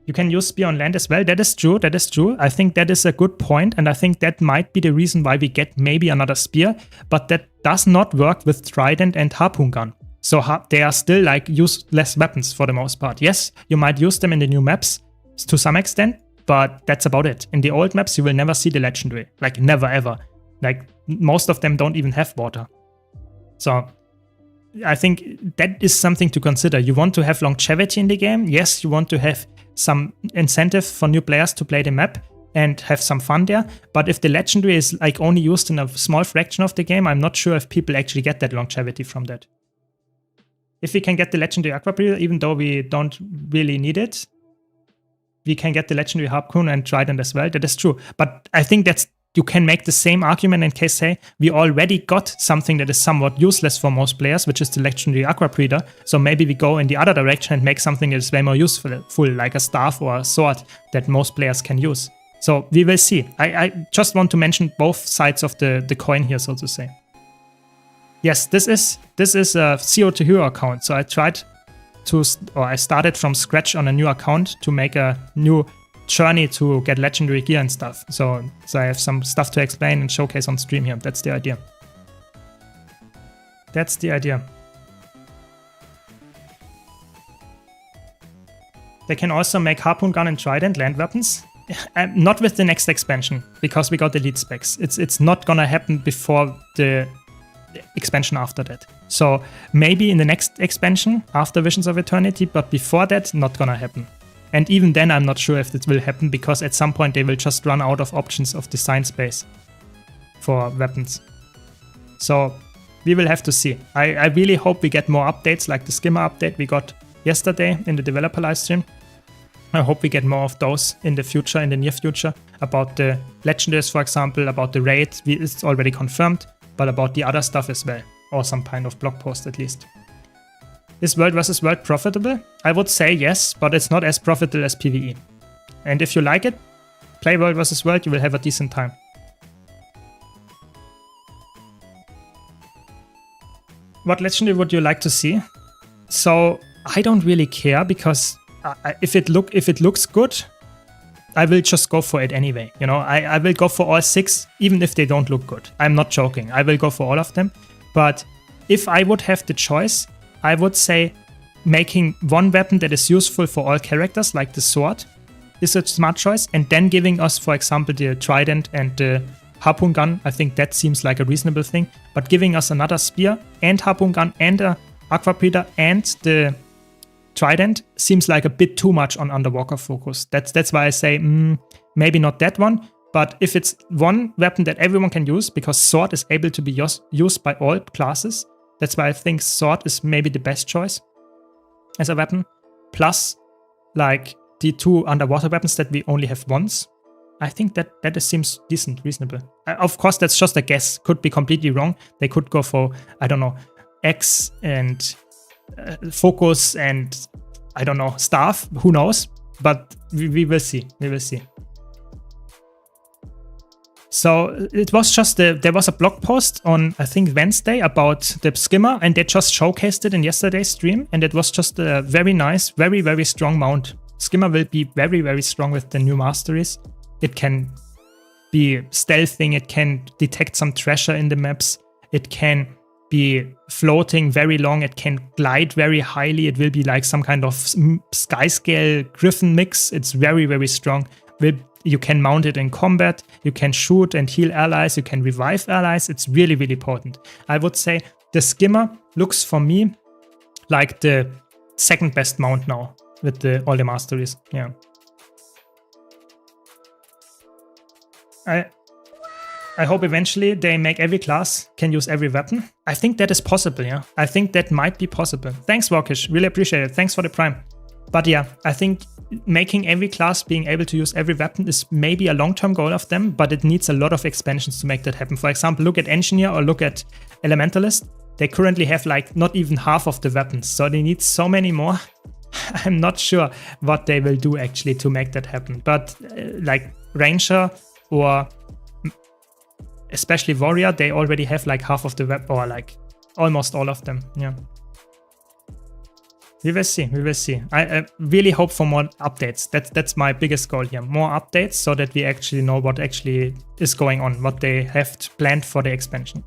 A: You can use spear on land as well. That is true. That is true. I think that is a good point, and I think that might be the reason why we get maybe another spear, but that does not work with trident and harpoon gun. So they are still like useless weapons for the most part. Yes, you might use them in the new maps to some extent, but that's about it. In the old maps, you will never see the legendary. Like never ever. Like most of them don't even have water. So I think that is something to consider. You want to have longevity in the game. Yes, you want to have some incentive for new players to play the map and have some fun there. But if the legendary is like only used in a small fraction of the game, I'm not sure if people actually get that longevity from that. If we can get the legendary Aqua Breeder, even though we don't really need it, we can get the legendary harpoon and trident as well. That is true. But I think you can make the same argument in case, say, we already got something that is somewhat useless for most players, which is the legendary aqua breeder. So maybe we go in the other direction and make something that is way more useful, like a staff or a sword that most players can use. So we will see. I just want to mention both sides of the coin here, so to say. Yes, this is a CO2 hero account. So I started from scratch on a new account to make a new journey to get legendary gear and stuff. So I have some stuff to explain and showcase on stream here. That's the idea. That's the idea. They can also make harpoon gun and trident land weapons. Not with the next expansion, because we got the elite specs. It's not gonna happen before the expansion after that. So maybe in the next expansion after Visions of Eternity, but before that, not gonna happen. And even then, I'm not sure if it will happen, because at some point they will just run out of options of design space for weapons. So we will have to see. I really hope we get more updates, like the skimmer update we got yesterday in the developer live stream. I hope we get more of those in the future, in the near future, about the legendaries, for example, about the raid. It's already confirmed, but about the other stuff as well, or some kind of blog post at least. Is World vs. World profitable? I would say yes, but it's not as profitable as PvE. And if you like it, play World vs. World, you will have a decent time. What legendary would you like to see? So I don't really care, because if it looks good, I will just go for it anyway. You know, I will go for all 6, even if they don't look good. I'm not joking. I will go for all of them. But if I would have the choice, I would say making one weapon that is useful for all characters, like the sword, is a smart choice. And then giving us, for example, the trident and the harpoon gun. I think that seems like a reasonable thing. But giving us another spear and harpoon gun and a aqua breeder and the trident seems like a bit too much on Underwalker focus. That's why I say maybe not that one. But if it's one weapon that everyone can use, because sword is able to be used by all classes, that's why I think sword is maybe the best choice as a weapon. Plus, like the 2 underwater weapons that we only have once. I think that seems decent, reasonable. Of course, that's just a guess. Could be completely wrong. They could go for, I don't know, X and focus and, I don't know, staff. Who knows? But we will see. We will see. So it was just, there was a blog post on, I think, Wednesday about the skimmer, and they just showcased it in yesterday's stream, and it was just a very nice, very, very strong mount. Skimmer will be very, very strong with the new masteries. It can be stealthing, it can detect some treasure in the maps, it can be floating very long, it can glide very highly, it will be like some kind of sky scale griffin mix. It's very, very strong. You can mount it in combat, you can shoot and heal allies, you can revive allies. It's really, really potent. I would say the skimmer looks for me like the second best mount now with all the masteries. Yeah. I hope eventually they make every class can use every weapon. I think that is possible, yeah. I think that might be possible. Thanks, Walkish. Really appreciate it. Thanks for the prime. But yeah, I think making every class being able to use every weapon is maybe a long-term goal of them, but it needs a lot of expansions to make that happen. For example, look at Engineer or look at Elementalist. They currently have like not even half of the weapons, so they need so many more. I'm not sure what they will do actually to make that happen. But like Ranger or especially Warrior, they already have like half of the weapon, or like almost all of them. Yeah. We will see, we will see. I really hope for more updates. That's my biggest goal here. More updates so that we actually know what actually is going on, what they have planned for the expansion.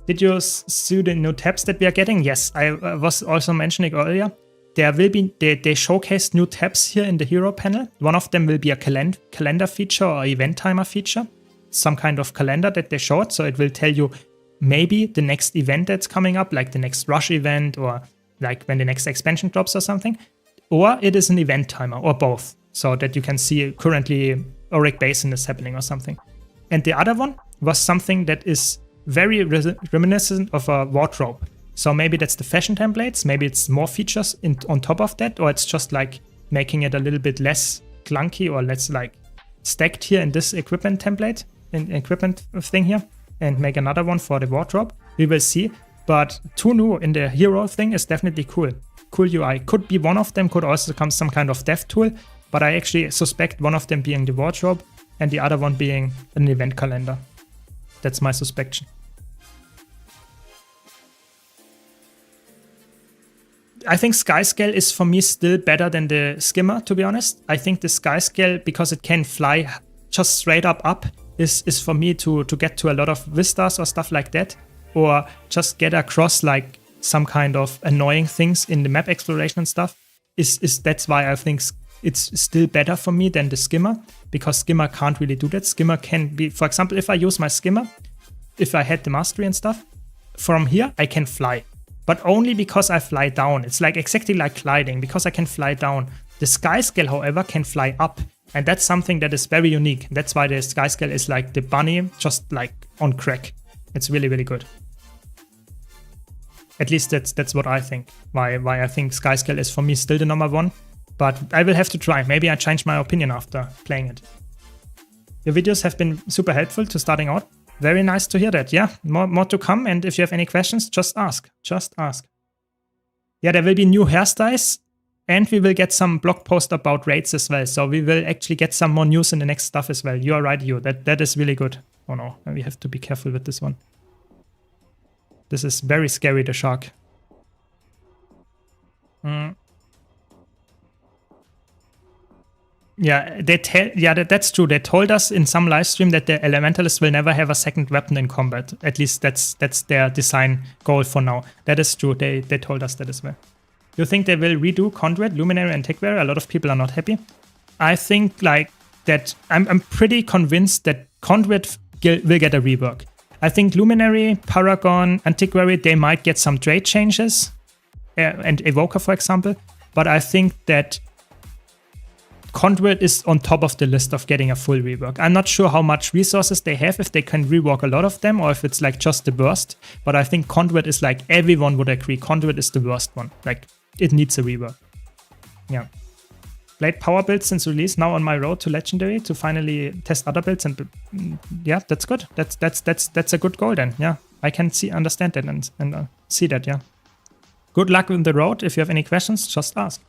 A: Did you see the new tabs that we are getting? Yes, I was also mentioning earlier. There will be, they showcased new tabs here in the hero panel. One of them will be a calendar feature or event timer feature. Some kind of calendar that they showed. So it will tell you maybe the next event that's coming up, like the next rush event or like when the next expansion drops or something, or it is an event timer, or both, so that you can see currently Auric Basin is happening or something. And the other one was something that is very reminiscent of a wardrobe. So maybe that's the fashion templates, maybe it's more features on top of that, or it's just like making it a little bit less clunky or less like stacked here in this equipment template, in equipment thing here, and make another one for the wardrobe. We will see. But 2 new in the hero thing is definitely cool. Cool UI. Could be one of them, could also come some kind of dev tool, but I actually suspect one of them being the wardrobe and the other one being an event calendar. That's my suspicion. I think Skyscale is for me still better than the Skimmer, to be honest. I think the Skyscale, because it can fly just straight up, is for me to get to a lot of vistas or stuff like that, or just get across like some kind of annoying things in the map exploration and stuff. That's why I think it's still better for me than the Skimmer, because Skimmer can't really do that. Skimmer can be, for example, if I use my Skimmer, if I had the mastery and stuff, from here I can fly. But only because I fly down. It's like exactly like gliding, because I can fly down. The Skyscale, however, can fly up. And that's something that is very unique. That's why the Skyscale is like the bunny, just like on crack. It's really, really good. At least that's what I think. Why I think Skyscale is for me still the number 1. But I will have to try. Maybe I change my opinion after playing it. Your videos have been super helpful to starting out. Very nice to hear that. Yeah, more to come. And if you have any questions, just ask. Just ask. Yeah, there will be new hairstyles. And we will get some blog post about raids as well. So we will actually get some more news in the next stuff as well. You are right, you. That is really good. Oh no, we have to be careful with this one. This is very scary, the shark. Yeah, that's true. They told us in some live stream that the Elementalists will never have a second weapon in combat. At least that's their design goal for now. That is true. They told us that as well. You think they will redo Conduit, Luminary, and Antiquary? A lot of people are not happy. I think like that. I'm pretty convinced that Conduit will get a rework. I think Luminary, Paragon, Antiquary, they might get some trade changes, and Evoker, for example. But I think that Conduit is on top of the list of getting a full rework. I'm not sure how much resources they have, if they can rework a lot of them, or if it's like just the worst. But I think Conduit is like, everyone would agree, Conduit is the worst one. Like, it needs a rework. Yeah. Played power builds since release, now on my road to Legendary to finally test other builds, and yeah, that's good. That's a good goal then. Yeah, I can understand that and see that. Yeah. Good luck on the road. If you have any questions, just ask.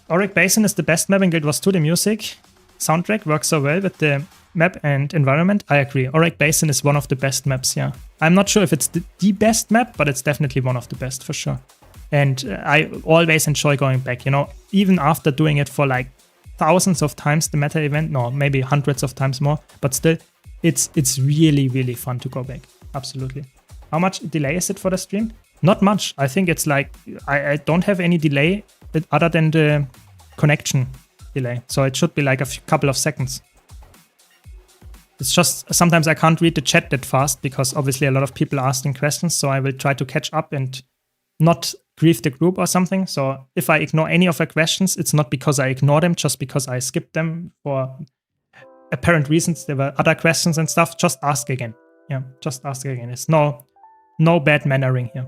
A: Auric Basin is the best map in Guild Wars 2. The music soundtrack works so well with the map and environment. I agree. Auric Basin is one of the best maps, yeah. I'm not sure if it's the best map, but it's definitely one of the best for sure. And I always enjoy going back, you know, even after doing it for like thousands of times, the meta event, no, maybe hundreds of times more, but still, it's really, really fun to go back. Absolutely. How much delay is it for the stream? Not much. I think it's like, I don't have any delay other than the connection delay. So it should be like a couple of seconds. It's just sometimes I can't read the chat that fast because obviously a lot of people are asking questions. So I will try to catch up and not grieve the group or something. So if I ignore any of the questions, it's not because I ignore them, just because I skipped them for apparent reasons. There were other questions and stuff. Just ask again. Yeah, just ask again. It's no bad mannering here.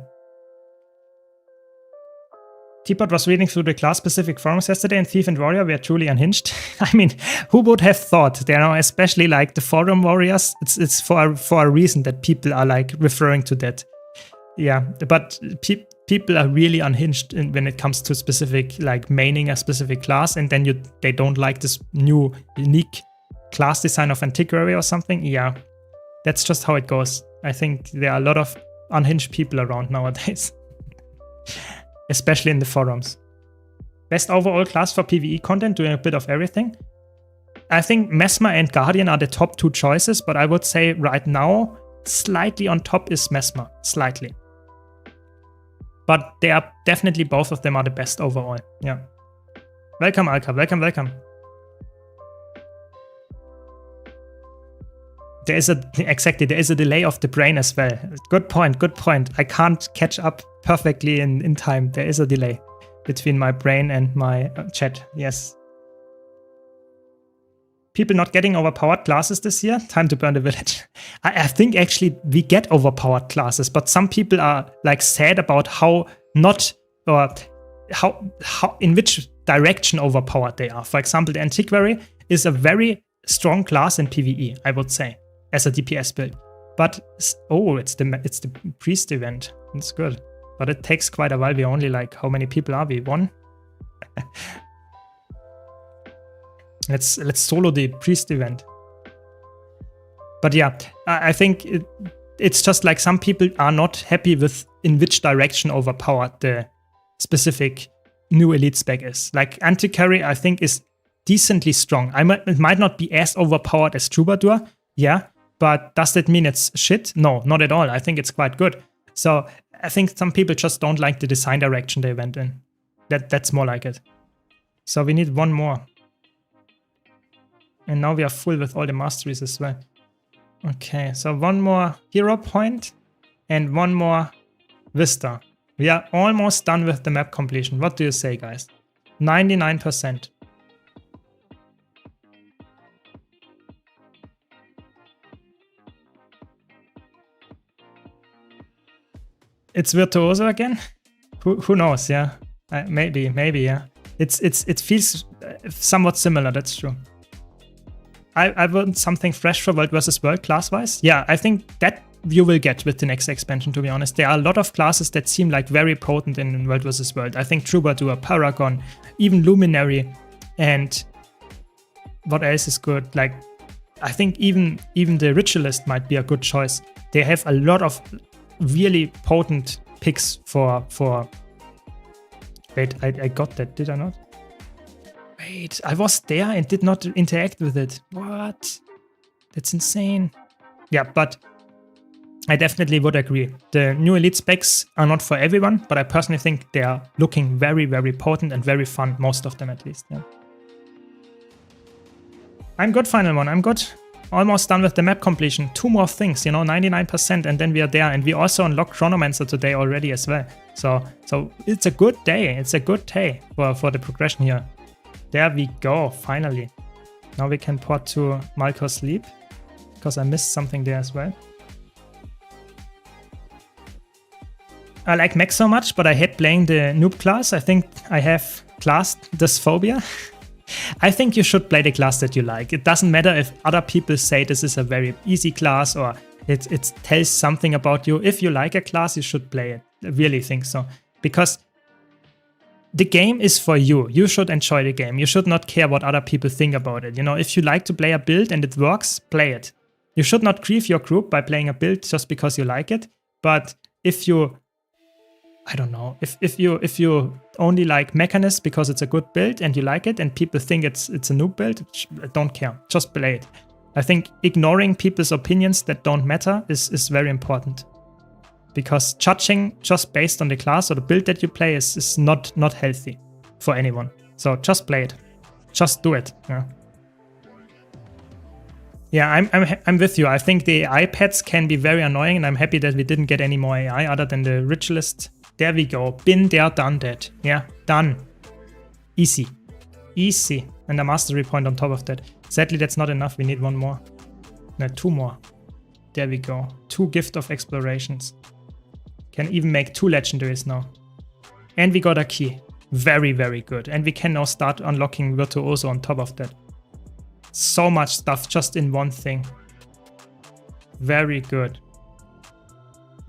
A: Teapot was reading through the class-specific forums yesterday, and Thief and Warrior were truly unhinged. I mean, who would have thought? You know, especially like the forum warriors. It's for a reason that people are like referring to that. Yeah, but people are really unhinged when it comes to specific like maining a specific class, and then they don't like this new unique class design of Antiquary or something. Yeah, that's just how it goes. I think there are a lot of unhinged people around nowadays. Especially in the forums. Best overall class for PvE content, doing a bit of everything. I think Mesmer and Guardian are the top 2 choices, but I would say right now, slightly on top is Mesmer. Slightly. But they are definitely, both of them are the best overall. Yeah. Welcome, Alka. Welcome. There is a delay of the brain as well. Good point. I can't catch up perfectly in time. There is a delay between my brain and my chat. Yes. People not getting overpowered classes this year. Time to burn the village. I think actually we get overpowered classes, but some people are like sad about how not, or in which direction overpowered they are. For example, the Antiquary is a very strong class in PvE, I would say, as a DPS build. But it's the priest event. It's good, but it takes quite a while. We only like, how many people are we? 1. let's solo the priest event. But yeah, I think it's just like some people are not happy with in which direction overpowered the specific new elite spec is. Like Anti-Carry, I think, is decently strong. It might not be as overpowered as Troubadour, yeah, but does that mean it's shit? No, not at all. I think it's quite good. So I think some people just don't like the design direction they went in. That's more like it. So we need 1 more. And now we are full with all the masteries as well. Okay, so 1 more hero point and 1 more Vista. We are almost done with the map completion. What do you say, guys? 99%. It's Virtuoso again? Who knows, yeah. Maybe, yeah. It feels somewhat similar, that's true. I want something fresh for World vs. World class-wise. Yeah, I think that you will get with the next expansion, to be honest. There are a lot of classes that seem like very potent in World vs. World. I think Troubadour, Paragon, even Luminary, and what else is good? Like, I think even the Ritualist might be a good choice. They have a lot of really potent picks for... Wait, I got that, did I not? Wait, I was there and did not interact with it. What? That's insane. Yeah, but I definitely would agree. The new elite specs are not for everyone, but I personally think they are looking very, very potent and very fun, most of them at least. Yeah. I'm good, final one. I'm good. Almost done with the map completion. 2 more things, 99%, and then we are there. And we also unlocked Chronomancer today already as well. So it's a good day. It's a good day for the progression here. There we go, finally. Now we can port to Malko's Sleep, because I missed something there as well. I like mech so much, but I hate playing the noob class. I think I have class dysphobia. I think you should play the class that you like. It doesn't matter if other people say this is a very easy class or it tells something about you. If you like a class, you should play it. I really think so. Because the game is for you. You should enjoy the game. You should not care what other people think about it. If you like to play a build and it works, play it. You should not grieve your group by playing a build just because you like it. But if you, I don't know, if you only like Mechanist because it's a good build and you like it and people think it's a noob build, I don't care. Just play it. I think ignoring people's opinions that don't matter is very important. Because judging just based on the class or the build that you play is not healthy for anyone. So just play it. Just do it. Yeah, I'm with you. I think the AI pets can be very annoying, and I'm happy that we didn't get any more AI other than the Ritualist. There we go. Been there, done that. Yeah, done. Easy. Easy. And a mastery point on top of that. Sadly, that's not enough. We need 1 more. No, 2 more. There we go. 2 Gift of Explorations. Can even make 2 legendaries now. And we got a key. Very, very good. And we can now start unlocking Virtuoso on top of that. So much stuff just in one thing. Very good.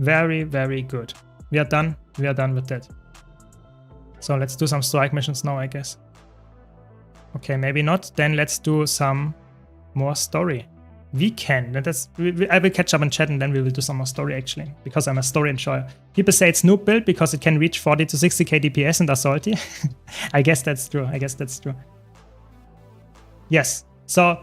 A: Very, very good. We are done. We are done with that. So let's do some strike missions now, I guess. Okay, maybe not. Then let's do some more story. We can. I will catch up in chat and then we will do some more story actually, because I'm a story enjoyer. People say it's noob build because it can reach 40 to 60k DPS and are salty. I guess that's true. I guess that's true. Yes. So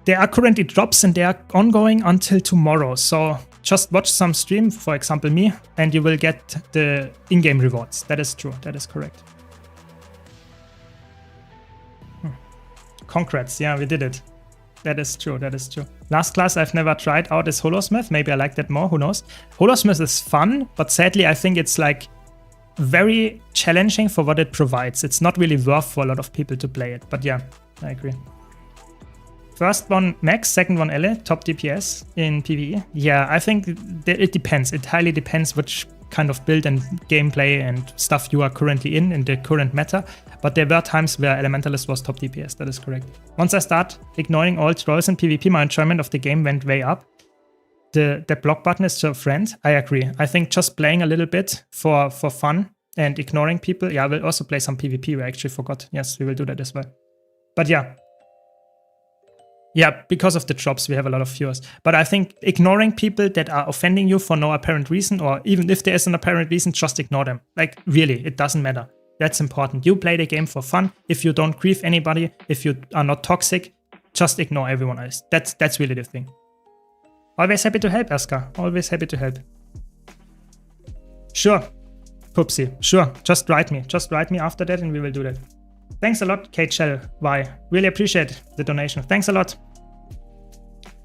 A: there are currently drops and they are ongoing until tomorrow. So just watch some stream, for example me, and you will get the in-game rewards. That is true. That is correct. Congrats. Yeah, we did it. That is true, that is true. Last class I've never tried out is Holosmith. Maybe I like that more, who knows. Holosmith is fun, but sadly I think it's like very challenging for what it provides. It's not really worth for a lot of people to play it, but yeah, I agree. First one Max, second one Elle, top DPS in PvE. Yeah, I think it depends. It highly depends which kind of build and gameplay and stuff you are currently in the current meta. But there were times where Elementalist was top DPS, that is correct. Once I start ignoring all trolls in PvP, my enjoyment of the game went way up. The block button is your friend. I agree. I think just playing a little bit for fun and ignoring people. Yeah, we'll also play some PvP. We actually forgot. Yes, we will do that as well. But yeah. Yeah, because of the drops, we have a lot of viewers. But I think ignoring people that are offending you for no apparent reason, or even if there is an apparent reason, just ignore them. Like, really, it doesn't matter. That's important. You play the game for fun. If you don't grief anybody, if you are not toxic, just ignore everyone else. That's really the thing. Always happy to help, Aska. Always happy to help. Sure, Pupsy. Sure, just write me. Just write me after that and we will do that. Thanks a lot, KHL. Really appreciate the donation. Thanks a lot.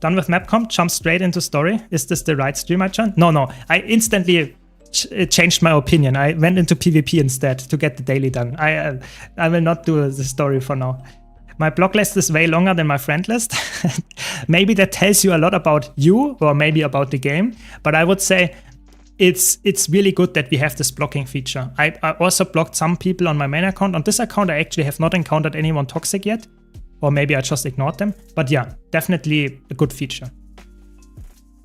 A: Done with map comp, jump straight into story. Is this the right stream I joined? No. I instantly changed my opinion. I went into PvP instead to get the daily done. I will not do the story for now. My block list is way longer than my friend list. Maybe that tells you a lot about you or maybe about the game. But I would say it's really good that we have this blocking feature. I also blocked some people on my main account. On this account, I actually have not encountered anyone toxic yet. Or maybe I just ignored them. But yeah, definitely a good feature.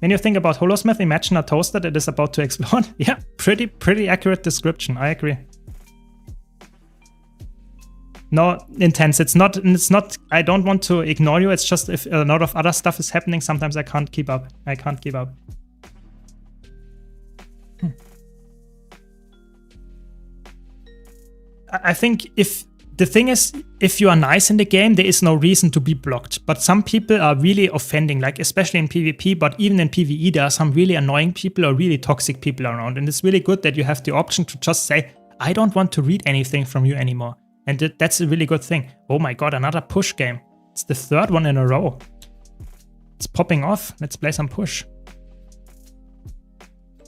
A: When you think about Holosmith, imagine a toaster that is about to explode. Yeah, pretty accurate description. I agree. No, intense. It's not. I don't want to ignore you. It's just if a lot of other stuff is happening, sometimes I can't keep up. I think the thing is, if you are nice in the game, there is no reason to be blocked. But some people are really offending, like especially in PvP, but even in PvE, there are some really annoying people or really toxic people around. And it's really good that you have the option to just say, I don't want to read anything from you anymore. And that's a really good thing. Oh my god, another push game. It's the third one in a row. It's popping off. Let's play some push.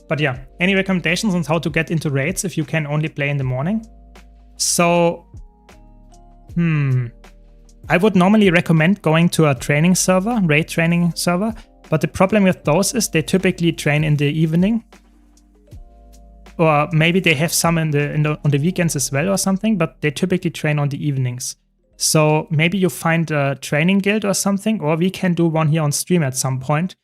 A: But yeah, any recommendations on how to get into raids if you can only play in the morning? So, I would normally recommend going to a training server, raid training server. But the problem with those is they typically train in the evening. Or maybe they have some on the weekends as well or something, but they typically train on the evenings. So maybe you find a training guild or something, or we can do one here on stream at some point.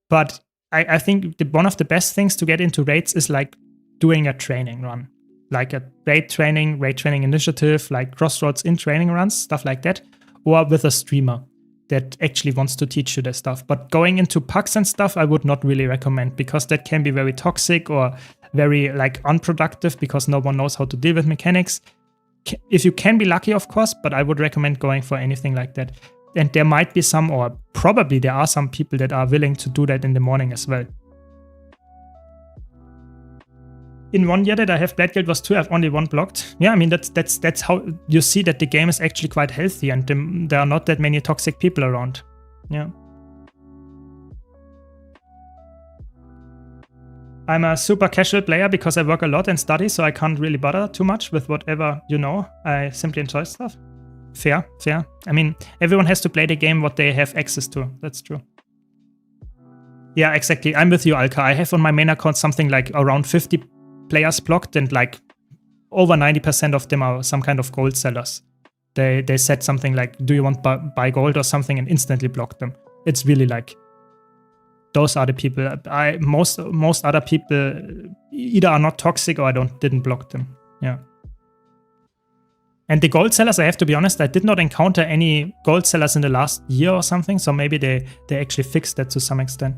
A: But I think one of the best things to get into raids is like doing a training run. Like a raid training initiative, like Crossroads in training runs, stuff like that. Or with a streamer that actually wants to teach you the stuff. But going into pucks and stuff, I would not really recommend because that can be very toxic or very like unproductive because no one knows how to deal with mechanics. If you can be lucky, of course, but I would recommend going for anything like that. And there might be some, or probably there are some people that are willing to do that in the morning as well. In 1 year that I have played Guild Wars 2, I've only one blocked. Yeah, I mean, that's how you see that the game is actually quite healthy and there are not that many toxic people around. Yeah. I'm a super casual player because I work a lot and study, so I can't really bother too much with whatever, I simply enjoy stuff. Fair. I mean, everyone has to play the game what they have access to. That's true. Yeah, exactly. I'm with you, Alka. I have on my main account something like around 50 players blocked, and like over 90% of them are some kind of gold sellers. They said something like, do you want buy gold or something, and instantly blocked them. It's really like, those are the people. Most other people either are not toxic or I didn't block them. Yeah. And the gold sellers, I have to be honest, I did not encounter any gold sellers in the last year or something, so maybe they actually fixed that to some extent.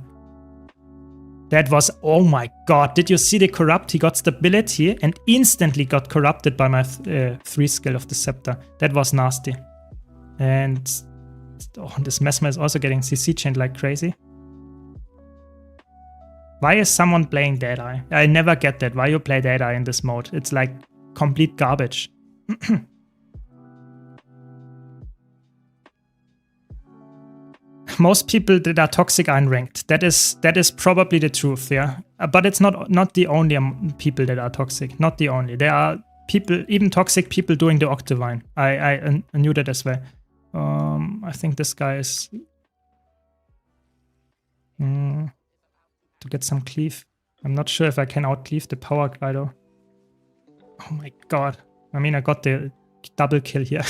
A: That was, oh my god, did you see the corrupt? He got stability and instantly got corrupted by my 3 skill of the scepter. That was nasty. And this Mesmer is also getting CC chained like crazy. Why is someone playing Deadeye? I never get that. Why you play Deadeye in this mode? It's like complete garbage. Most people that are toxic are unranked. That is probably the truth, yeah. But it's not the only people that are toxic. Not the only. There are people, even toxic people, doing the Octavine. I knew that as well. I think this guy is to get some cleave. I'm not sure if I can outcleave the power glider. Oh my god. I mean, I got the double kill here.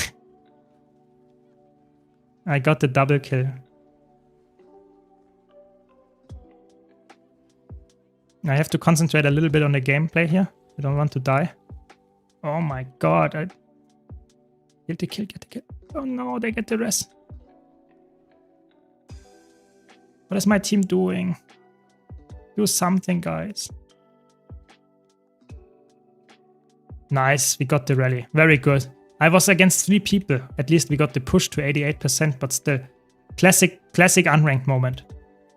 A: I got the double kill. I have to concentrate a little bit on the gameplay here. I don't want to die. Oh my god. Get the kill, get the kill. Oh no, they get the rest. What is my team doing? Do something, guys. Nice, we got the rally. Very good. I was against 3 people. At least we got the push to 88%, but still. Classic unranked moment.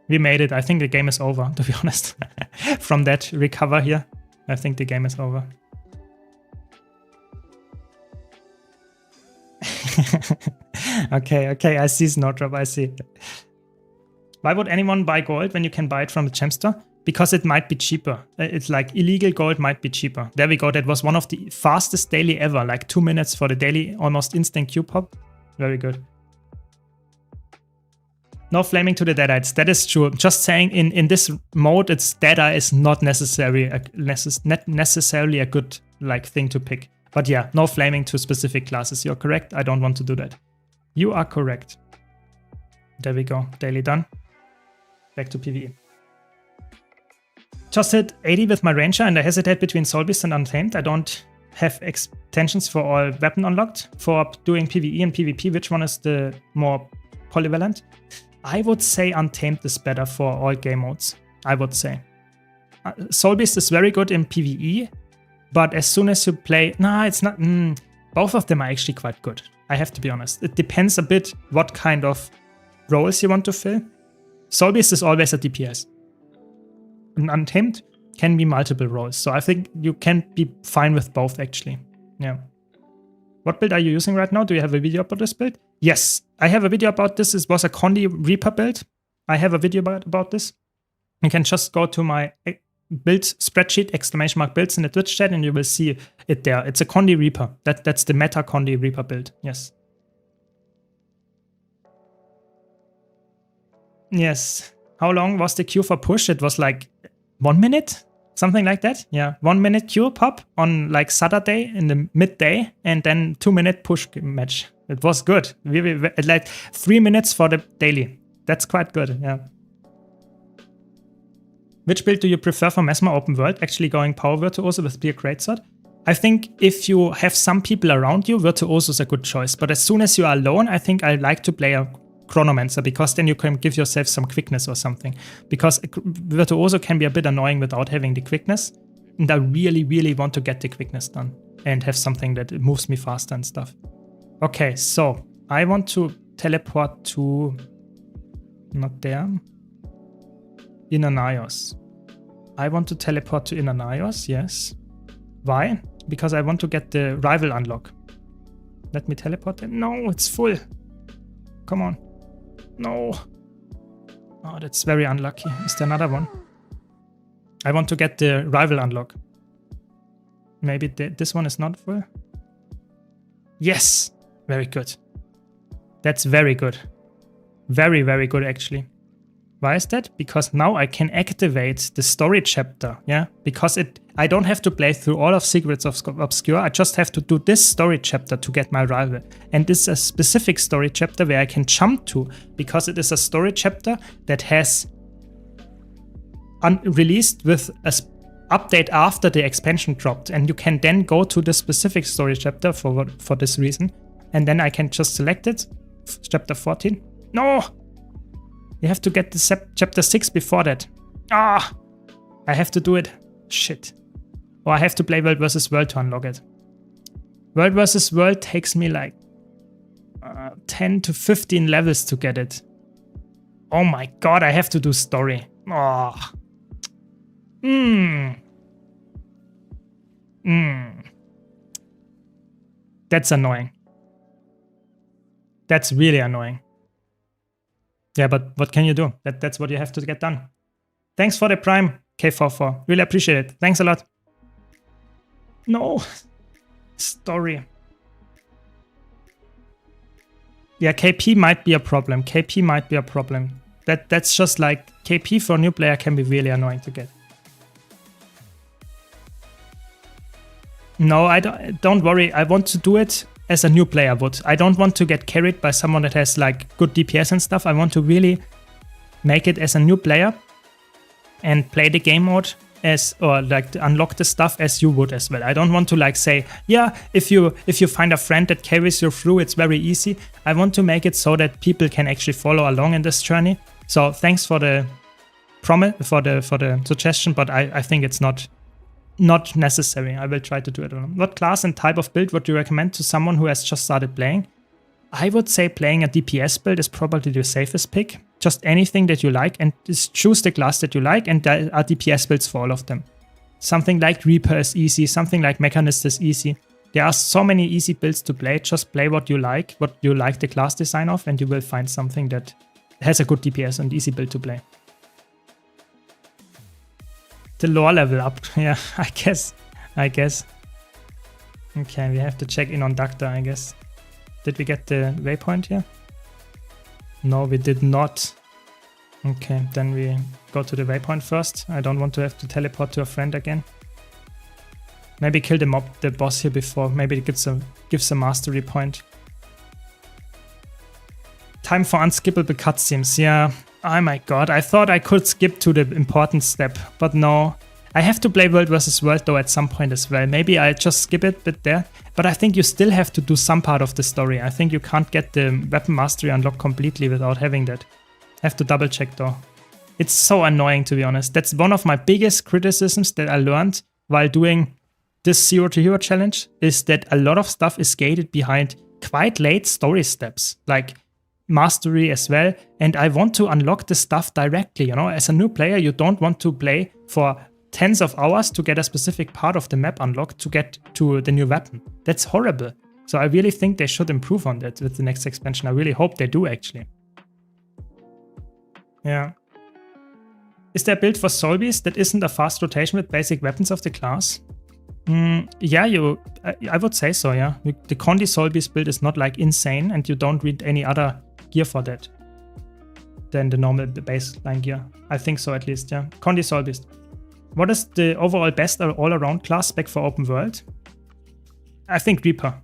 A: We made it. I think the game is over, to be honest. From that recover here, I think the game is over. Okay, I see Snowdrop, I see. Why would anyone buy gold when you can buy it from the gem store? Because it might be cheaper. It's like illegal gold might be cheaper. There we go. That was one of the fastest daily ever. Like 2 minutes for the daily, almost instant Q pop. Very good. No flaming to the Deadites. That is true. Just saying in this mode, it's Deadeye is not necessarily a good like thing to pick. But yeah, no flaming to specific classes. You're correct. I don't want to do that. You are correct. There we go. Daily done. Back to PvE. Just hit 80 with my Ranger and I hesitate between Soul Beast and Untamed. I don't have extensions for all weapon unlocked. For doing PvE and PvP, which one is the more polyvalent? I would say Untamed is better for all game modes. I would say. Soul Beast is very good in PvE, but as soon as you play... Nah, it's not... both of them are actually quite good. I have to be honest. It depends a bit what kind of roles you want to fill. Soul Beast is always a DPS. And Untamed can be multiple roles, so I think you can be fine with both actually. Yeah. What build are you using right now? Do you have a video about this build? Yes, I have a video about this. It was a Condi Reaper build. I have a video about this. You can just go to my build spreadsheet, !builds in the Twitch chat, and you will see it there. It's a Condi Reaper. That's the meta Condi Reaper build. Yes. Yes. How long was the queue for push? It was like 1 minute? Something like that? Yeah. 1 minute queue pop on like Saturday in the midday and then 2 minute push match. It was good. We like 3 minutes for the daily. That's quite good. Yeah. Which build do you prefer for Mesmer open world? Actually going Power Virtuoso with Spear Greatsword? I think if you have some people around you, Virtuoso is a good choice. But as soon as you are alone, I think I like to play a Chronomancer, because then you can give yourself some quickness or something. Because Virtuoso can be a bit annoying without having the quickness. And I really, really want to get the quickness done and have something that moves me faster and stuff. Okay, so I want to teleport to... not there. Inanaios. I want to teleport to Inanaios, yes. Why? Because I want to get the rival unlock. Let me teleport there. No, it's full. Come on. No. Oh, that's very unlucky. Is there another one? I want to get the rival unlock. Maybe this one is not full? Yes! Very good. That's very good. Very, very good actually. Why is that? Because now I can activate the story chapter, yeah? Because I don't have to play through all of Secrets of Obscure, I just have to do this story chapter to get my rival. And this is a specific story chapter where I can jump to, because it is a story chapter that has released with an update after the expansion dropped. And you can then go to the specific story chapter for this reason. And then I can just select it, chapter 14. No! You have to get the chapter 6 before that. Ah! I have to do it. Shit. Or I have to play World vs. World to unlock it. World vs. World takes me like 10 to 15 levels to get it. Oh my god, I have to do story. Oh. That's annoying. That's really annoying. Yeah, but what can you do? That's what you have to get done. Thanks for the Prime, K44. Really appreciate it. Thanks a lot. No. Story. Yeah, KP might be a problem. KP might be a problem. That's just like KP for a new player can be really annoying to get. No, I don't worry. I want to do it as a new player would. I don't want to get carried by someone that has like good DPS and stuff. I want to really make it as a new player and play the game mode or like unlock the stuff as you would as well. I don't want to like say, yeah, if you find a friend that carries you through, it's very easy. I want to make it so that people can actually follow along in this journey. So thanks for the for the suggestion, but I think it's not necessary. I will try to do it. What class and type of build would you recommend to someone who has just started playing? I would say playing a DPS build is probably the safest pick. Just anything that you like, and just choose the class that you like, and there are DPS builds for all of them. Something like Reaper is easy, something like Mechanist is easy. There are so many easy builds to play. Just play what you like the class design of, and you will find something that has a good DPS and easy build to play. The lore level up, yeah, I guess. Okay, we have to check in on Doctor, I guess. Did we get the waypoint here? No, we did not. Okay, then we go to the waypoint first. I don't want to have to teleport to a friend again. Maybe kill the boss here before. Maybe it gives a mastery point. Time for unskippable cutscenes. Yeah. Oh my god, I thought I could skip to the important step, but no. I have to play World vs. World though at some point as well. Maybe I'll just skip it a bit there. But I think you still have to do some part of the story. I think you can't get the weapon mastery unlocked completely without having that. Have to double check though. It's so annoying, to be honest. That's one of my biggest criticisms that I learned while doing this Zero to Hero challenge, is that a lot of stuff is gated behind quite late story steps, like mastery as well. And I want to unlock the stuff directly, you know? As a new player, you don't want to play for tens of hours to get a specific part of the map unlocked to get to the new weapon. That's horrible. So I really think they should improve on that with the next expansion. I really hope they do, actually. Yeah. Is there a build for Soul Beast that isn't a fast rotation with basic weapons of the class? Yeah, I would say so, yeah. The Condi Soul Beast build is not like insane, and you don't need any other gear for that than the normal baseline gear. I think so, at least, yeah. Condi Soul Beast. What is the overall best all-around class spec for open world? I think Reaper.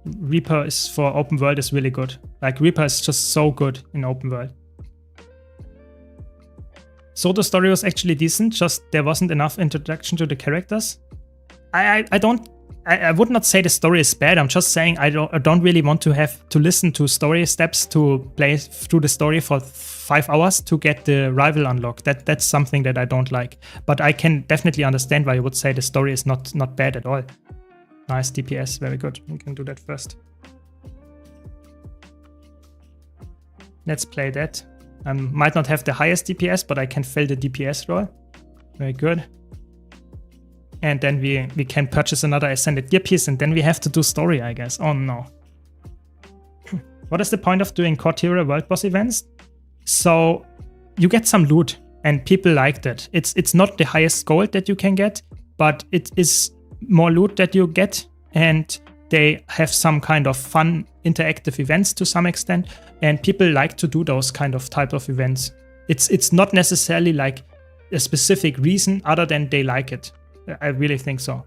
A: Reaper is for open world is really good. Like, Reaper is just so good in open world. Soto story was actually decent, just there wasn't enough introduction to the characters. I would not say the story is bad. I'm just saying I don't really want to have to listen to story steps to play through the story for 5 hours to get the rival unlock. That's something that I don't like. But I can definitely understand why you would say the story is not bad at all. Nice DPS, very good. We can do that first. Let's play that. Might not have the highest DPS, but I can fill the DPS role. Very good. And then we can purchase another Ascended Gear piece, and then we have to do story, I guess. Oh no. What is the point of doing Core Tier World Boss events? So you get some loot, and people like that. It's not the highest gold that you can get, but it is more loot that you get, and they have some kind of fun interactive events to some extent, and people like to do those kind of type of events. It's not necessarily like a specific reason other than they like it. I really think so.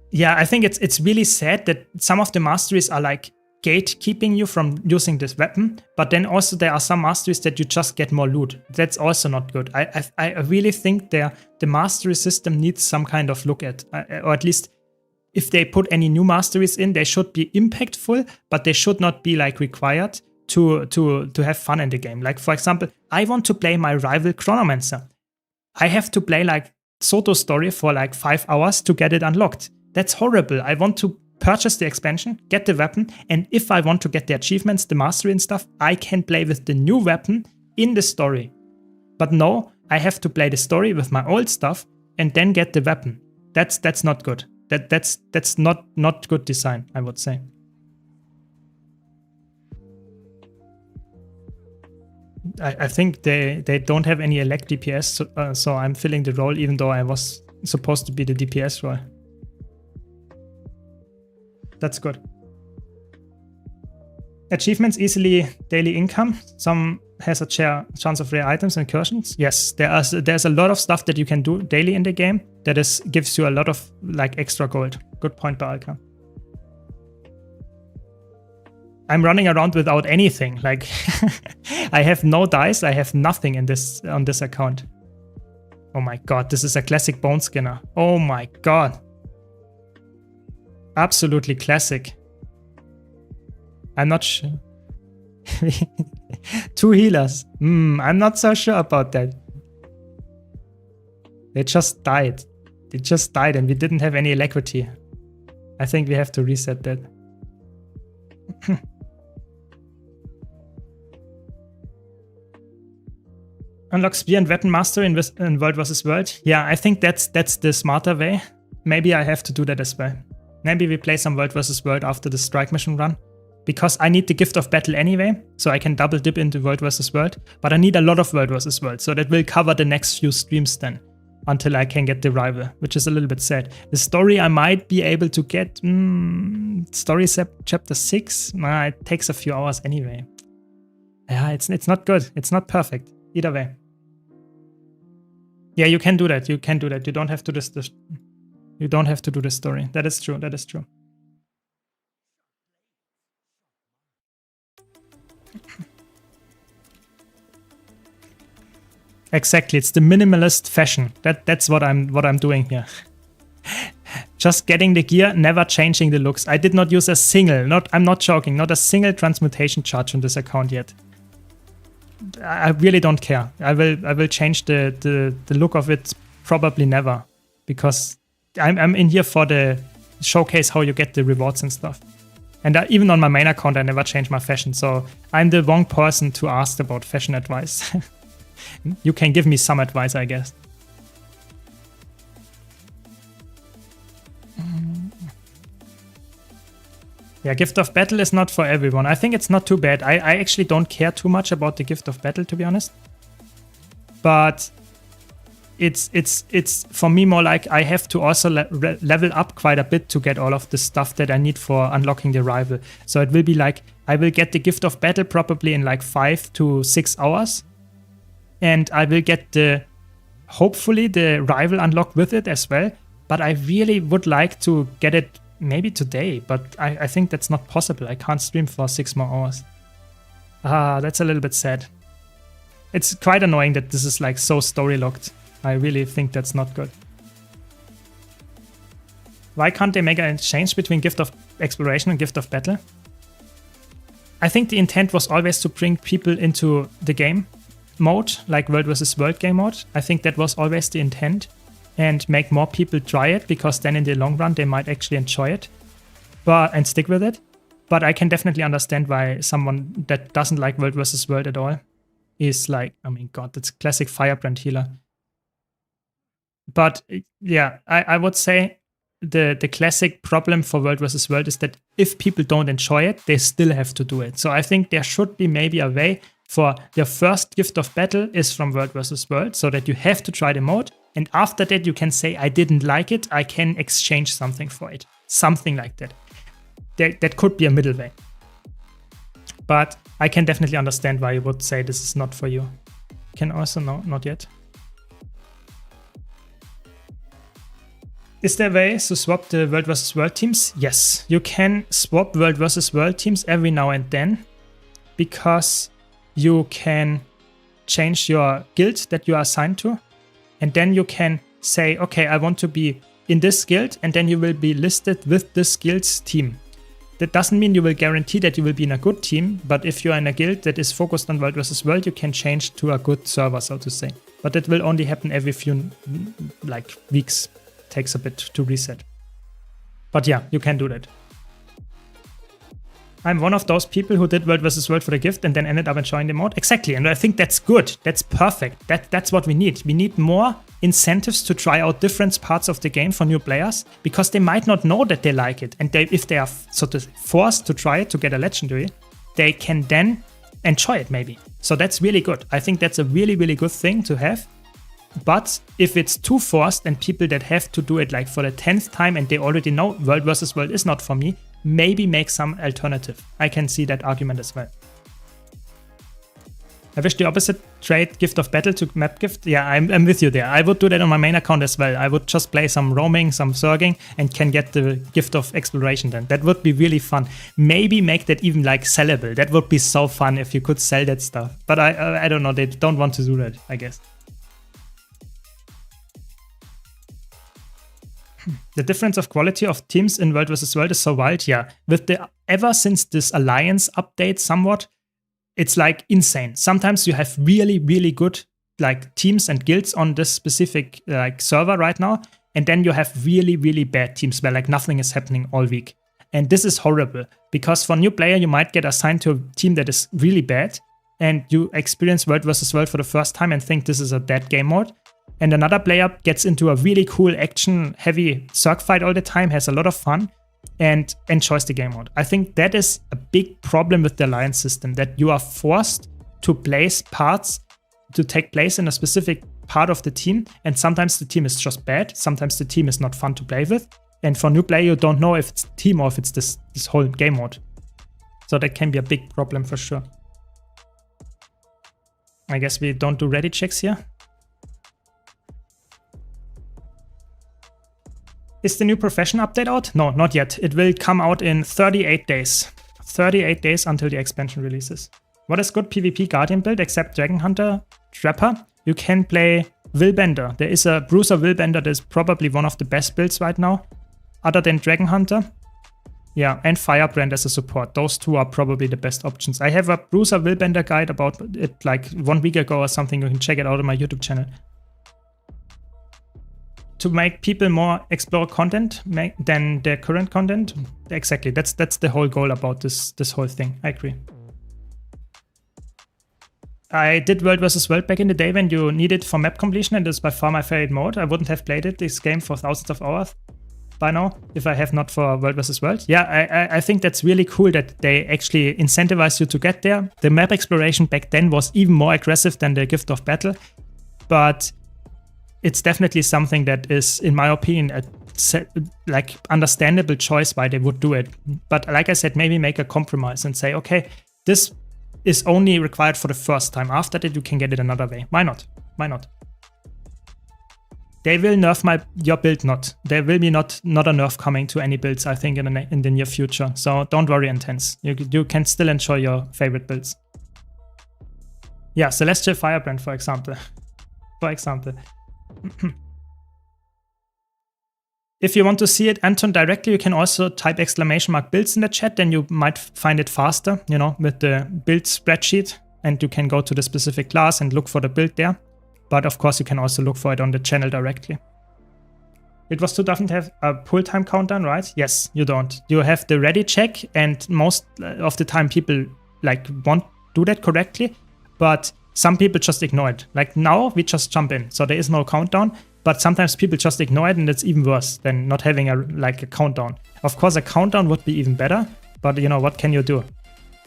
A: Yeah, I think it's really sad that some of the masteries are like gatekeeping you from using this weapon, but then also there are some masteries that you just get more loot. That's also not good. I really think the mastery system needs some kind of look at, or at least if they put any new masteries in, they should be impactful, but they should not be like required to have fun in the game. Like, for example, I want to play my rival Chronomancer. I have to play like Soto story for like 5 hours to get it unlocked. That's horrible. I want to purchase the expansion, get the weapon, and if I want to get the achievements, the mastery and stuff, I can play with the new weapon in the story. But no, I have to play the story with my old stuff and then get the weapon. That's not good. That's not good design, I would say. I think they don't have any elect DPS, so I'm filling the role even though I was supposed to be the DPS role. That's good. Achievements, easily daily income. Some has a chance of rare items and incursions. Yes, there's a lot of stuff that you can do daily in the game that gives you a lot of like extra gold. Good point, Baalka. I'm running around without anything. Like I have no dice, I have nothing on this account. Oh my god, this is a classic bone skinner. Oh my god. Absolutely classic. I'm not sure. 2 healers. I'm not so sure about that. They just died. They just died and we didn't have any alacrity. I think we have to reset that. Unlock Spear and Weapon Master in World vs. World. Yeah, I think that's the smarter way. Maybe I have to do that as well. Maybe we play some World vs. World after the strike mission run. Because I need the Gift of Battle anyway, so I can double dip into World vs. World. But I need a lot of World vs. World, so that will cover the next few streams then. Until I can get the rival, which is a little bit sad. The story I might be able to get... story chapter 6? Nah, it takes a few hours anyway. Yeah, it's not good. It's not perfect. Either way. Yeah, you can do that. You can do that. You don't have to you don't have to do the story. That is true. That is true. Exactly, it's the minimalist fashion. That's what I'm doing here. Just getting the gear, never changing the looks. I did not use a single, I'm not joking, not a single transmutation charge on this account yet. I really don't care. I will change the look of it probably never, because I'm in here for the showcase how you get the rewards and stuff. And even on my main account, I never change my fashion, so I'm the wrong person to ask about fashion advice. You can give me some advice, I guess. Yeah, Gift of Battle is not for everyone. I think it's not too bad. I actually don't care too much about the Gift of Battle, to be honest. But it's for me more like I have to also level up quite a bit to get all of the stuff that I need for unlocking the rival. So it will be like I will get the Gift of Battle probably in like 5 to 6 hours. And I will get hopefully the rival unlocked with it as well. But I really would like to get it maybe today. But I think that's not possible. I can't stream for 6 more hours. That's a little bit sad. It's quite annoying that this is like so story locked. I really think that's not good. Why can't they make an exchange between Gift of Exploration and Gift of Battle? I think the intent was always to bring people into the game mode, like World vs. World game mode. I think that was always the intent, and make more people try it, because then in the long run they might actually enjoy it and stick with it. But I can definitely understand why someone that doesn't like World vs. World at all is like, I mean, god, that's classic Firebrand healer. But yeah, I would say the classic problem for World vs. World is that if people don't enjoy it, they still have to do it. So I think there should be maybe a way for your first Gift of Battle is from World vs. World, so that you have to try the mode. And after that, you can say, I didn't like it, I can exchange something for it. Something like that. That could be a middle way. But I can definitely understand why you would say this is not for you. Can also, no, not yet. Is there a way to swap the World vs. World teams? Yes, you can swap World vs. World teams every now and then, because you can change your guild that you are assigned to, and then you can say, okay, I want to be in this guild, and then you will be listed with this guild's team. That doesn't mean you will guarantee that you will be in a good team, but if you are in a guild that is focused on World vs. World, you can change to a good server, so to say. But that will only happen every few like weeks. Takes a bit to reset. But yeah, you can do that. I'm one of those people who did World vs. World for the gift and then ended up enjoying the mode. Exactly, and I think that's good. That's perfect. That's what we need. We need more incentives to try out different parts of the game for new players, because they might not know that they like it. And if they are sort of forced to try it to get a legendary, they can then enjoy it maybe. So that's really good. I think that's a really, really good thing to have. But if it's too forced and people that have to do it like for the 10th time and they already know World vs. World is not for me, maybe make some alternative. I can see that argument as well. I wish the opposite trade Gift of Battle to map gift. Yeah, I'm with you there. I would do that on my main account as well. I would just play some roaming, some zerging, and can get the Gift of Exploration then. That would be really fun. Maybe make that even like sellable. That would be so fun if you could sell that stuff. But I don't know. They don't want to do that, I guess. The difference of quality of teams in World vs. World is so wild. Yeah, with the ever since this Alliance update somewhat, it's like insane. Sometimes you have really, really good like teams and guilds on this specific like server right now, and then you have really, really bad teams where like nothing is happening all week. And this is horrible because for a new player, you might get assigned to a team that is really bad, and you experience World vs. World for the first time and think this is a dead game mode. And another player gets into a really cool action-heavy Zerg fight all the time, has a lot of fun, and enjoys the game mode. I think that is a big problem with the Alliance system, that you are forced to place parts to take place in a specific part of the team, and sometimes the team is just bad, sometimes the team is not fun to play with, and for a new player you don't know if it's team or if it's this whole game mode. So that can be a big problem for sure. I guess we don't do ready checks here. Is the new profession update out? No, not yet. It will come out in 38 days. 38 days until the expansion releases. What is good PvP Guardian build except Dragon Hunter, Trapper? You can play Willbender. There is a Bruiser Willbender that is probably one of the best builds right now. Other than Dragon Hunter. Yeah, and Firebrand as a support. Those two are probably the best options. I have a Bruiser Willbender guide about it like 1 week ago or something. You can check it out on my YouTube channel. To make people more explore content than their current content. Exactly, that's the whole goal about this whole thing. I agree. I did World vs. World back in the day when you need it for map completion, and it's by far my favorite mode. I wouldn't have played this game for thousands of hours by now if I have not for World vs. World. Yeah, I think that's really cool that they actually incentivize you to get there. The map exploration back then was even more aggressive than the Gift of Battle, but it's definitely something that is, in my opinion, a like understandable choice why they would do it. But like I said, maybe make a compromise and say, okay, this is only required for the first time. After that, you can get it another way. Why not? Why not? They will nerf your build not. There will be not a nerf coming to any builds, I think, in the near future. So don't worry, Intense. You can still enjoy your favorite builds. Yeah, Celestial Firebrand, for example. If you want to see it, Anton, directly, you can also type !builds in the chat, then you might find it faster, you know, with the build spreadsheet, and you can go to the specific class and look for the build there. But of course, you can also look for it on the channel directly. It was 2000 to have a pull time countdown, right? Yes, you don't. You have the ready check, and most of the time people like won't do that correctly, but some people just ignore it. Like now, we just jump in, so there is no countdown. But sometimes people just ignore it, and it's even worse than not having a countdown. Of course, a countdown would be even better, but you know, what can you do?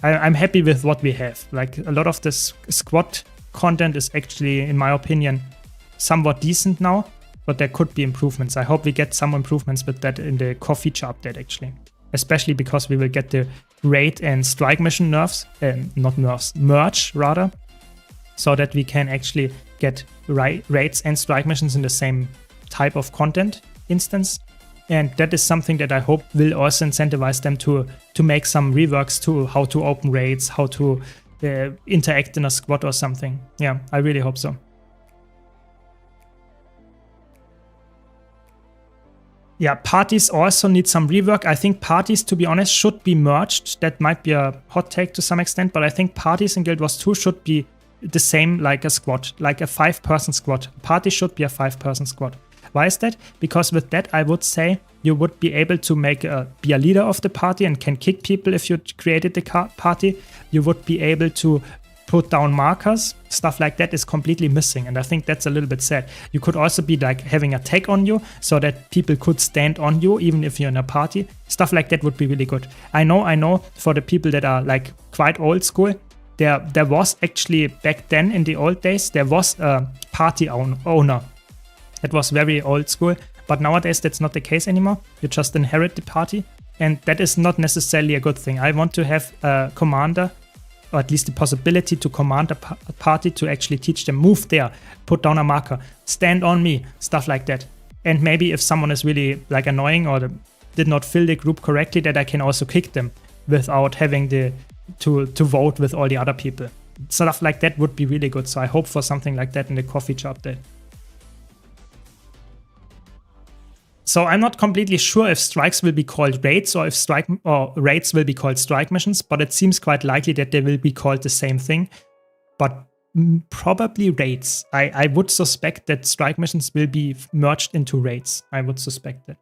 A: I'm happy with what we have. Like a lot of this squad content is actually, in my opinion, somewhat decent now, but there could be improvements. I hope we get some improvements with that in the core feature update, actually. Especially because we will get the raid and strike mission nerfs, not nerfs, merge rather, so that we can actually get raids and strike missions in the same type of content instance. And that is something that I hope will also incentivize them to make some reworks to how to open raids, how to interact in a squad or something. Yeah, I really hope so. Yeah, parties also need some rework. I think parties, to be honest, should be merged. That might be a hot take to some extent, but I think parties in Guild Wars 2 should be the same like a squad, like a 5-person squad. Party should be a 5-person squad. Why is that? Because with that, I would say you would be able to be a leader of the party and can kick people if you created the party. You would be able to put down markers. Stuff like that is completely missing, and I think that's a little bit sad. You could also be like having a tag on you so that people could stand on you even if you're in a party. Stuff like that would be really good. I know for the people that are like quite old school, there was actually back then in the old days, there was a party owner. It was very old school, but nowadays that's not the case anymore. You just inherit the party. and that is not necessarily a good thing. I want to have a commander, or at least the possibility to command a party to actually teach them, move there, put down a marker, stand on me, stuff like that. And maybe if someone is really like annoying or did not fill the group correctly, that I can also kick them without having to vote with all the other people. Stuff like that would be really good. So I hope for something like that in the core feature update. So I'm not completely sure if strikes will be called raids or if raids will be called strike missions, but it seems quite likely that they will be called the same thing. But probably raids. I would suspect that strike missions will be merged into raids. I would suspect that.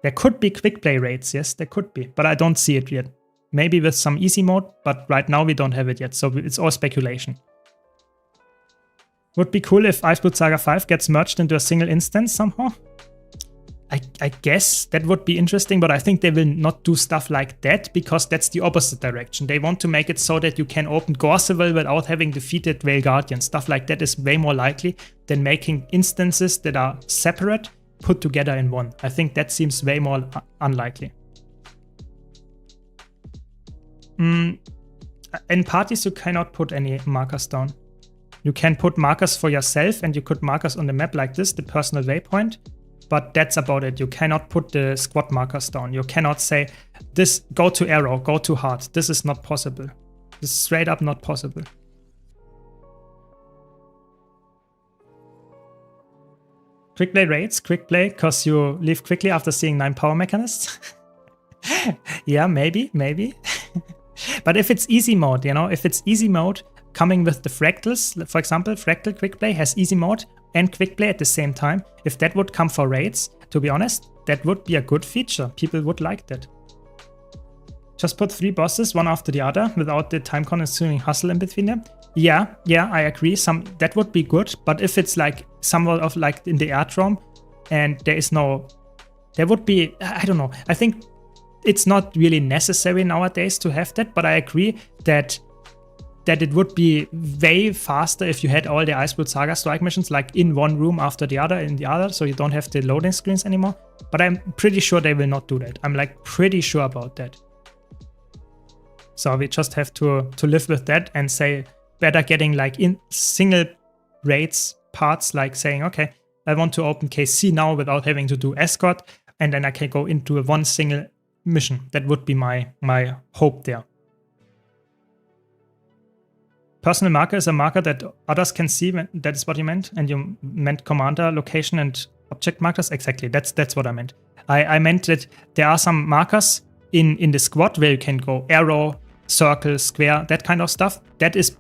A: There could be quick play raids, yes, there could be, but I don't see it yet. Maybe with some easy mode, but right now we don't have it yet, so it's all speculation. Would be cool if Iceblood Saga 5 gets merged into a single instance somehow. I guess that would be interesting, but I think they will not do stuff like that because that's the opposite direction. They want to make it so that you can open Gorseville without having defeated Veil Guardian. Stuff like that is way more likely than making instances that are separate put together in one. I think that seems way more unlikely. In parties, you cannot put any markers down. You can put markers for yourself and you put markers on the map like this, the personal waypoint. But that's about it. You cannot put the squad markers down. You cannot say, this, go to arrow, go to heart. This is not possible. This is straight up not possible. Quick play raids, quick play, because you leave quickly after seeing 9 power mechanists. Yeah, maybe. But if it's easy mode, you know, if it's easy mode coming with the fractals, for example, fractal quick play has easy mode and quick play at the same time. If that would come for raids, to be honest, that would be a good feature. People would like that. Just put 3 bosses, one after the other, without the time-consuming hustle in between them. Yeah, I agree. That would be good. But if it's like somewhat of like in the airdrome, and there would be, I don't know. I think it's not really necessary nowadays to have that. But I agree that it would be way faster if you had all the Iceblood Saga strike missions like in one room after the other in the other, so you don't have the loading screens anymore. But I'm pretty sure they will not do that. I'm like pretty sure about that. So we just have to live with that and say better getting like in single raids parts, like saying, okay, I want to open KC now without having to do escort, and then I can go into one single mission. That would be my hope there. Personal marker is a marker that others can see. That is what you meant, and you meant commander, location, and object markers. Exactly, that's what I meant. I meant that there are some markers in the squad where you can go arrow, circle, square, that kind of stuff. That is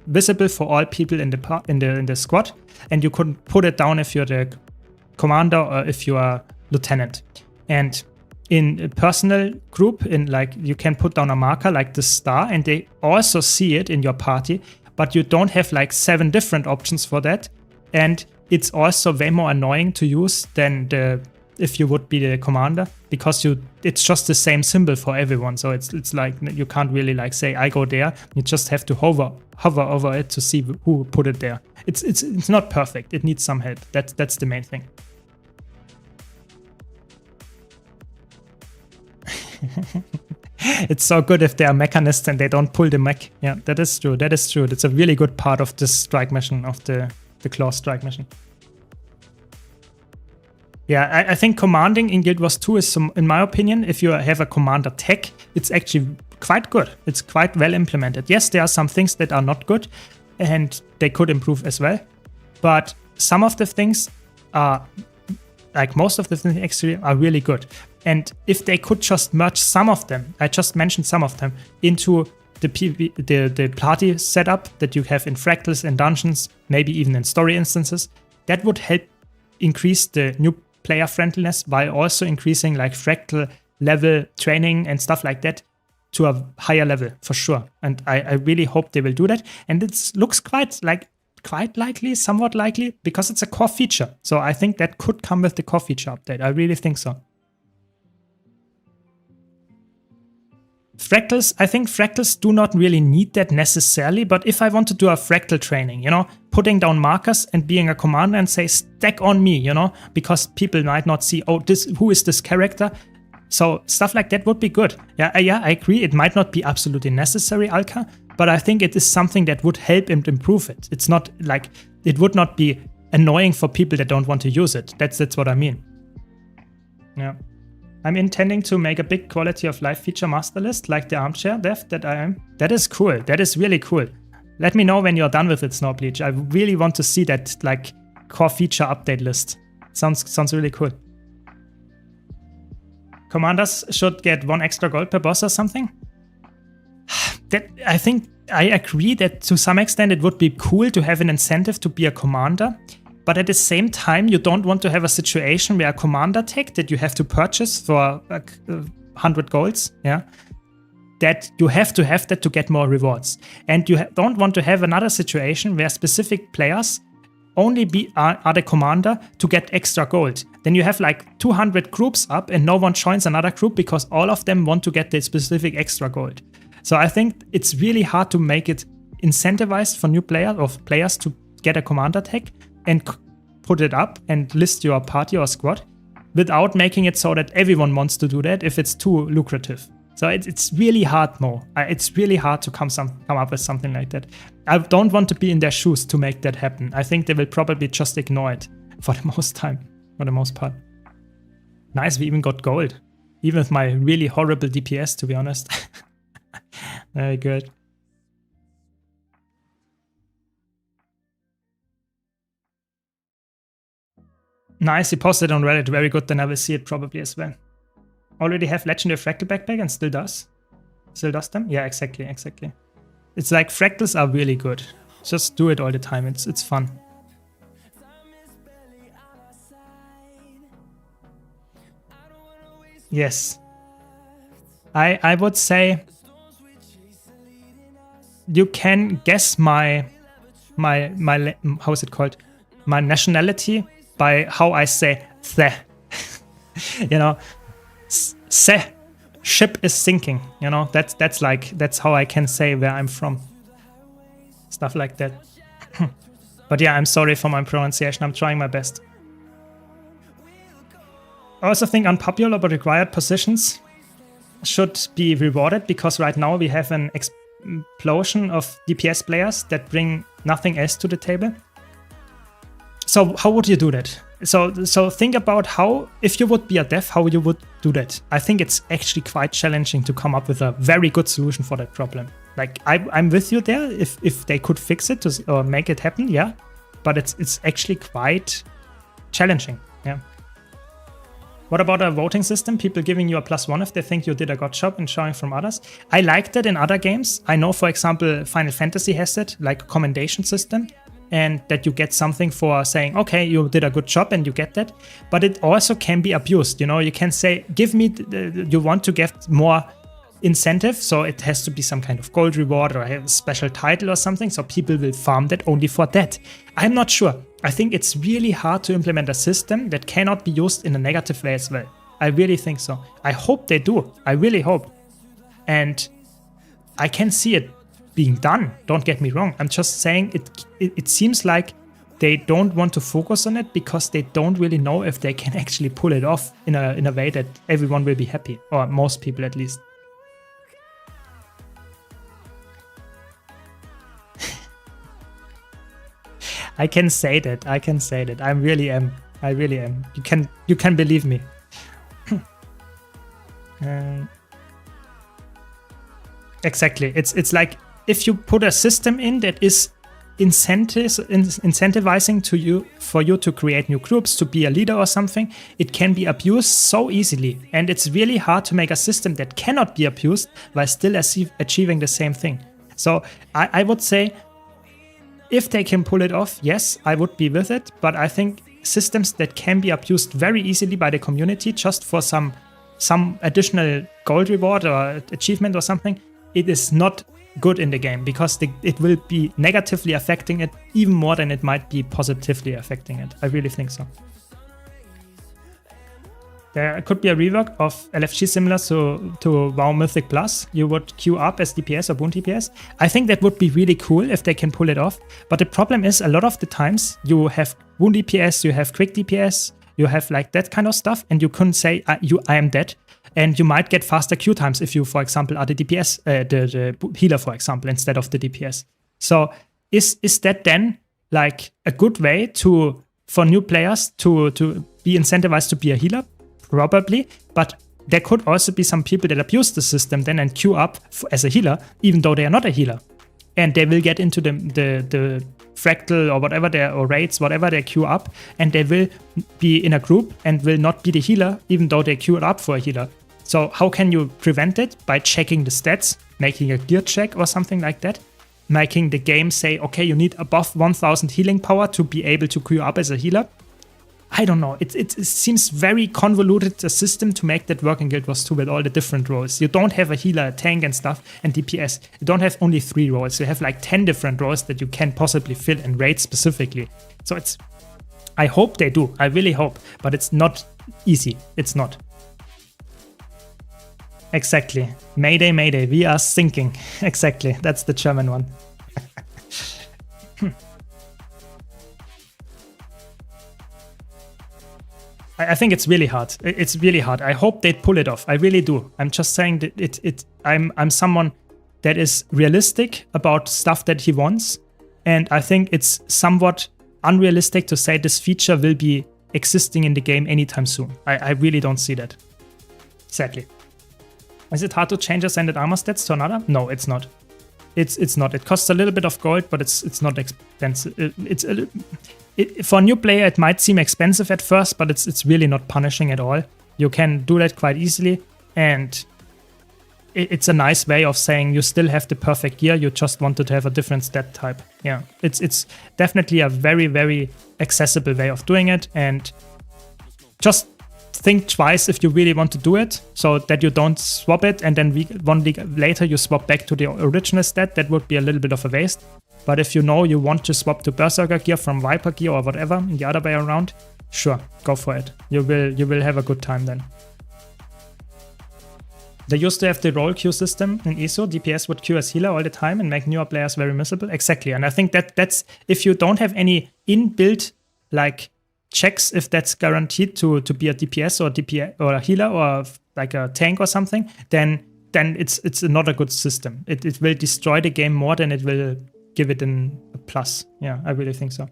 A: visible for all people in the squad, and you could put it down if you're the commander or if you are lieutenant. And in a personal group, you can put down a marker like the star, and they also see it in your party, but you don't have like 7 different options for that. And it's also way more annoying to use than if you would be the commander, because it's just the same symbol for everyone. So it's like you can't really like say I go there. You just have to hover over it to see who put it there. It's not perfect. It needs some help. That's the main thing. It's so good if they are mechanists and they don't pull the mech. Yeah, that is true. That's a really good part of this strike mission, of the claw strike mission. Yeah, I think commanding in Guild Wars 2 is, in my opinion, if you have a commander tech, it's actually quite good. It's quite well implemented. Yes, there are some things that are not good, and they could improve as well. But some of the things are, like most of the things actually, are really good. And if they could just merge some of them, I just mentioned some of them, into the party setup that you have in fractals and dungeons, maybe even in story instances, that would help increase the new player friendliness while also increasing like fractal level training and stuff like that to a higher level for sure. And I really hope they will do that. And it looks quite likely, somewhat likely, because it's a core feature. So I think that could come with the core feature update. I really think so. Fractals, I think fractals do not really need that necessarily, but if I want to do a fractal training, putting down markers and being a commander and say stack on me, because people might not see, oh, who is this character? So stuff like that would be good. Yeah, I agree. It might not be absolutely necessary, Alka, but I think it is something that would help him to improve it. It's not like, it would not be annoying for people that don't want to use it. That's what I mean. Yeah. I'm intending to make a big quality of life feature master list like the armchair dev that I am. That is cool. That is really cool. Let me know when you're done with it, Snowbleach. I really want to see that like core feature update list. Sounds really cool. Commanders should get 1 extra gold per boss or something. That I think I agree that to some extent it would be cool to have an incentive to be a commander. But at the same time, you don't want to have a situation where a commander tech that you have to purchase for 100 golds, yeah, that you have to have that to get more rewards. And you don't want to have another situation where specific players only are the commander to get extra gold. Then you have like 200 groups up and no one joins another group because all of them want to get the specific extra gold. So I think it's really hard to make it incentivized for new players to get a commander tech and put it up and list your party or squad without making it so that everyone wants to do that if it's too lucrative. So it's really hard, Mo. It's really hard to come up with something like that. I don't want to be in their shoes to make that happen. I think they will probably just ignore it for the most part. Nice, we even got gold. Even with my really horrible DPS, to be honest. Very good. Nice, he posted on Reddit. Very good, then I will see it probably as well. Already have legendary fractal backpack and still does? Still does them? Yeah, exactly. It's like fractals are really good. Just do it all the time. It's fun. Yes. I would say you can guess my how is it called? My nationality by how I say the. You know, se, ship is sinking. You know, that's how I can say where I'm from. Stuff like that. But yeah, I'm sorry for my pronunciation. I'm trying my best. I also think unpopular but required positions should be rewarded because right now we have an explosion of DPS players that bring nothing else to the table. So how would you do that? So think about how, if you would be a dev, how you would do that. I think it's actually quite challenging to come up with a very good solution for that problem. Like I'm with you there. If they could fix it or make it happen, yeah. But it's actually quite challenging. Yeah. What about a voting system? People giving you a +1 if they think you did a good job and showing from others. I like that in other games. I know, for example, Final Fantasy has that, like a commendation system. And that you get something for saying, okay, you did a good job and you get that. But it also can be abused. You know, you can say, give me, you want to get more incentive. So it has to be some kind of gold reward or a special title or something. So people will farm that only for that. I'm not sure. I think it's really hard to implement a system that cannot be used in a negative way as well. I really think so. I hope they do. I really hope. And I can see it being done. Don't get me wrong. I'm just saying it seems like they don't want to focus on it because they don't really know if they can actually pull it off in a way that everyone will be happy, or most people at least. I can say that. I can say that. I really am. I really am. You can believe me. Exactly. It's like if you put a system in that is incentivizing for you to create new groups, to be a leader or something, it can be abused so easily. And it's really hard to make a system that cannot be abused while still achieving the same thing. So I would say, if they can pull it off, yes, I would be with it. But I think systems that can be abused very easily by the community just for some additional gold reward or achievement or something, it is not good in the game because it will be negatively affecting it even more than it might be positively affecting it. I really think so. There could be a rework of LFG similar to WoW Mythic Plus. You would queue up as DPS or Boon DPS. I think that would be really cool if they can pull it off. But the problem is, a lot of the times you have Boon DPS, you have Quick DPS, You have like that kind of stuff, and you couldn't say I am dead. And you might get faster Q times if you, for example, are the DPS, the healer, for example, instead of the DPS. So is that then like a good way for new players to be incentivized to be a healer? Probably, but there could also be some people that abuse the system then and queue up as a healer, even though they are not a healer. And they will get into the fractal or whatever or raids, whatever they queue up, and they will be in a group and will not be the healer, even though they queued up for a healer. So how can you prevent it? By checking the stats, making a gear check or something like that, making the game say, okay, you need above 1000 healing power to be able to queue up as a healer. I don't know. It seems very convoluted a system to make that work in Guild Wars 2 with all the different roles. You don't have a healer, a tank and stuff, and DPS. You don't have only 3 roles. You have like 10 different roles that you can possibly fill and raid specifically. So I hope they do. I really hope. But it's not easy. It's not. Exactly. Mayday, mayday. We are sinking. Exactly. That's the German one. I think it's really hard. It's really hard. I hope they pull it off. I really do. I'm just saying that I'm someone that is realistic about stuff that he wants. And I think it's somewhat unrealistic to say this feature will be existing in the game anytime soon. I really don't see that. Sadly. Is it hard to change ascended armor stats to another? No, it's not. It's not. It costs a little bit of gold, but it's not expensive. For a new player, it might seem expensive at first, but it's really not punishing at all. You can do that quite easily, and it's a nice way of saying you still have the perfect gear. You just wanted to have a different stat type. Yeah, it's definitely a very, very accessible way of doing it, and just think twice if you really want to do it, so that you don't swap it and then 1 week later you swap back to the original stat. That would be a little bit of a waste. But if you know you want to swap to Berserker gear from Viper gear or whatever, the other way around, sure, go for it. You will have a good time then. They used to have the role queue system in ESO. DPS would queue as healer all the time and make newer players very miserable. Exactly, and I think that's if you don't have any inbuilt like checks if that's guaranteed to be a DPS or a healer or like a tank or something, then it's not a good system. It will destroy the game more than it will give it a plus. Yeah, I really think so.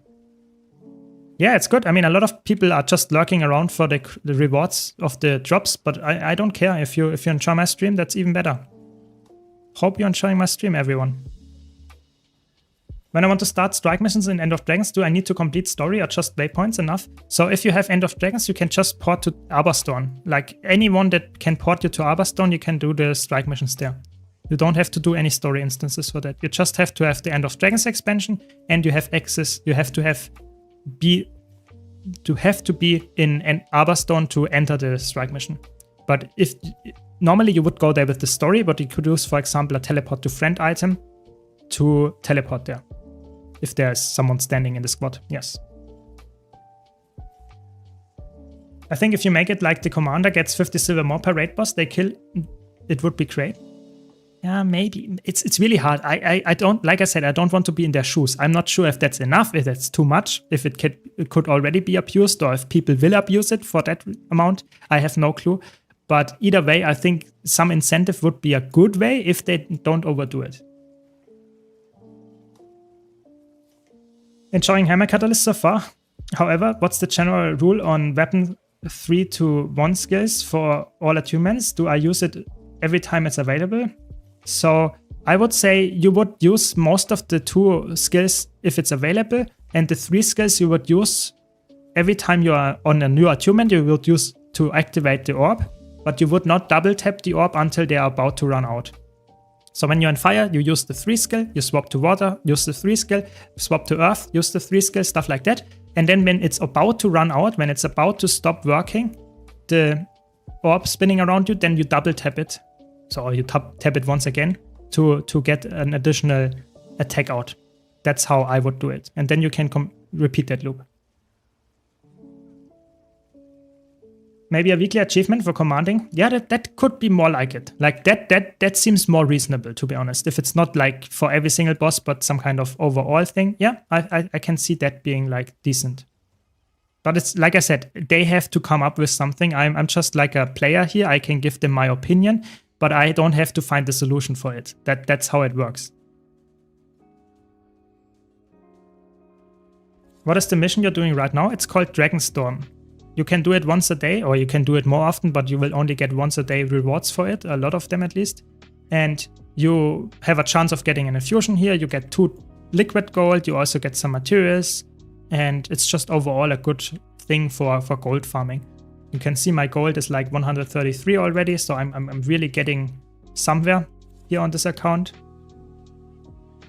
A: Yeah, it's good. I mean, a lot of people are just lurking around for the rewards of the drops, but I don't care. If you enjoy my stream, that's even better. Hope you're enjoying my stream, everyone. When I want to start strike missions in End of Dragons, do I need to complete story or just waypoints enough? So if you have End of Dragons, you can just port to Arborstone. Like anyone that can port you to Arborstone, you can do the strike missions there. You don't have to do any story instances for that. You just have to have the End of Dragons expansion, and you have access. You have to be in Arborstone to enter the strike mission. But if normally you would go there with the story, but you could use, for example, a teleport to friend item to teleport there. If there's someone standing in the squad, yes. I think if you make it like the commander gets 50 silver more per raid boss they kill, it would be great. Yeah, maybe. It's really hard. I don't, like I said, I don't want to be in their shoes. I'm not sure if that's enough, if that's too much, if it could already be abused, or if people will abuse it for that amount. I have no clue. But either way, I think some incentive would be a good way if they don't overdo it. Enjoying Hammer Catalyst so far. However, what's the general rule on weapon 3-1 skills for all attunements? Do I use it every time it's available? So I would say you would use most of the 2 skills if it's available, and the 3 skills you would use every time you are on a new attunement you would use to activate the orb, but you would not double tap the orb until they are about to run out. So when you're on fire, you use the 3 skill, you swap to water, use the 3 skill, swap to earth, use the 3 skill, stuff like that. And then when it's about to run out, when it's about to stop working, the orb spinning around you, then you double tap it. So you tap it once again to get an additional attack out. That's how I would do it. And then you can repeat that loop. Maybe a weekly achievement for commanding. Yeah, that could be more like it. Like that seems more reasonable, to be honest. If it's not like for every single boss, but some kind of overall thing. Yeah, I can see that being like decent. But it's like I said, they have to come up with something. I'm just like a player here. I can give them my opinion, but I don't have to find the solution for it. That's how it works. What is the mission you're doing right now? It's called Dragonstorm. You can do it once a day, or you can do it more often, but you will only get once a day rewards for it, a lot of them at least. And you have a chance of getting an infusion here. You get 2 liquid gold, you also get some materials, and it's just overall a good thing for gold farming. You can see my gold is like 133 already, so I'm really getting somewhere here on this account.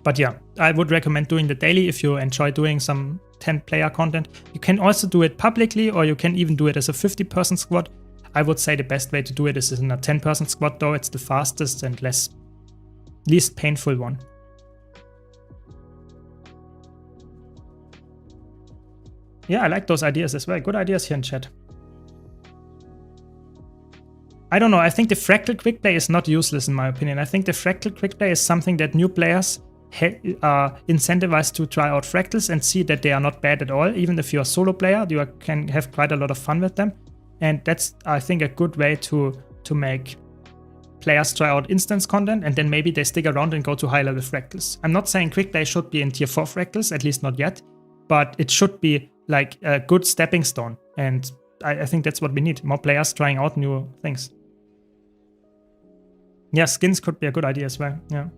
A: But yeah, I would recommend doing the daily if you enjoy doing some 10-player content. You can also do it publicly, or you can even do it as a 50-person squad. I would say the best way to do it is in a 10-person squad though. It's the fastest and least painful one. Yeah, I like those ideas as well. Good ideas here in chat. I don't know, I think the fractal quick play is not useless in my opinion. I think the fractal quick play is something that new players are incentivized to try out fractals and see that they are not bad at all. Even if you're a solo player, you can have quite a lot of fun with them. And that's, I think, a good way to make players try out instance content, and then maybe they stick around and go to high level fractals. I'm not saying quick play should be in tier 4 fractals, at least not yet, but it should be like a good stepping stone. And I think that's what we need, more players trying out new things. Yeah, skins could be a good idea as well, yeah.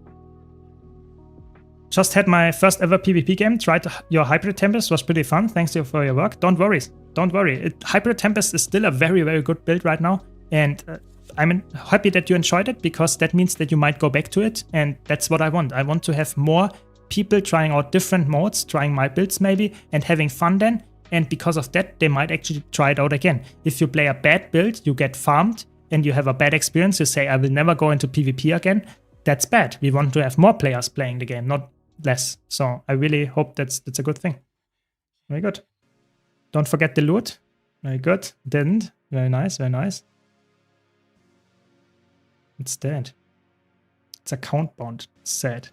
A: Just had my first ever PvP game, tried your Hybrid Tempest, was pretty fun, thanks for your work. Don't worry, Hybrid Tempest is still a very, very good build right now, and I'm happy that you enjoyed it, because that means that you might go back to it, and that's what I want. I want to have more people trying out different modes, trying my builds maybe, and having fun then, and because of that, they might actually try it out again. If you play a bad build, you get farmed, and you have a bad experience, you say, I will never go into PvP again, that's bad. We want to have more players playing the game, not less. So I really hope that's a good thing. Very good. Don't forget the loot. Very good. Didn't. Very nice, very nice. It's dead. It's account bound. Sad.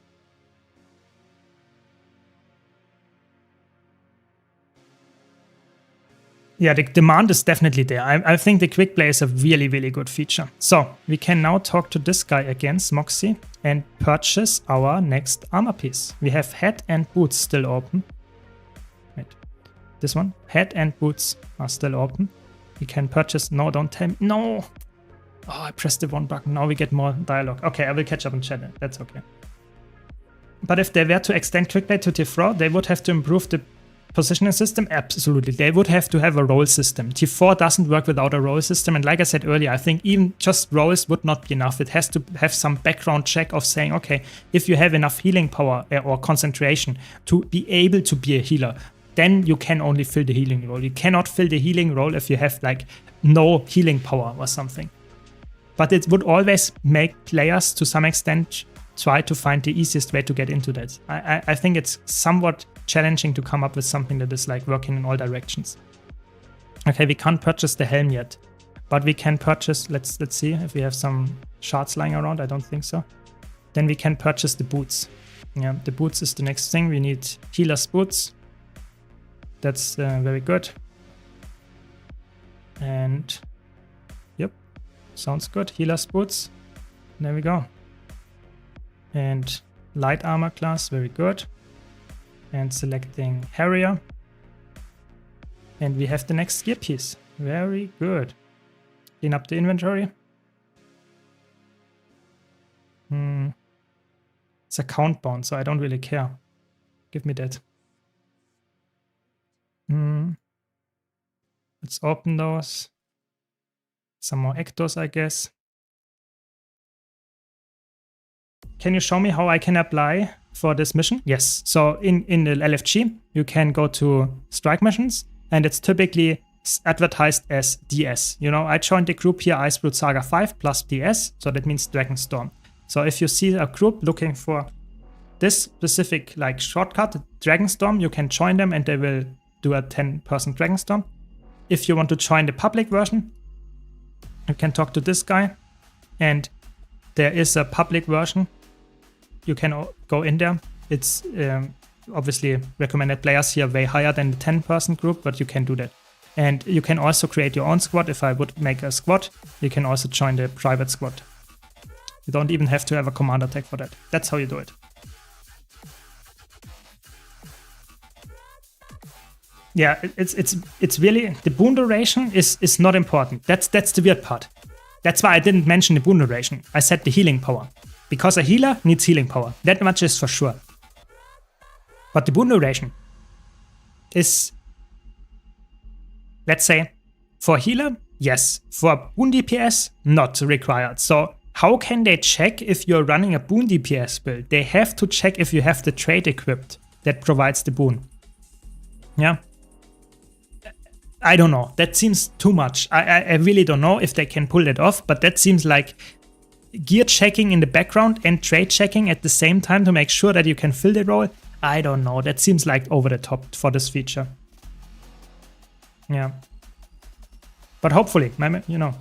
A: Yeah, the demand is definitely there. I think the quick play is a really, really good feature. So we can now talk to this guy again, Smoxy, and purchase our next armor piece. We have head and boots still open. Wait, this one? Head and boots are still open. We can purchase, no, don't tell me, no! Oh, I pressed the one button, now we get more dialogue. Okay, I will catch up in chat, that's okay. But if they were to extend quick play to tier 4, they would have to improve the positioning system? Absolutely. They would have to have a role system. Tier 4 doesn't work without a role system. And like I said earlier, I think even just roles would not be enough. It has to have some background check of saying, okay, if you have enough healing power or concentration to be able to be a healer, then you can only fill the healing role. You cannot fill the healing role if you have like no healing power or something. But it would always make players to some extent try to find the easiest way to get into that. I think it's somewhat challenging to come up with something that is like working in all directions. Okay, we can't purchase the helm yet, but we can purchase, let's see if we have some shards lying around. I don't think so. Then we can purchase the boots. Yeah, the boots is the next thing. We need healer's boots. That's very good. And yep, sounds good. Healer's boots. There we go. And light armor class, very good. And selecting Harrier. And we have the next gear piece. Very good. Clean up the inventory. It's account bound, so I don't really care. Give me that. Let's open those. Some more Ectos, I guess. Can you show me how I can apply for this mission? Yes. So in the LFG, you can go to strike missions, and it's typically advertised as DS. You know, I joined the group here, Icebrood Saga 5 plus DS, so that means Dragonstorm. So if you see a group looking for this specific like shortcut, Dragonstorm, you can join them and they will do a 10-person Dragonstorm. If you want to join the public version, you can talk to this guy, and there is a public version. You can go in there. It's obviously recommended players here way higher than the 10-person group, but you can do that. And you can also create your own squad. If I would make a squad, you can also join the private squad. You don't even have to have a commander tag for that. That's how you do it. Yeah, it's really, the boon duration is not important. That's the weird part. That's why I didn't mention the boon duration. I said the healing power. Because a healer needs healing power. That much is for sure. But the boon duration is, let's say, for healer, yes. For boon DPS, not required. So how can they check if you're running a boon DPS build? They have to check if you have the trait equipped that provides the boon. Yeah. I don't know. That seems too much. I really don't know if they can pull it off, but that seems like gear checking in the background and trade checking at the same time to make sure that you can fill the role. I don't know. That seems like over the top for this feature. Yeah. But hopefully, you know.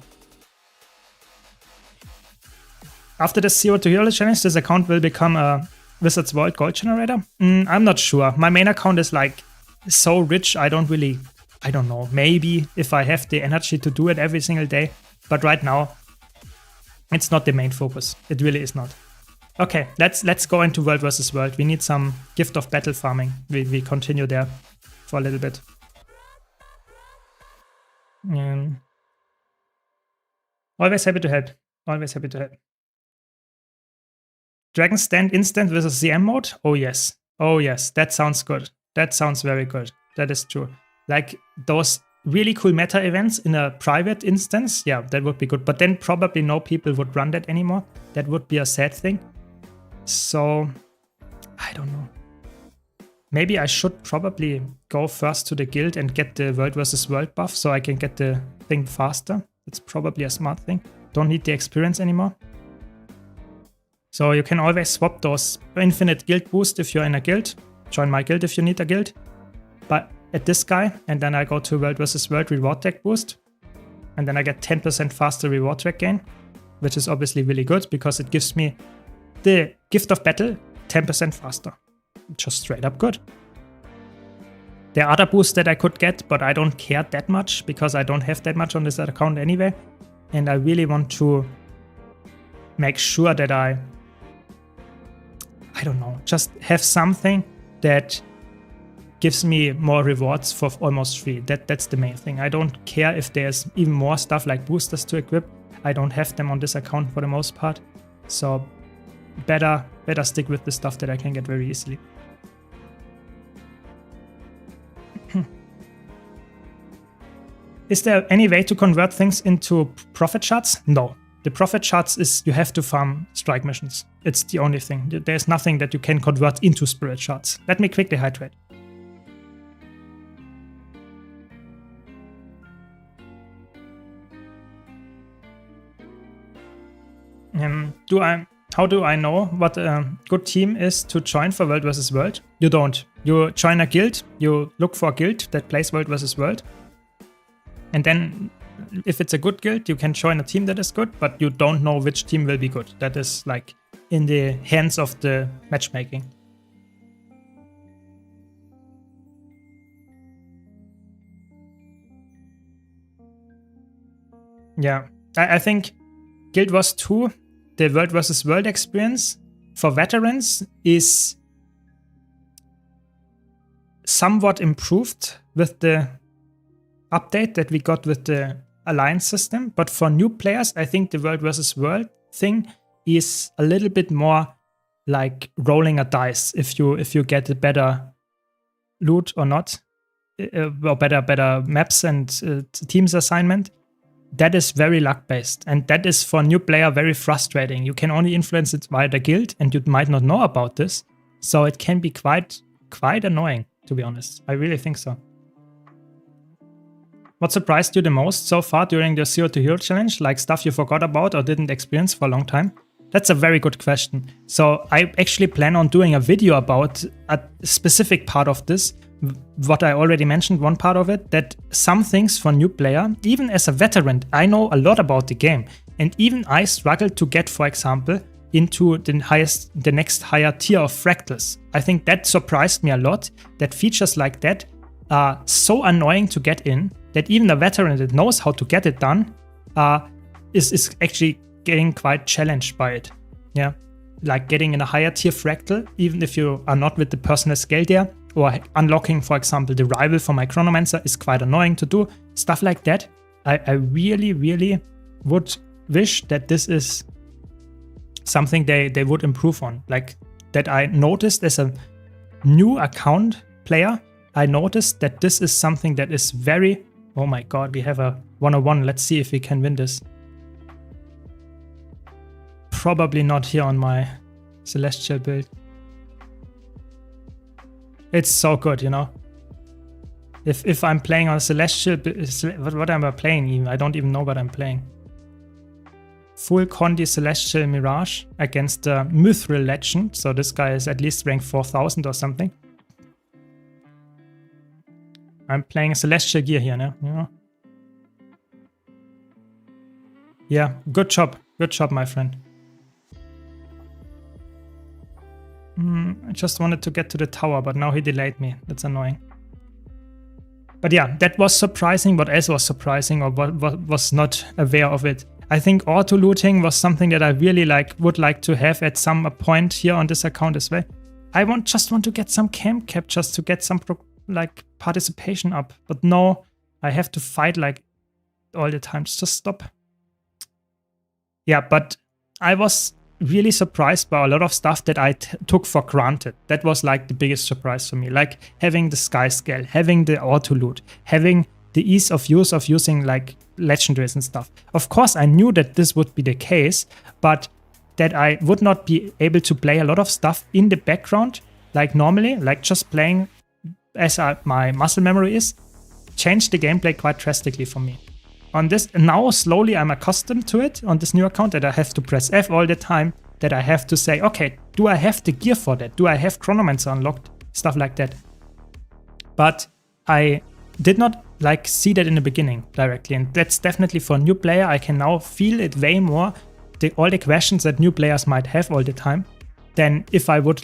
A: After the 0 to Hero challenge, this account will become a Wizards World gold generator? I'm not sure. My main account is like so rich, I don't know. Maybe if I have the energy to do it every single day. But right now, it's not the main focus. It really is not. Okay, let's go into World versus World. We need some gift of battle farming. We continue there for a little bit. Always happy to help. Always happy to help. Dragon Stand instant versus CM mode? Oh yes. Oh yes, that sounds good. That sounds very good. That is true. Like those really cool meta events in a private instance, yeah, that would be good. But then probably no people would run that anymore. That would be a sad thing. So, I don't know. Maybe I should probably go first to the guild and get the World vs. World buff so I can get the thing faster. That's probably a smart thing. Don't need the experience anymore. So you can always swap those infinite guild boost if you're in a guild. Join my guild if you need a guild. But at this guy, and then I go to World vs. World reward tag boost. And then I get 10% faster reward tag gain, which is obviously really good because it gives me the gift of battle 10% faster. Just straight up good. There are other boosts that I could get, but I don't care that much because I don't have that much on this account anyway. And I really want to make sure that I don't know, just have something that gives me more rewards for almost free. That's the main thing. I don't care if there's even more stuff like boosters to equip. I don't have them on this account for the most part. So better stick with the stuff that I can get very easily. Is there any way to convert things into profit shards? No. The profit shards is you have to farm strike missions. It's the only thing. There's nothing that you can convert into spirit shards. Let me quickly hydrate. How do I know what a good team is to join for World vs. World? You don't. You join a guild, you look for a guild that plays World vs. World. And then if it's a good guild, you can join a team that is good, but you don't know which team will be good. That is like in the hands of the matchmaking. Yeah, I think Guild Wars 2, the World vs. World experience for veterans is somewhat improved with the update that we got with the alliance system. But for new players, I think the World vs. World thing is a little bit more like rolling a dice if you get a better loot or not, or better maps and teams assignment. That is very luck based, and that is for a new player very frustrating. You can only influence it via the guild, and you might not know about this, so it can be quite annoying, to be honest. I really think so. What surprised you the most so far during the 0 to Hero challenge, like stuff you forgot about or didn't experience for a long time? That's a very good question. So I actually plan on doing a video about a specific part of this. What I already mentioned, one part of it, that some things for new player, even as a veteran, I know a lot about the game. And even I struggled to get, for example, into the next higher tier of fractals. I think that surprised me a lot, that features like that are so annoying to get in that even a veteran that knows how to get it done is actually getting quite challenged by it. Yeah, like getting in a higher tier fractal, even if you are not with the personal scale there, or unlocking, for example, the rival for my Chronomancer is quite annoying to do. Stuff like that. I really, really would wish that this is something they would improve on. Like that I noticed as a new account player, I noticed that this is something that is very, oh my god, we have a 101. Let's see if we can win this. Probably not here on my Celestial build. It's so good, you know. If I'm playing on Celestial, what am I playing even? I don't even know what I'm playing. Full Condi Celestial Mirage against the Mithril Legend. So this guy is at least rank 4000 or something. I'm playing Celestial gear here, no? Yeah. Yeah, good job. Good job, my friend. I just wanted to get to the tower, but now he delayed me. That's annoying. But yeah, that was surprising. What else was surprising, or what was not aware of it? I think auto looting was something that I really would like to have at some point here on this account as well. I just want to get some camp captures to get some participation up. But no, I have to fight all the time. Just stop. Yeah, but I was really surprised by a lot of stuff that I took for granted. That was the biggest surprise for me. Like having the sky scale, having the auto loot, having the ease of use of using legendaries and stuff. Of course, I knew that this would be the case, but that I would not be able to play a lot of stuff in the background like normally, like just playing as my muscle memory is, changed the gameplay quite drastically for me. On this, now slowly I'm accustomed to it on this new account that I have to press F all the time, that I have to say, okay, do I have the gear for that? Do I have Chronomancer unlocked? Stuff like that. But I did not see that in the beginning directly, and that's definitely for a new player. I can now feel it way more, all the questions that new players might have all the time, than if I would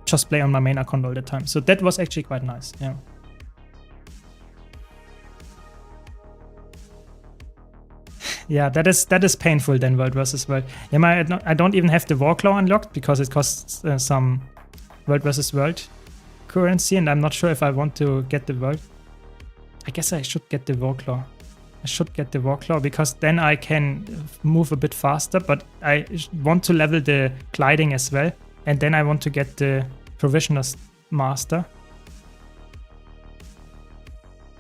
A: just play on my main account all the time. So that was actually quite nice, yeah. Yeah, that is painful then, World vs. World. Yeah, I don't even have the Warclaw unlocked because it costs some World vs. World currency, and I'm not sure if I want to get the World. I guess I should get the Warclaw. I should get the Warclaw because then I can move a bit faster, but I want to level the gliding as well, and then I want to get the Provisioner's Master.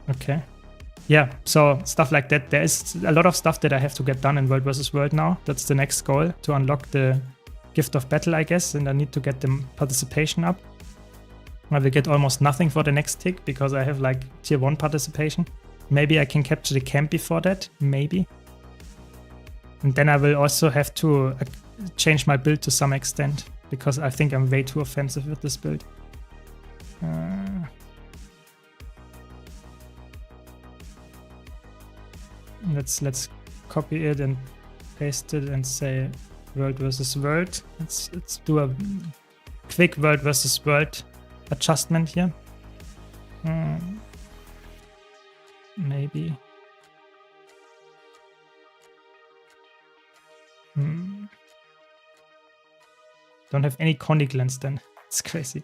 A: Okay. Yeah, so stuff like that. There is a lot of stuff that I have to get done in World vs. World now. That's the next goal, to unlock the Gift of Battle, I guess, and I need to get the participation up. I will get almost nothing for the next tick because I have tier 1 participation. Maybe I can capture the camp before that, maybe. And then I will also have to change my build to some extent because I think I'm way too offensive with this build. Let's copy it and paste it and say World vs. World. Let's do a quick World vs. World adjustment here. Maybe. Don't have any Condi Glens then. It's crazy.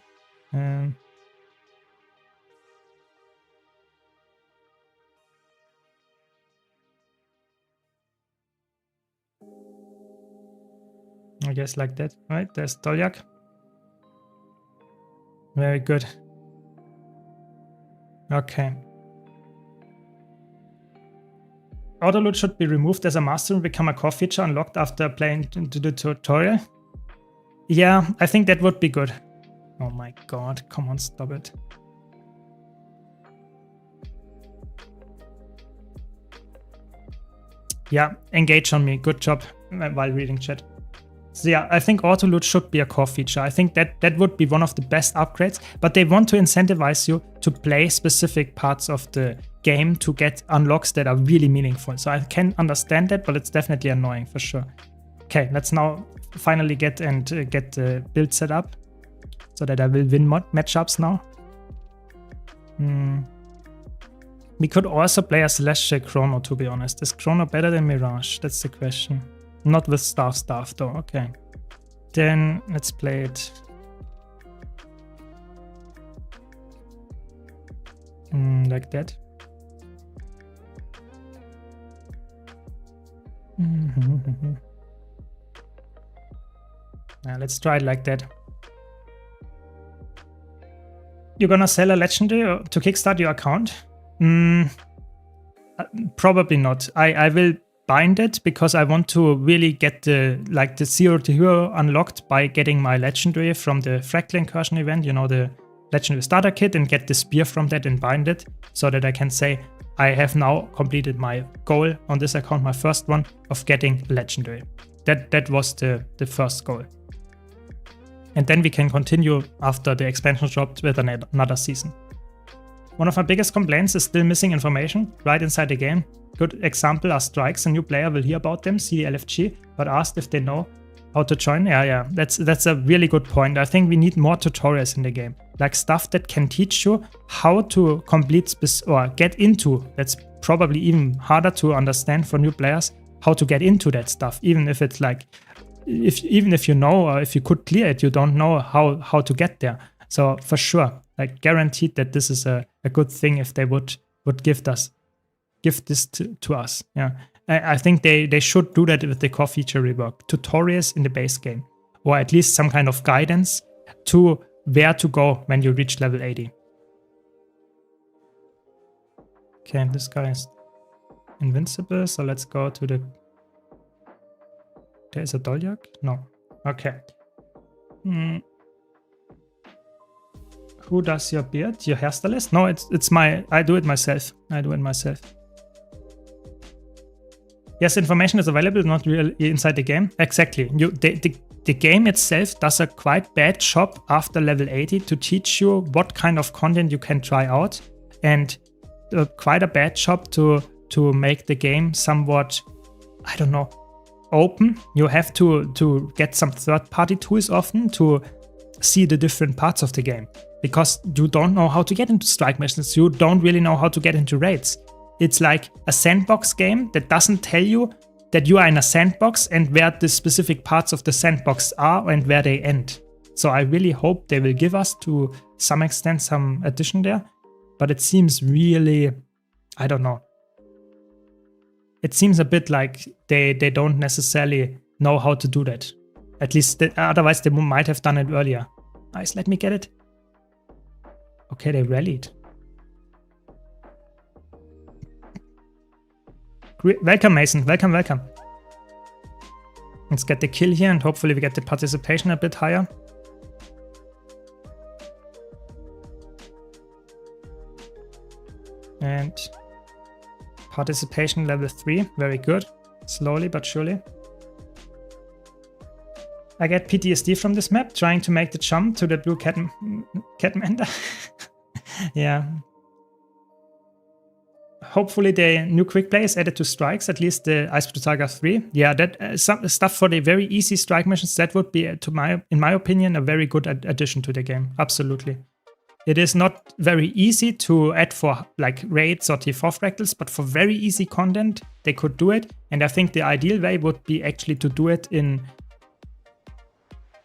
A: I guess like that. Right, there's Dolyak. Very good. Okay. Autoloot should be removed as a master and become a core feature unlocked after playing into the tutorial. Yeah, I think that would be good. Oh my god, come on, stop it. Yeah, engage on me. Good job while reading chat. So yeah, I think Autoloot should be a core feature. I think that would be one of the best upgrades, but they want to incentivize you to play specific parts of the game to get unlocks that are really meaningful. So I can understand that, but it's definitely annoying for sure. Okay, let's now finally get the build set up so that I will win matchups now. We could also play a Celestial Chrono, to be honest. Is Chrono better than Mirage? That's the question. Not with staff though, okay. Then let's play it. Like that. Let's try it like that. You're gonna sell a legendary to kickstart your account? Probably not. I will bind it because I want to really get the 0 to hero unlocked by getting my legendary from the Fractal Incursion event, you know, the legendary starter kit, and get the spear from that and bind it so that I can say I have now completed my goal on this account, my first one of getting legendary. That was the first goal. And then we can continue after the expansion dropped with another season. One of my biggest complaints is still missing information right inside the game. Good example are strikes. A new player will hear about them, see the LFG, but asked if they know how to join. Yeah, that's a really good point. I think we need more tutorials in the game, like stuff that can teach you how to complete or get into. That's probably even harder to understand for new players, how to get into that stuff, even if it's like, even if you know, or if you could clear it, you don't know how to get there. So for sure, like guaranteed that this is a good thing if they would give this to us. Yeah, I think they should do that with the core feature rework. Tutorials in the base game, or at least some kind of guidance to where to go when you reach level 80. Okay, this guy is invincible, so let's go to the... There is a Dolyak? No. Okay. Who does your beard? Your hairstylist? No, it's my... I do it myself. Yes, information is available, not really inside the game. Exactly. The game itself does a quite bad job after level 80 to teach you what kind of content you can try out, and quite a bad job to make the game somewhat, I don't know, open. You have to get some third-party tools often to see the different parts of the game, because you don't know how to get into strike missions. You don't really know how to get into raids. It's like a sandbox game that doesn't tell you that you are in a sandbox and where the specific parts of the sandbox are and where they end. So I really hope they will give us to some extent some addition there, but it seems really, I don't know. It seems a bit like they don't necessarily know how to do that. At least, otherwise they might have done it earlier. Nice, let me get it. Okay, they rallied. Welcome, Mason. Welcome. Let's get the kill here and hopefully we get the participation a bit higher. And participation level 3. Very good. Slowly but surely. I get PTSD from this map, trying to make the jump to the blue Catmender. Yeah. Hopefully the new quick play is added to strikes, at least the Ice Saga 3. Yeah, that some stuff for the very easy strike missions, that would be, in my opinion, a very good addition to the game. Absolutely. It is not very easy to add for like raids or T4 fractals, but for very easy content, they could do it. And I think the ideal way would be actually to do it in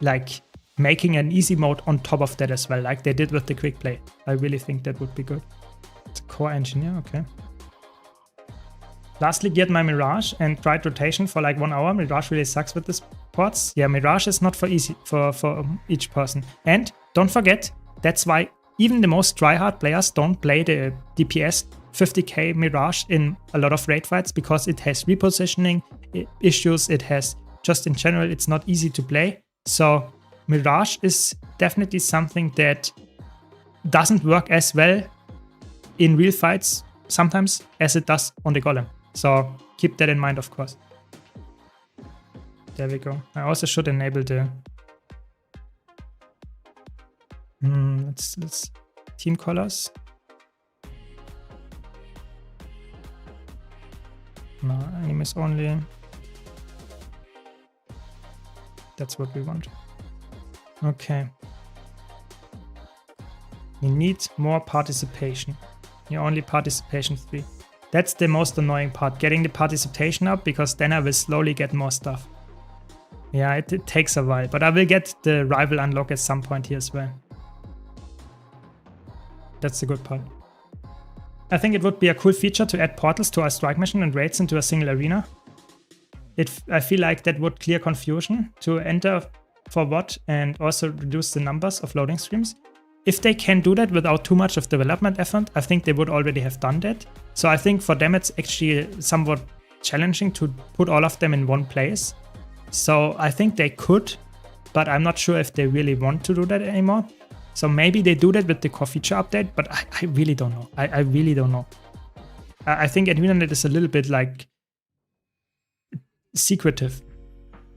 A: like making an easy mode on top of that as well, like they did with the quick play. I really think that would be good. It's a core engineer, okay. Lastly, geared my Mirage and tried rotation for like 1 hour. Mirage really sucks with this ports. Yeah, Mirage is not for each person. And don't forget, that's why even the most tryhard players don't play the DPS 50k Mirage in a lot of raid fights, because it has repositioning issues. It has, just in general, it's not easy to play. So Mirage is definitely something that doesn't work as well in real fights sometimes as it does on the Golem. So keep that in mind, of course. There we go. I also should enable the... let's team colors. No, enemies only. That's what we want. Okay. We need more participation. You're only participation 3. That's the most annoying part, getting the participation up, because then I will slowly get more stuff. Yeah, it takes a while, but I will get the rival unlock at some point here as well. That's the good part. I think it would be a cool feature to add portals to our strike mission and raids into a single arena. I feel like that would clear confusion to enter for what, and also reduce the numbers of loading screens. If they can do that without too much of development effort, I think they would already have done that. So I think for them it's actually somewhat challenging to put all of them in one place. So I think they could, but I'm not sure if they really want to do that anymore. So maybe they do that with the core feature update, but I really don't know. I really don't know. I think ArenaNet is a little bit like secretive.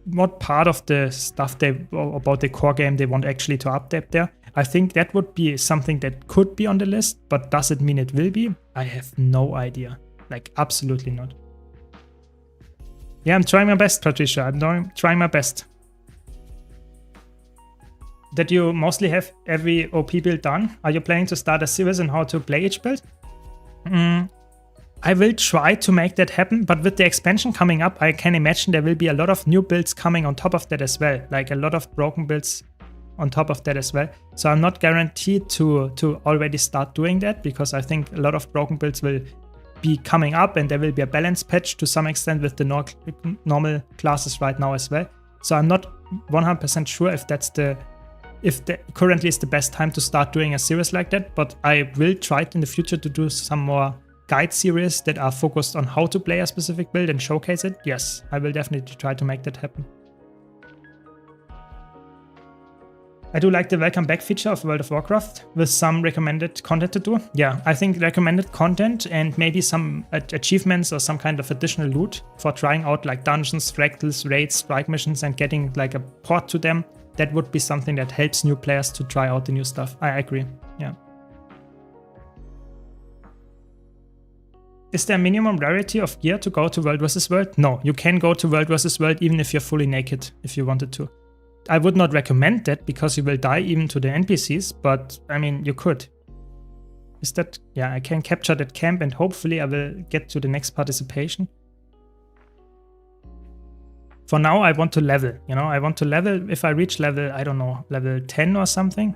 A: What part of the stuff about the core game they want actually to update there? I think that would be something that could be on the list, but does it mean it will be? I have no idea. Like, absolutely not. Yeah, I'm trying my best, Patricia. I'm trying my best. That you mostly have every OP build done. Are you planning to start a series on how to play each build? I will try to make that happen, but with the expansion coming up, I can imagine there will be a lot of new builds coming on top of that as well. Like a lot of broken builds on top of that as well. So I'm not guaranteed to already start doing that, because I think a lot of broken builds will be coming up, and there will be a balance patch to some extent with the normal classes right now as well. So I'm not 100% sure if currently is the best time to start doing a series like that, but I will try in the future to do some more guide series that are focused on how to play a specific build and showcase it. Yes, I will definitely try to make that happen. I do like the welcome back feature of World of Warcraft with some recommended content to do. Yeah, I think recommended content and maybe some achievements or some kind of additional loot for trying out like dungeons, fractals, raids, strike missions, and getting like a port to them. That would be something that helps new players to try out the new stuff. I agree, yeah. Is there a minimum rarity of gear to go to World vs. World? No, you can go to World vs. World even if you're fully naked, if you wanted to. I would not recommend that because you will die even to the NPCs, but I mean, you could. Is that, yeah, I can capture that camp and hopefully I will get to the next participation. For now, I want to level, you know, I want to level. If I reach level, I don't know, level 10 or something,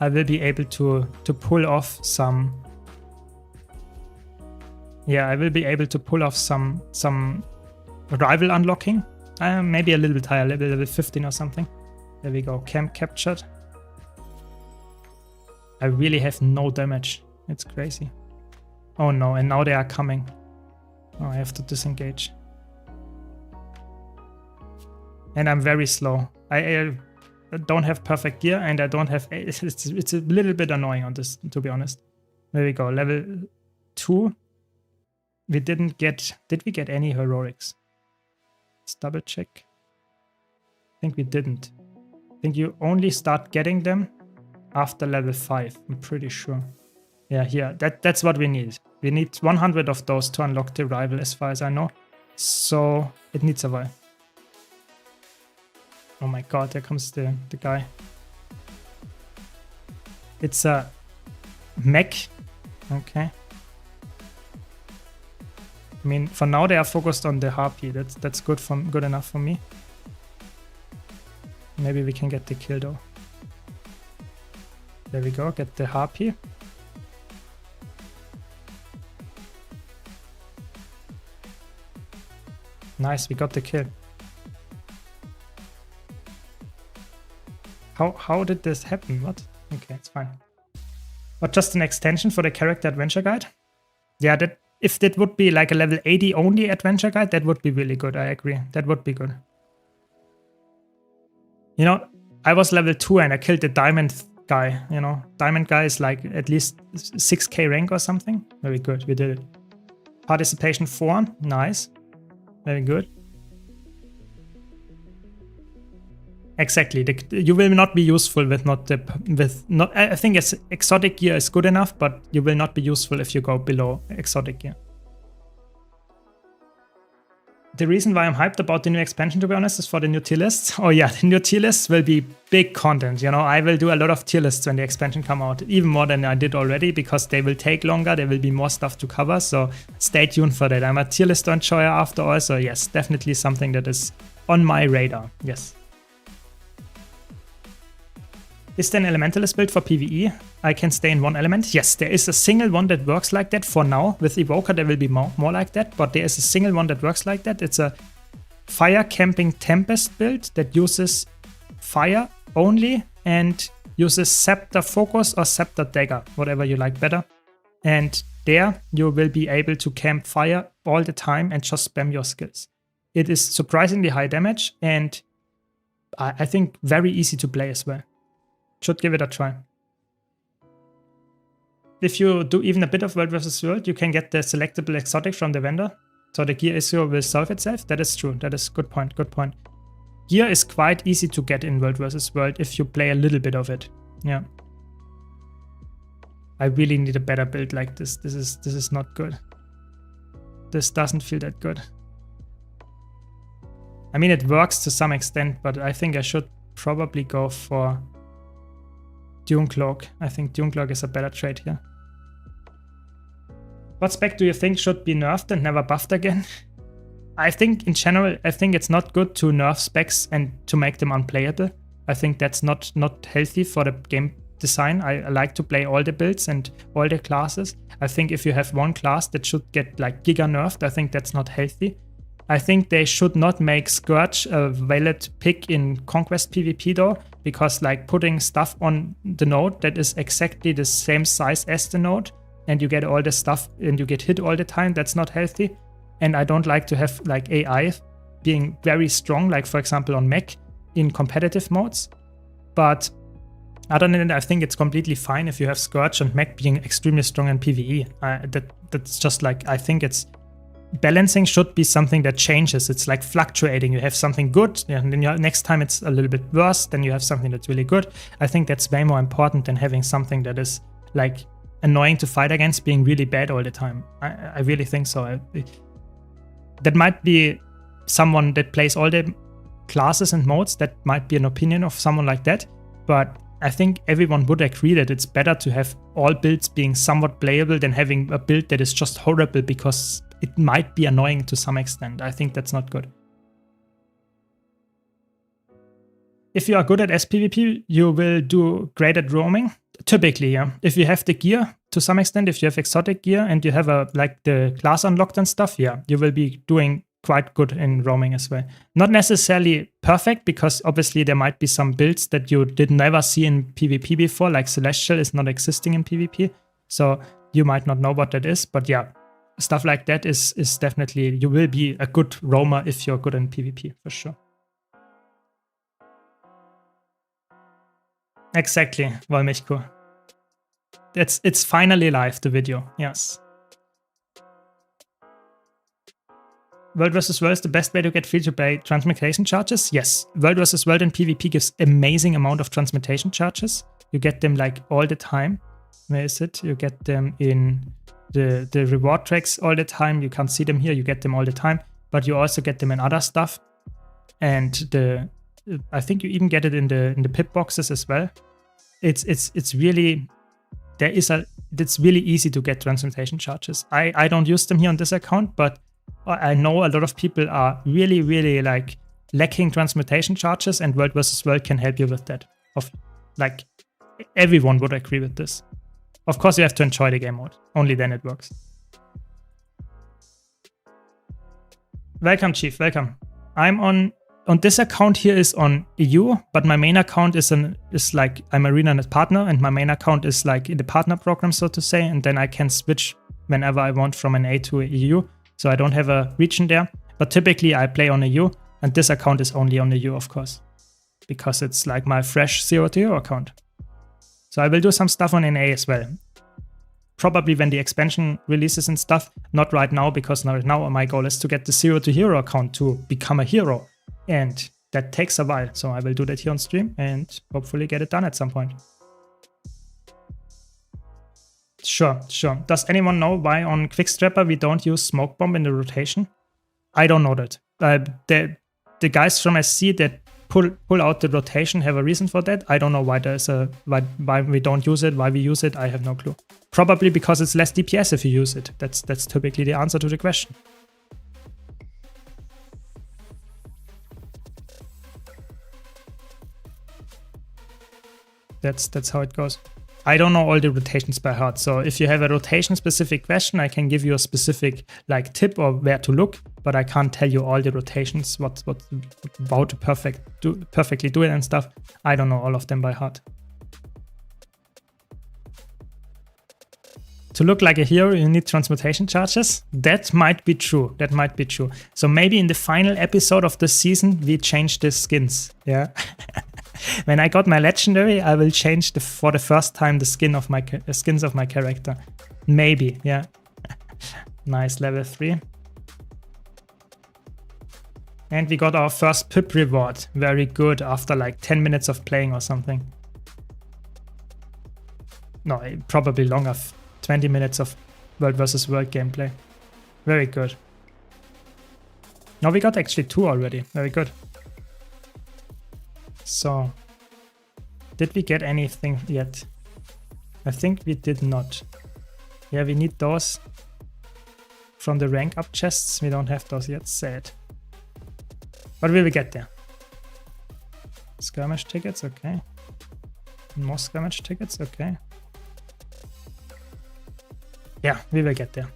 A: I will be able to pull off some, yeah, I will be able to pull off some rival unlocking. Maybe a little bit higher, level 15 or something. There we go, camp captured. I really have no damage. It's crazy. Oh no, and now they are coming. Oh, I have to disengage. And I'm very slow. I don't have perfect gear, and I don't have... It's a little bit annoying on this, to be honest. There we go, level 2. We didn't get... Did we get any heroics? Let's double check. I think we didn't. I think you only start getting them after level 5, I'm pretty sure. Yeah, here, that's what we need. We need 100 of those to unlock the rival as far as I know. So it needs a while. Oh my god, there comes the guy. It's a mech. Okay. I mean, for now they are focused on the harpy. That's good enough for me. Maybe we can get the kill though. There we go, get the harpy. Nice, we got the kill. How did this happen? What? Okay, it's fine. But just an extension for the character adventure guide? Yeah, if that would be like a level 80 only adventure guide, that would be really good. I agree. That would be good. You know, I was level 2 and I killed the diamond guy, you know. Diamond guy is like at least 6k rank or something. Very good, we did it. Participation 4, nice. Very good. Exactly, you will not be useful with I think exotic gear is good enough, but you will not be useful if you go below exotic gear. The reason why I'm hyped about the new expansion, to be honest, is for the new tier lists. Oh yeah, the new tier lists will be big content. You know, I will do a lot of tier lists when the expansion come out, even more than I did already, because they will take longer. There will be more stuff to cover. So stay tuned for that. I'm a tier list enjoyer after all. So yes, definitely something that is on my radar. Yes. Is there an elementalist build for PvE? I can stay in one element. Yes, there is a single one that works like that for now. With Evoker, there will be more like that, but there is a single one that works like that. It's a fire camping Tempest build that uses fire only and uses Scepter Focus or Scepter Dagger, whatever you like better. And there you will be able to camp fire all the time and just spam your skills. It is surprisingly high damage and I think very easy to play as well. Should give it a try. If you do even a bit of World vs. World, you can get the selectable exotic from the vendor. So the gear issue will solve itself. That is true. That is good point. Good point. Gear is quite easy to get in World vs. World if you play a little bit of it. Yeah. I really need a better build like this. This is not good. This doesn't feel that good. I mean, it works to some extent, but I think I should probably go for Dunecloak. I think Dunecloak is a better trade here. What spec do you think should be nerfed and never buffed again? I think in general, I think it's not good to nerf specs and to make them unplayable. I think that's not healthy for the game design. I like to play all the builds and all the classes. I think if you have one class that should get like giga nerfed, I think that's not healthy. I think they should not make Scourge a valid pick in Conquest PvP though, because like putting stuff on the node that is exactly the same size as the node and you get all the stuff and you get hit all the time, that's not healthy. And I don't like to have like AI being very strong, like for example on mech in competitive modes. But other than that, I think it's completely fine if you have Scourge and mech being extremely strong in PvE. That's just like, I think it's balancing should be something that changes. It's like fluctuating. You have something good, and then next time it's a little bit worse, then you have something that's really good. I think that's way more important than having something that is like annoying to fight against being really bad all the time. I really think so. That might be someone that plays all the classes and modes. That might be an opinion of someone like that, but I think everyone would agree that it's better to have all builds being somewhat playable than having a build that is just horrible because it might be annoying to some extent. I think that's not good. If you are good at SPVP, you will do great at roaming. Typically, yeah. If you have the gear to some extent, if you have exotic gear and you have like the class unlocked and stuff, yeah, you will be doing quite good in roaming as well. Not necessarily perfect, because obviously there might be some builds that you did never see in PvP before, like Celestial is not existing in PvP. So you might not know what that is, but yeah, stuff like that is definitely, you will be a good roamer if you're good in PvP, for sure. Exactly, Volmichko. It's finally live, the video, yes. World vs. World is the best way to get free-to-play transmutation charges? Yes. World vs. World in PvP gives amazing amount of transmutation charges. You get them like all the time. Where is it? You get them in the reward tracks all the time. You can't see them here. You get them all the time. But you also get them in other stuff. And I think you even get it in the pip boxes as well. It's really, it's really easy to get transmutation charges. I don't use them here on this account, but I know a lot of people are really, really like lacking transmutation charges, and World vs. World can help you with that. Like everyone would agree with this. Of course, you have to enjoy the game mode. Only then it works. Welcome, Chief. Welcome. I'm on this account here is on EU, but my main account is like I'm ArenaNet partner, and my main account is like in the partner program, so to say, and then I can switch whenever I want from an A to a EU. So I don't have a region there, but typically I play on EU, and this account is only on EU, of course, because it's like my fresh 0 to hero account. So I will do some stuff on NA as well. Probably when the expansion releases and stuff, not right now, because right now my goal is to get the 0 to hero account to become a hero, and that takes a while. So I will do that here on stream and hopefully get it done at some point. Sure. Does anyone know why on Quickstrapper we don't use Smoke Bomb in the rotation? I don't know that. The guys from SC that pull out the rotation have a reason for that. I don't know why why we don't use it, why we use it. I have no clue. Probably because it's less DPS if you use it. That's typically the answer to the question. That's how it goes. I don't know all the rotations by heart. So if you have a rotation specific question, I can give you a specific like tip or where to look, but I can't tell you all the rotations, how to perfectly do it and stuff. I don't know all of them by heart. To look like a hero, you need transmutation charges. That might be true. That might be true. So maybe in the final episode of the season, we change the skins. Yeah. When I got my legendary, I will change for the first time the skins of my character. Maybe, yeah. Nice, level 3. And we got our first pip reward. Very good, after like 10 minutes of playing or something. No, probably longer. 20 minutes of World vs. World gameplay. Very good. No, we got actually 2 already. Very good. So, did we get anything yet? I think we did not. Yeah, we need those from the rank up chests. We don't have those yet, sad. But we will get there. Skirmish tickets, okay. More skirmish tickets, okay. Yeah, we will get there.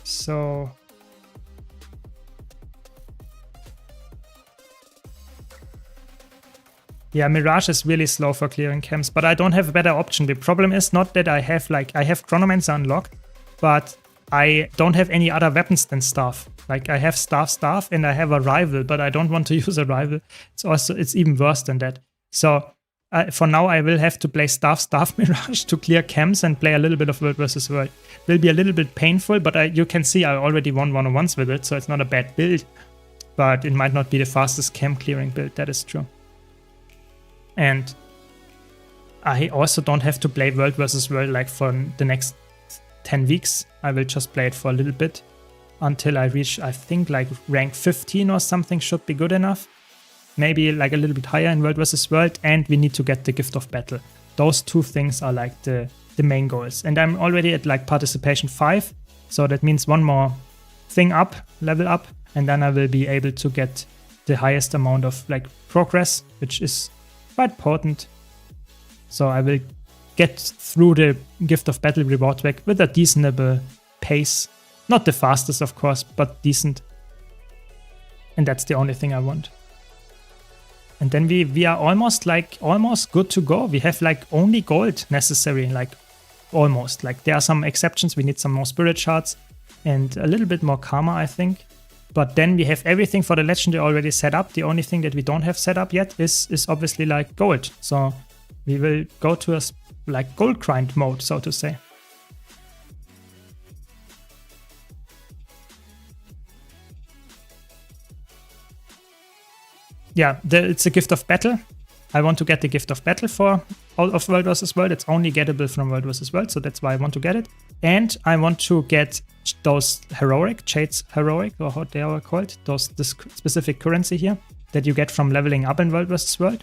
A: So yeah, Mirage is really slow for clearing camps, but I don't have a better option. The problem is not that I have Chronomancer unlocked, but I don't have any other weapons than Staff. Like I have Staff, and I have a rival, but I don't want to use a rival. It's even worse than that. So for now, I will have to play Staff Mirage to clear camps and play a little bit of World vs. World. Will be a little bit painful, but you can see I already won 1-on-1s with it, so it's not a bad build. But it might not be the fastest camp clearing build, that is true. And I also don't have to play World vs. World like for the next 10 weeks. I will just play it for a little bit until I reach, I think, like rank 15 or something should be good enough. Maybe like a little bit higher in World vs. World, and we need to get the Gift of Battle. Those 2 things are like the main goals. And I'm already at like participation 5, so that means 1 more thing up, level up, and then I will be able to get the highest amount of like progress, which is quite potent. So I will get through the Gift of Battle reward pack with a decentable pace. Not the fastest, of course, but decent. And that's the only thing I want. And then we are almost good to go. We have like only gold necessary, like almost. Like there are some exceptions. We need some more spirit shards and a little bit more karma, I think. But then we have everything for the legendary already set up. The only thing that we don't have set up yet is obviously like gold. So we will go to a like gold grind mode, so to say. Yeah, it's a Gift of Battle. I want to get the Gift of Battle for all of World vs. World. It's only gettable from World vs. World, so that's why I want to get it. And I want to get those heroic, Jade's heroic, or how they are called, this specific currency here that you get from leveling up in World vs. World.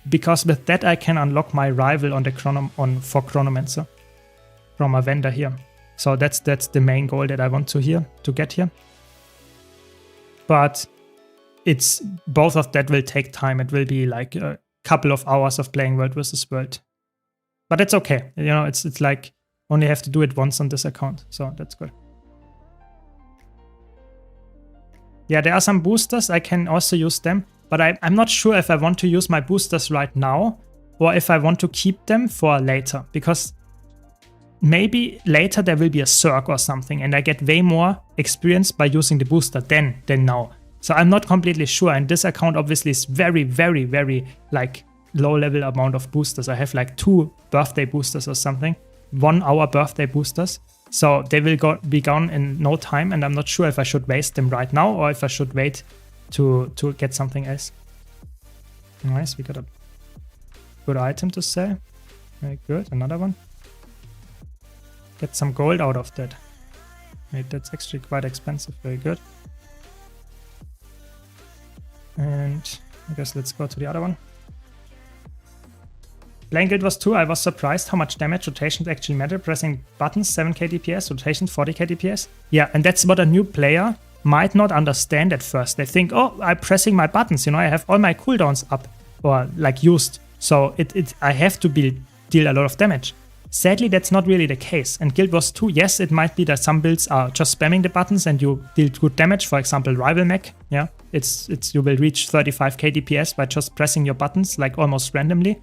A: Because with that I can unlock my rival on the for Chronomancer from a vendor here. So that's the main goal that I want to get here. But it's both of that will take time. It will be like a couple of hours of playing World vs. World. But it's okay. You know, it's like only have to do it once on this account. So that's good. Yeah, there are some boosters. I can also use them. But I'm not sure if I want to use my boosters right now or if I want to keep them for later. Because maybe later there will be a Cirque or something and I get way more experience by using the booster than now. So I'm not completely sure, and this account obviously is very, very, very like low level amount of boosters. I have like 2 birthday boosters or something, 1 hour birthday boosters. So they will be gone in no time, and I'm not sure if I should waste them right now or if I should wait to get something else. Nice, we got a good item to sell. Very good, another one. get some gold out of that. Wait, that's actually quite expensive. Very good. And I guess let's go to the other one. Playing Guild Wars 2, I was surprised how much damage rotations actually matter. Pressing buttons, 7k DPS, rotations, 40k DPS. Yeah, and that's what a new player might not understand at first. They think, oh, I'm pressing my buttons, you know, I have all my cooldowns up or like used. So I have to deal a lot of damage. Sadly, that's not really the case. And Guild Wars 2, yes, it might be that some builds are just spamming the buttons and you deal good damage. For example, Rival Mech, yeah, you will reach 35k DPS by just pressing your buttons like almost randomly.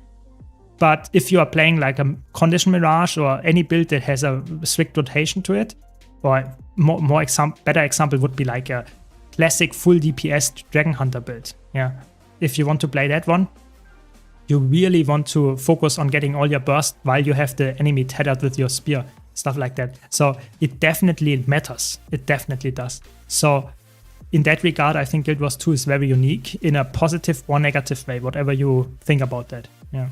A: But if you are playing like a Condition Mirage or any build that has a strict rotation to it, or better example would be like a classic full DPS Dragon Hunter build. Yeah, if you want to play that one, you really want to focus on getting all your burst while you have the enemy tethered with your spear, stuff like that. So it definitely matters. It definitely does. So in that regard, I think Guild Wars 2 is very unique in a positive or negative way, whatever you think about that. Yeah.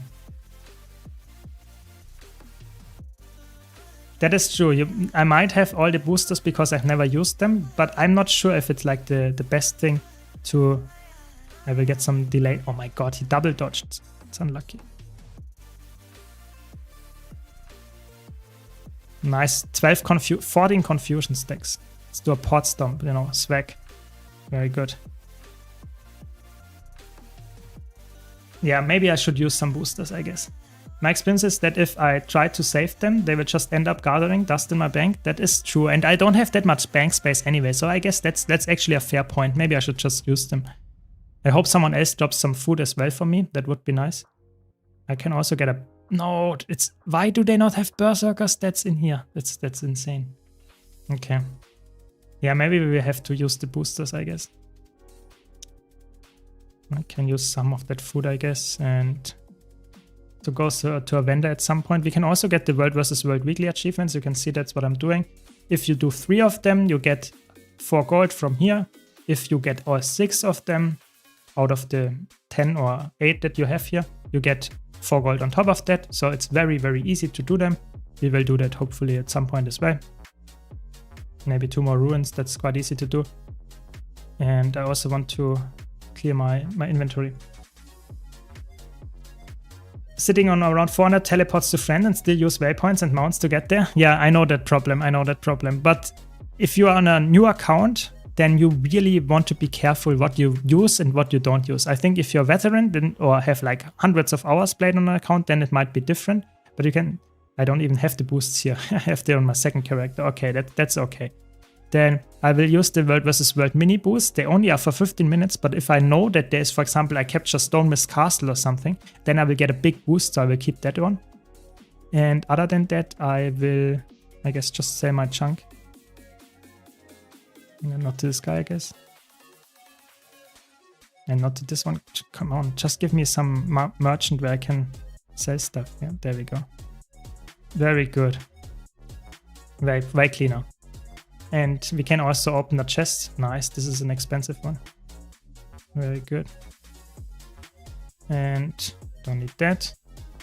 A: That is true. I might have all the boosters because I've never used them, but I'm not sure if it's like the best thing to... I will get some delay. Oh my god, he double dodged. It's unlucky. Nice. 14 confusion stacks. Let's do a port stomp, you know, swag. Very good. Yeah, maybe I should use some boosters, I guess. My experience is that if I try to save them, they will just end up gathering dust in my bank. That is true. And I don't have that much bank space anyway, so I guess that's actually a fair point. Maybe I should just use them. I hope someone else drops some food as well for me. That would be nice. I can also get a... No, it's... Why do they not have Berserker stats in here? That's insane. Okay. Yeah, maybe we will have to use the boosters, I guess. I can use some of that food, I guess, and... to go to a vendor at some point. We can also get the World vs. World weekly achievements. You can see that's what I'm doing. If you do 3 of them, you get 4 gold from here. If you get all 6 of them out of the 10 or 8 that you have here, you get 4 gold on top of that. So it's very, very easy to do them. We will do that hopefully at some point as well. Maybe 2 more ruins. That's quite easy to do. And I also want to clear my inventory. Sitting on around 400 teleports to friend and still use waypoints and mounts to get there? Yeah, I know that problem. But if you are on a new account, then you really want to be careful what you use and what you don't use. I think if you're a veteran then, or have like hundreds of hours played on an account, then it might be different. But you can... I don't even have the boosts here. I have them on my second character. Okay, that's okay. Then I will use the World vs. World mini boost. They only are for 15 minutes, but if I know that there's, for example, I capture Stone Mist Castle or something, then I will get a big boost, so I will keep that on. And other than that, I will, I guess, just sell my chunk. And not to this guy, I guess. And not to this one. Come on, just give me some merchant where I can sell stuff. Yeah, there we go. Very good. Way cleaner. And we can also open a chest. Nice, this is an expensive one. Very good. And don't need that.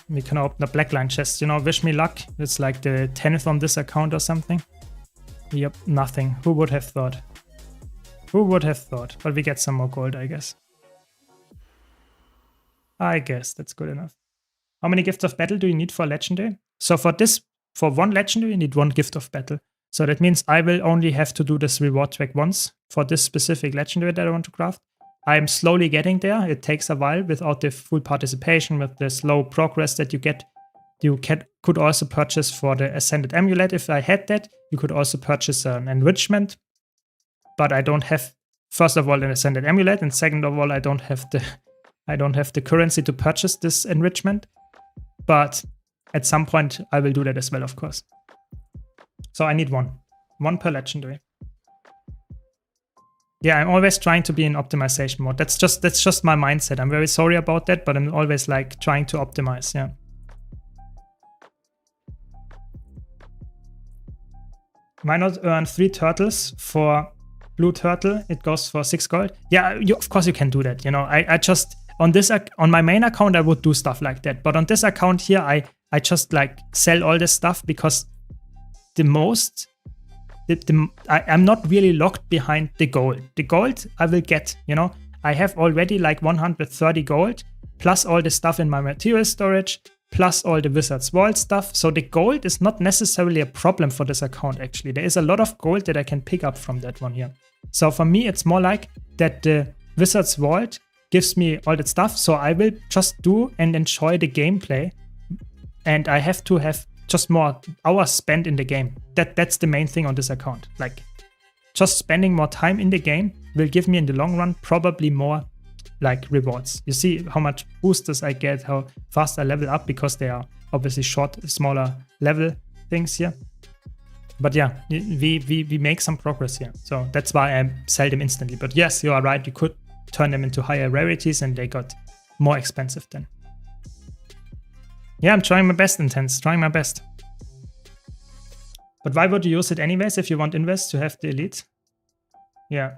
A: We can open a blackline chest. You know, wish me luck. It's like the 10th on this account or something. Yep, nothing. Who would have thought? Who would have thought? But we get some more gold, I guess. I guess that's good enough. How many gifts of battle do you need for legendary? So for one legendary, you need 1 gift of battle. So that means I will only have to do this reward track once for this specific legendary that I want to craft. I'm slowly getting there. It takes a while without the full participation, with the slow progress that you get. You could also purchase for the Ascended Amulet. If I had that, you could also purchase an enrichment. But I don't have, first of all, an Ascended Amulet, and second of all, I don't have the currency to purchase this enrichment. But at some point, I will do that as well, of course. So I need 1 per legendary. Yeah, I'm always trying to be in optimization mode. That's just my mindset. I'm very sorry about that, but I'm always like trying to optimize. Yeah. Why not earn 3 turtles for blue turtle? It goes for 6 gold. Yeah, of course you can do that. You know, I just on my main account I would do stuff like that, but on this account here I just like sell all this stuff because the most. I'm not really locked behind the gold. The gold I will get, you know. I have already like 130 gold, plus all the stuff in my material storage, plus all the Wizard's Vault stuff. So the gold is not necessarily a problem for this account, actually. There is a lot of gold that I can pick up from that one here. So for me, it's more like that the Wizard's Vault gives me all that stuff. So I will just do and enjoy the gameplay. And I have to have just more hours spent in the game. That's the main thing on this account. Like, just spending more time in the game will give me in the long run probably more like rewards. You see how much boosters I get, how fast I level up, because they are obviously short, smaller level things here. But yeah, we make some progress here. So that's why I sell them instantly. But yes, you are right. You could turn them into higher rarities and they got more expensive then. Yeah, I'm trying my best, Intense, trying my best. But why would you use it anyways if you want invest to have the elite? Yeah.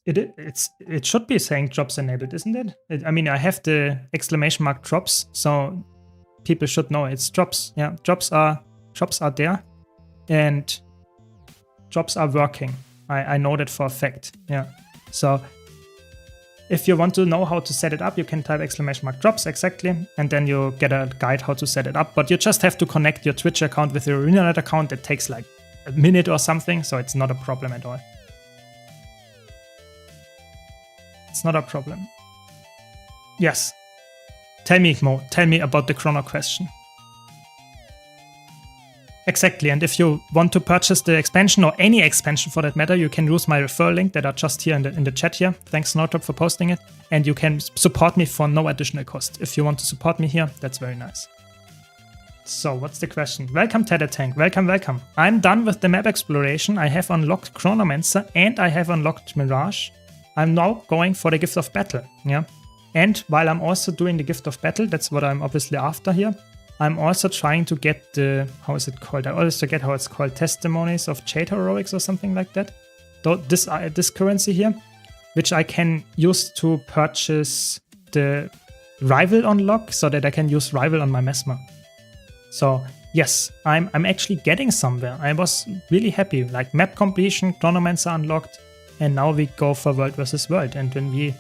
A: It should be saying drops enabled, isn't it? I mean, I have the exclamation mark drops, so people should know it's drops. Yeah, drops are there, and drops are working. I know that for a fact. Yeah, so if you want to know how to set it up, you can type exclamation mark drops exactly, and then you get a guide how to set it up. But you just have to connect your Twitch account with your ArenaNet account. That takes like a minute or something, so it's not a problem at all. It's not a problem. Yes. Tell me, Mo. Tell me about the chrono question. Exactly, and if you want to purchase the expansion or any expansion for that matter, you can use my referral link that are just here in the chat here. Thanks, Northrop, for posting it. And you can support me for no additional cost. If you want to support me here, that's very nice. So, what's the question? Welcome, Tether Tank. Welcome, welcome. I'm done with the map exploration. I have unlocked Chronomancer and I have unlocked Mirage. I'm now going for the Gift of Battle. Yeah. And while I'm also doing the Gift of Battle, that's what I'm obviously after here, I'm also trying to get the, how is it called? I always forget how it's called, Testimonies of Jade Heroics or something like that. This currency here, which I can use to purchase the Rival unlock so that I can use Rival on my Mesmer. So yes, I'm actually getting somewhere. I was really happy. Like map completion, Chronomancer unlocked, and now we go for World versus World. And when we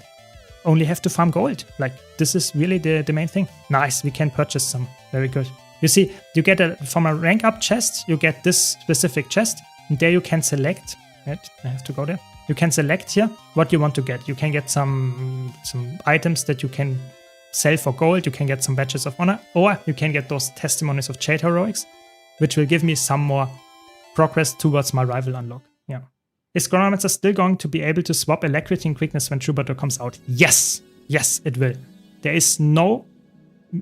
A: only have to farm gold. Like, this is really the main thing. Nice, we can purchase some. Very good. You see, you get from a rank up chest, you get this specific chest, and there you can select. Wait, I have to go there. You can select here what you want to get. You can get some items that you can sell for gold. You can get some badges of honor, or you can get those Testimonies of Jade Heroics, which will give me some more progress towards my Rival unlock. Yeah. Is Chronomancer still going to be able to swap Alacrity and Quickness when Troubadour comes out? Yes! Yes, it will. There is no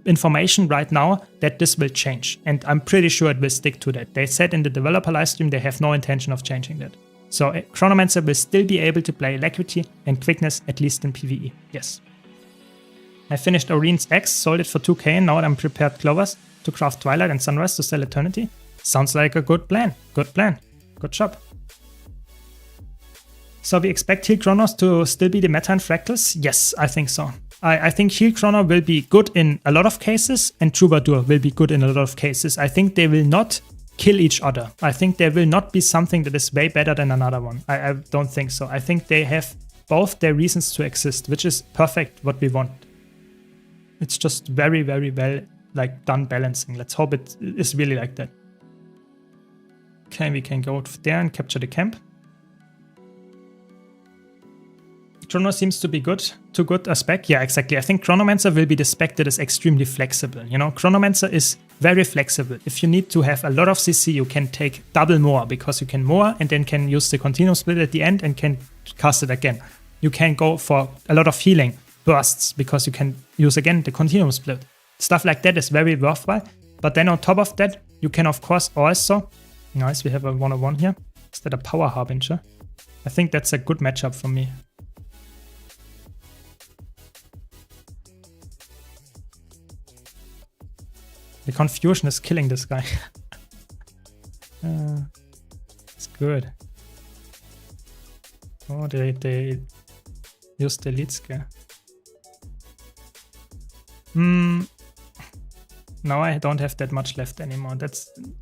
A: information right now that this will change, and I'm pretty sure it will stick to that. They said in the developer livestream they have no intention of changing that. So Chronomancer will still be able to play Alacrity and Quickness, at least in PvE. Yes. I finished Orion's X, sold it for 2k, and now I'm prepared Clovers to craft Twilight and Sunrise to sell Eternity. Sounds like a good plan. Good plan. Good job. So we expect Heal Chronos to still be the meta in Fractals? Yes, I think so. I think Heal Chrono will be good in a lot of cases, and Troubadour will be good in a lot of cases. I think they will not kill each other. I think there will not be something that is way better than another one. I don't think so. I think they have both their reasons to exist, which is perfect what we want. It's just very, very well done balancing. Let's hope it is really like that. Okay, we can go there and capture the camp. Chrono seems to be good. Too good a spec? Yeah, exactly. I think Chronomancer will be the spec that is extremely flexible. You know, Chronomancer is very flexible. If you need to have a lot of CC, you can take double more because you can more and then can use the continuum split at the end and can cast it again. You can go for a lot of healing bursts because you can use again the continuum split. Stuff like that is very worthwhile. But then on top of that, you can of course also, nice, we have a 101 here. Is that a Power Harbinger? I think that's a good matchup for me. The confusion is killing this guy. It's good. Oh, they used the lead scale. No, I don't have that much left anymore.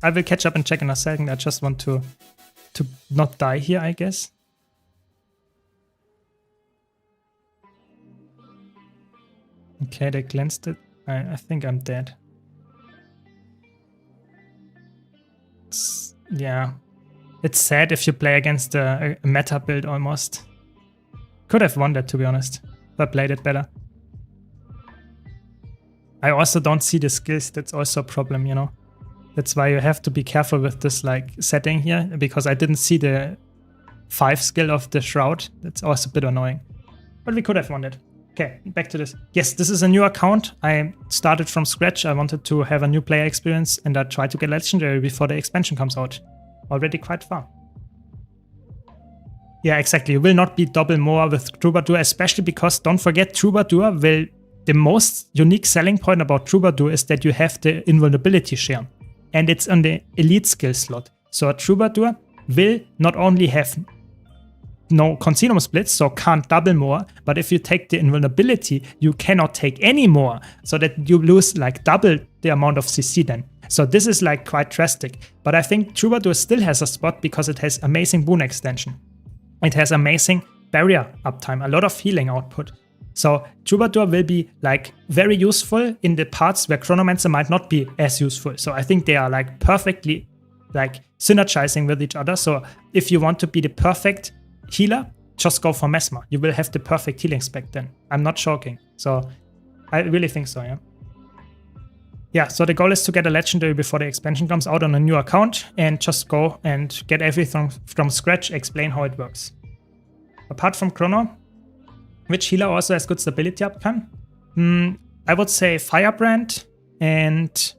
A: I will catch up and check in a second. I just want to not die here, I guess. Okay, they cleansed it. I think I'm dead. Yeah. It's sad if you play against a meta build almost. Could have won that, to be honest. If I played it better. I also don't see the skills. That's also a problem, you know. That's why you have to be careful with this like setting here, because I didn't see the 5 skill of the Shroud. That's also a bit annoying. But we could have won it. Okay, back to this. Yes, this is a new account. I started from scratch. I wanted to have a new player experience, and I tried to get Legendary before the expansion comes out. Already quite far. Yeah, exactly. You will not be double more with Troubadour, especially because, don't forget, Troubadour will... The most unique selling point about Troubadour is that you have the invulnerability share. And it's on the elite skill slot. So a Troubadour will not only have no continuum splits, so can't double more, but if you take the invulnerability, you cannot take any more, so that you lose like double the amount of CC then. So this is like quite drastic. But I think Troubadour still has a spot because it has amazing boon extension. It has amazing barrier uptime, a lot of healing output. So Troubadour will be like very useful in the parts where Chronomancer might not be as useful. So I think they are like perfectly like synergizing with each other. So if you want to be the perfect healer, just go for Mesmer. You will have the perfect healing spec then. I'm not joking. So I really think so, yeah. Yeah, so the goal is to get a Legendary before the expansion comes out on a new account and just go and get everything from scratch, explain how it works. Apart from Chrono, which healer also has good stability uptime? I would say Firebrand, and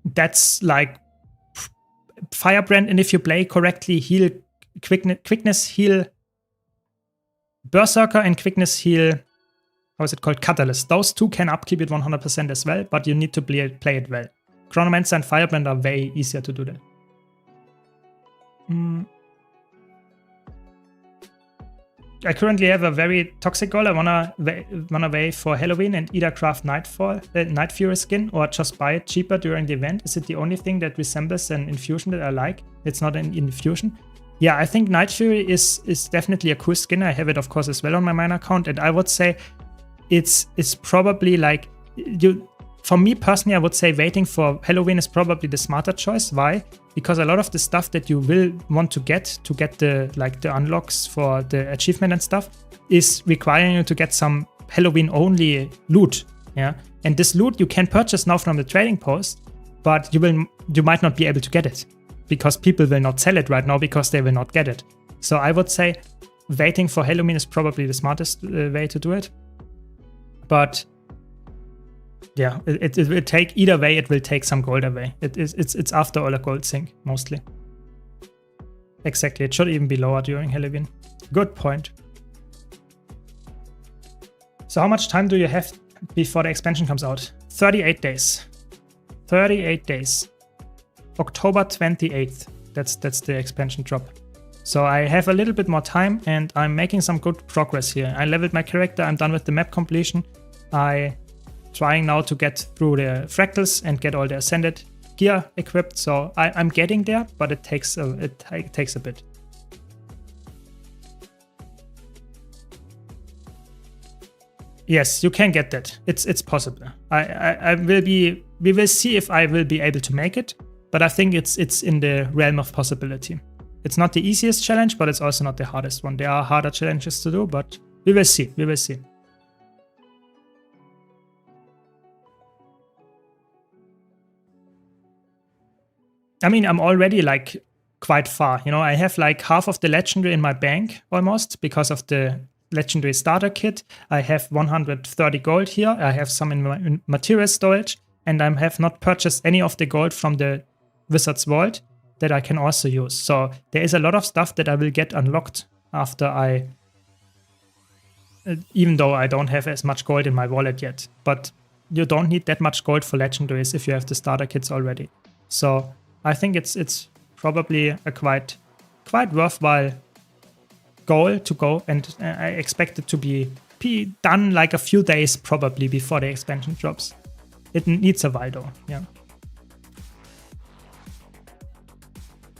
A: that's like Firebrand, and if you play correctly, heal quickness heal Berserker and quickness heal, how is it called? Catalyst. Those two can upkeep it 100% as well, but you need to play it well. Chronomancer and Firebrand are way easier to do that. I currently have a very toxic goal. I wanna run away for Halloween and either craft Night Fury skin or just buy it cheaper during the event. Is it the only thing that resembles an infusion that I like? It's not an infusion. Yeah, I think Night Fury is definitely a cool skin. I have it, of course, as well on my main account, and I would say it's probably like for me personally, I would say waiting for Halloween is probably the smarter choice. Why? Because a lot of the stuff that you will want to get the unlocks for the achievement and stuff is requiring you to get some Halloween only loot. Yeah, and this loot you can purchase now from the trading post, but you might not be able to get it because people will not sell it right now because they will not get it. So I would say waiting for Halloween is probably the smartest way to do it. But yeah, it will take, either way, it will take some gold away. It's after all a gold sink, mostly. Exactly, it should even be lower during Halloween. Good point. So how much time do you have before the expansion comes out? 38 days. 38 days. October 28th. That's the expansion drop. So I have a little bit more time and I'm making some good progress here. I leveled my character, I'm done with the map completion. I trying now to get through the fractals and get all the ascended gear equipped. So I'm getting there, but it takes a bit. Yes, you can get that. It's possible. We will see if I will be able to make it, but I think it's in the realm of possibility. It's not the easiest challenge, but it's also not the hardest one. There are harder challenges to do, but we will see. We will see. I mean, I'm already like quite far. You know, I have like half of the legendary in my bank almost because of the legendary starter kit. I have 130 gold here. I have some in my material storage, and I have not purchased any of the gold from the Wizard's Vault that I can also use. So there is a lot of stuff that I will get unlocked after even though I don't have as much gold in my wallet yet. But you don't need that much gold for legendaries if you have the starter kits already. So I think it's probably a quite worthwhile goal to go, and I expect it to be be done like a few days probably before the expansion drops. It needs a while though, yeah.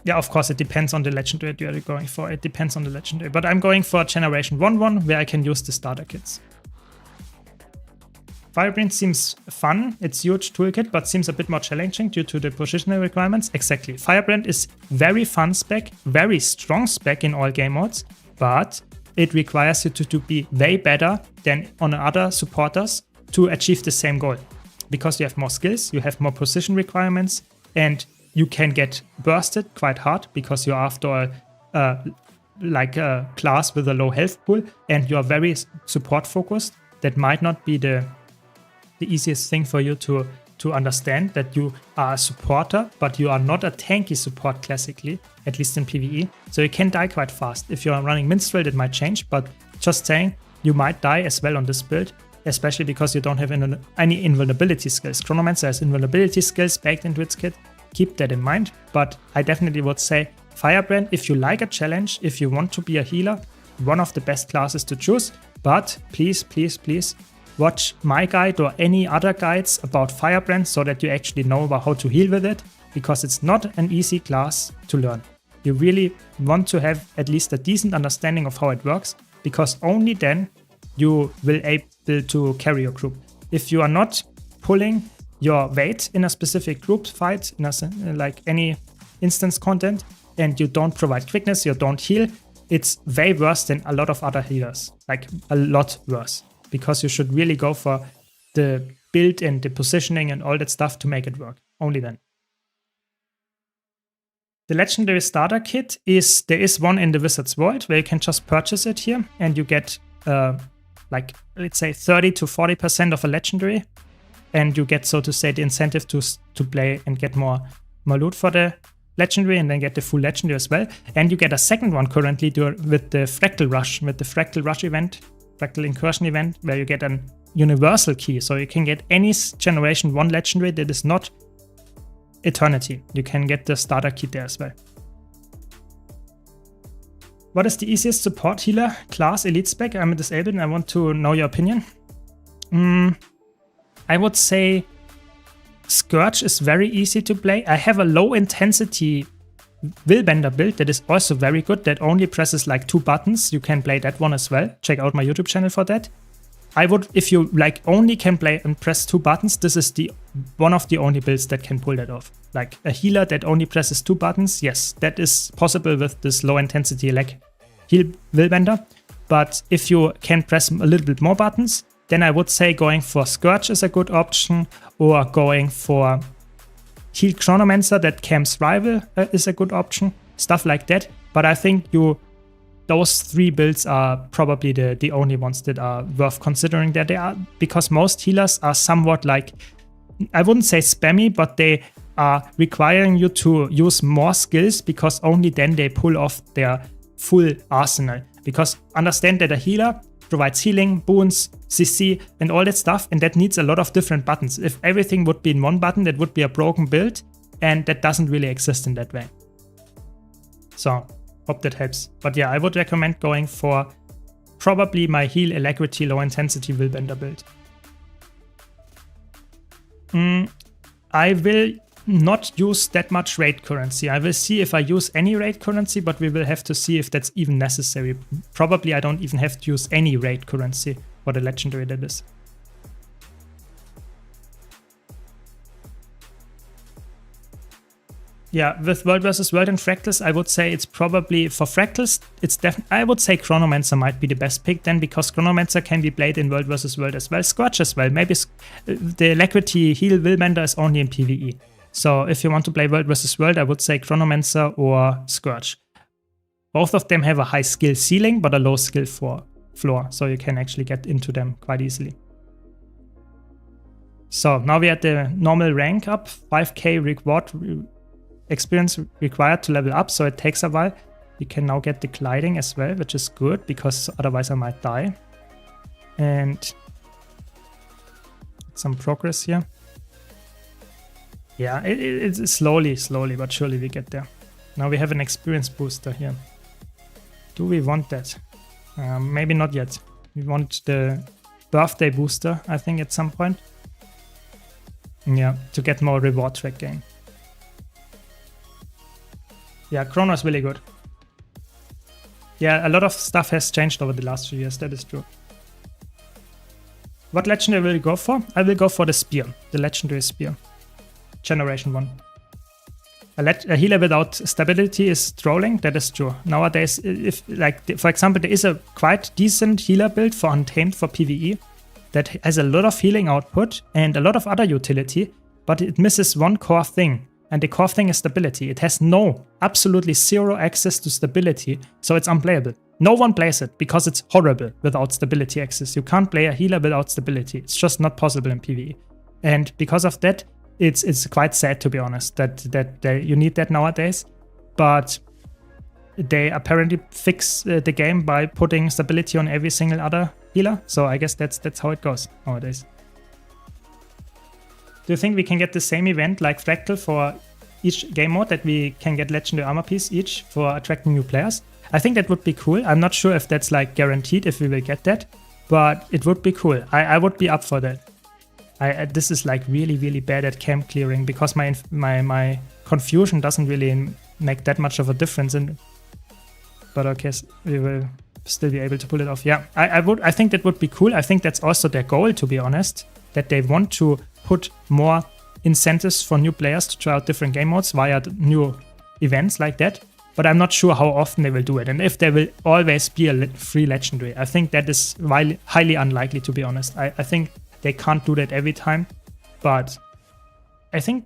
A: Yeah, of course, it depends on the legendary that you're going for. It depends on the legendary. But I'm going for Generation 1 where I can use the starter kits. Firebrand seems fun. It's huge toolkit, but seems a bit more challenging due to the positional requirements. Exactly. Firebrand is very fun spec, very strong spec in all game modes, but it requires you to be way better than on other supporters to achieve the same goal. Because you have more skills, you have more position requirements, and you can get bursted quite hard because you're after a class with a low health pool and you're very support focused. That might not be the easiest thing for you to understand, that you are a supporter, but you are not a tanky support classically, at least in PvE. So you can die quite fast. If you're running Minstrel, it might change, but just saying, you might die as well on this build, especially because you don't have any invulnerability skills. Chronomancer has invulnerability skills baked into its kit. Keep that in mind, but I definitely would say Firebrand, if you like a challenge, if you want to be a healer, one of the best classes to choose. But please, please, please watch my guide or any other guides about Firebrand so that you actually know about how to heal with it, because it's not an easy class to learn. You really want to have at least a decent understanding of how it works, because only then you will be able to carry your group. If you are not pulling your weight in a specific group fight, like any instance content, and you don't provide quickness, you don't heal, it's way worse than a lot of other healers, like a lot worse, because you should really go for the build and the positioning and all that stuff to make it work, only then. The legendary starter kit there is one in the Wizard's World where you can just purchase it here and you get like, let's say 30 to 40% of a legendary, and you get, so to say, the incentive to play and get more loot for the legendary and then get the full legendary as well. And you get a second one currently with the Fractal Rush event, Fractal Incursion event, where you get an universal key. So you can get any Generation 1 legendary that is not Eternity. You can get the starter kit there as well. What is the easiest support healer class elite spec? I'm a disabled and I want to know your opinion. I would say Scourge is very easy to play. I have a low intensity Willbender build that is also very good, that only presses like 2 buttons. You can play that one as well. Check out my YouTube channel for that. I would, if you like only can play and press 2 buttons, this is one of the only builds that can pull that off. Like a healer that only presses 2 buttons, yes, that is possible with this low intensity like heal Willbender. But if you can press a little bit more buttons, then I would say going for Scourge is a good option, or going for Heal Chronomancer that camps Rival is a good option, stuff like that. But I think those 3 builds are probably the only ones that are worth considering that they are, because most healers are somewhat like, I wouldn't say spammy, but they are requiring you to use more skills, because only then they pull off their full arsenal. Because understand that a healer provides healing, boons, CC, and all that stuff, and that needs a lot of different buttons. If everything would be in one button, that would be a broken build, and that doesn't really exist in that way. So, hope that helps. But yeah, I would recommend going for probably my heal alacrity low intensity Willbender build. I will not use that much raid currency. I will see if I use any raid currency, but we will have to see if that's even necessary. Probably I don't even have to use any raid currency for the legendary that is. Yeah, with World vs. World and Fractals, I would say it's probably, for Fractals, it's definitely, I would say Chronomancer might be the best pick then, because Chronomancer can be played in World vs. World as well, Scourge as well. Maybe the Alacrity heal Willbender is only in PvE. So if you want to play World vs. World, I would say Chronomancer or Scourge. Both of them have a high skill ceiling, but a low skill floor, so you can actually get into them quite easily. So now we are at the normal rank up, 5k reward experience required to level up, so it takes a while. You can now get the gliding as well, which is good, because otherwise I might die. And some progress here. Yeah, it's slowly but surely we get there. Now we have an experience booster here. Do we want that? Maybe not yet. We want the birthday booster, I think, at some point. Yeah, to get more reward track gain. Yeah, Chrono is really good. Yeah, a lot of stuff has changed over the last few years, that is true. What legendary will you go for? I will go for the Spear, the legendary Spear. Generation 1. A healer without stability is trolling, that is true. Nowadays, if like for example, there is a quite decent healer build for Untamed for PvE that has a lot of healing output and a lot of other utility, but it misses one core thing. And the core thing is stability. It has absolutely zero access to stability, so it's unplayable. No one plays it because it's horrible without stability access. You can't play a healer without stability. It's just not possible in PvE. And because of that, it's quite sad, to be honest, that you need that nowadays. But they apparently fix the game by putting stability on every single other healer. So I guess that's how it goes nowadays. Do you think we can get the same event like Fractal for each game mode, that we can get legendary armor piece each for attracting new players? I think that would be cool. I'm not sure if that's like guaranteed if we will get that, but it would be cool. I would be up for that. This is like really bad at camp clearing because my confusion doesn't really make that much of a difference in. But okay, so we will still be able to pull it off. Yeah, I think that would be cool. I think that's also their goal, to be honest, that they want to put more incentives for new players to try out different game modes via new events like that. But I'm not sure how often they will do it, and if there will always be a free legendary. I think that is highly unlikely, to be honest. I think they can't do that every time, but I think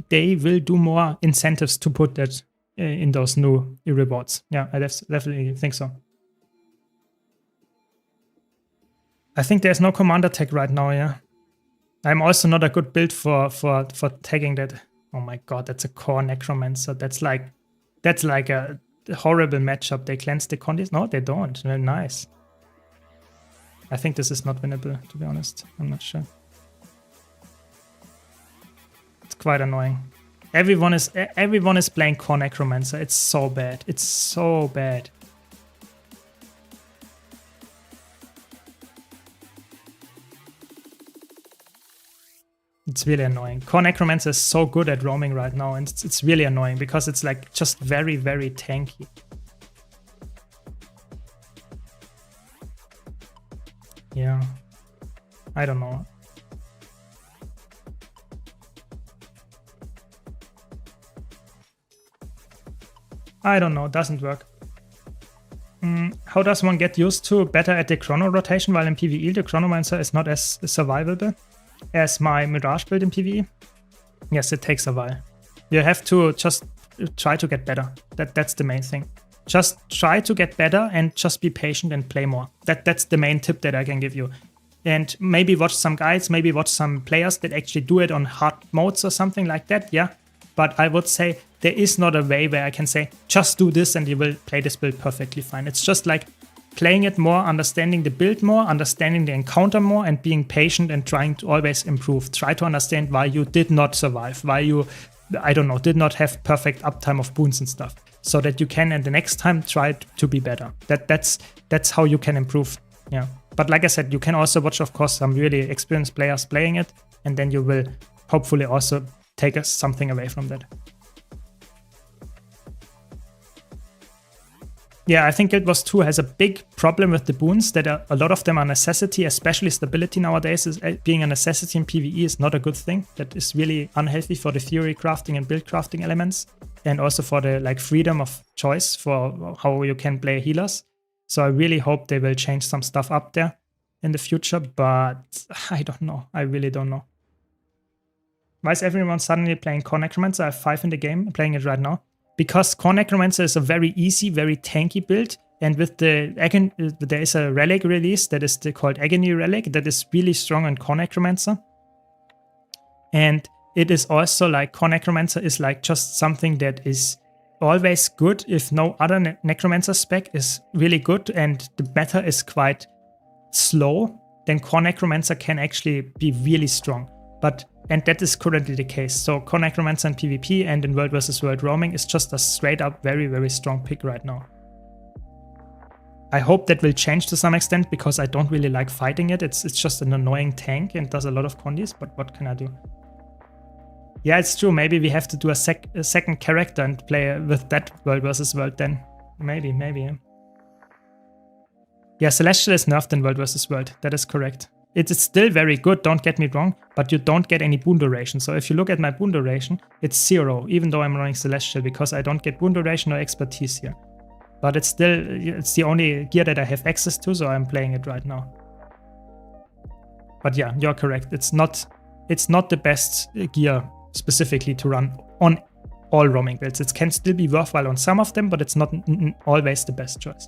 A: they will do more incentives to put that in those new rewards. Yeah, I definitely think so. I think there's no commander tag right now, yeah. I'm also not a good build for tagging that. Oh my god, that's a core necromancer. That's like a horrible matchup. They cleanse the condis. No, they don't. They're nice. I think this is not winnable, to be honest. I'm not sure. It's quite annoying. Everyone is playing core necromancer. It's so bad. It's so bad. It's really annoying. Core Necromancer is so good at roaming right now, and it's really annoying because it's like just very tanky. Yeah. I don't know. I don't know. Doesn't work. How does one get used to better at the chrono rotation while in PvE the Chronomancer is not as survivable as my Mirage build in PvE? Yes, it takes a while. You have to just try to get better. That's the main thing. Just try to get better and just be patient and play more. That's the main tip that I can give you. And maybe watch some guides, maybe watch some players that actually do it on hard modes or something like that, yeah. But I would say there is not a way where I can say, just do this and you will play this build perfectly fine. It's just like playing it more, understanding the build more, understanding the encounter more, and being patient and trying to always improve. Try to understand why you did not survive, why you, I don't know, did not have perfect uptime of boons and stuff, so that you can, and the next time, try to be better. That's how you can improve. Yeah. But like I said, you can also watch, of course, some really experienced players playing it, and then you will hopefully also take something away from that. Yeah, I think Guild Wars 2 has a big problem with the boons, that a lot of them are necessity, especially stability nowadays. Being a necessity in PvE is not a good thing. That is really unhealthy for the theory crafting and build crafting elements, and also for the like freedom of choice for how you can play healers. So I really hope they will change some stuff up there in the future, but I don't know. I really don't know. Why is everyone suddenly playing Core Necromancer? I have 5 in the game, playing it right now. Because Core Necromancer is a very easy, very tanky build, and with the there is a relic release that is called Agony Relic that is really strong on Core Necromancer. And it is also like Core Necromancer is like just something that is always good if no other Necromancer spec is really good and the meta is quite slow, then Core Necromancer can actually be really strong. And that is currently the case. So Core Necromancer in PvP and in World vs. World roaming is just a straight up very strong pick right now. I hope that will change to some extent because I don't really like fighting it. It's just an annoying tank and does a lot of condis, but what can I do? Yeah, it's true. Maybe we have to do a second character and play with that world versus world then. Maybe, yeah. Yeah, Celestial is nerfed in world versus world. That is correct. It is still very good, don't get me wrong, but you don't get any boon duration. So if you look at my boon duration, it's 0, even though I'm running Celestial, because I don't get boon duration or expertise here. But it's the only gear that I have access to, so I'm playing it right now. But yeah, you're correct. It's not the best gear specifically to run on all roaming builds. It can still be worthwhile on some of them, but it's not always the best choice.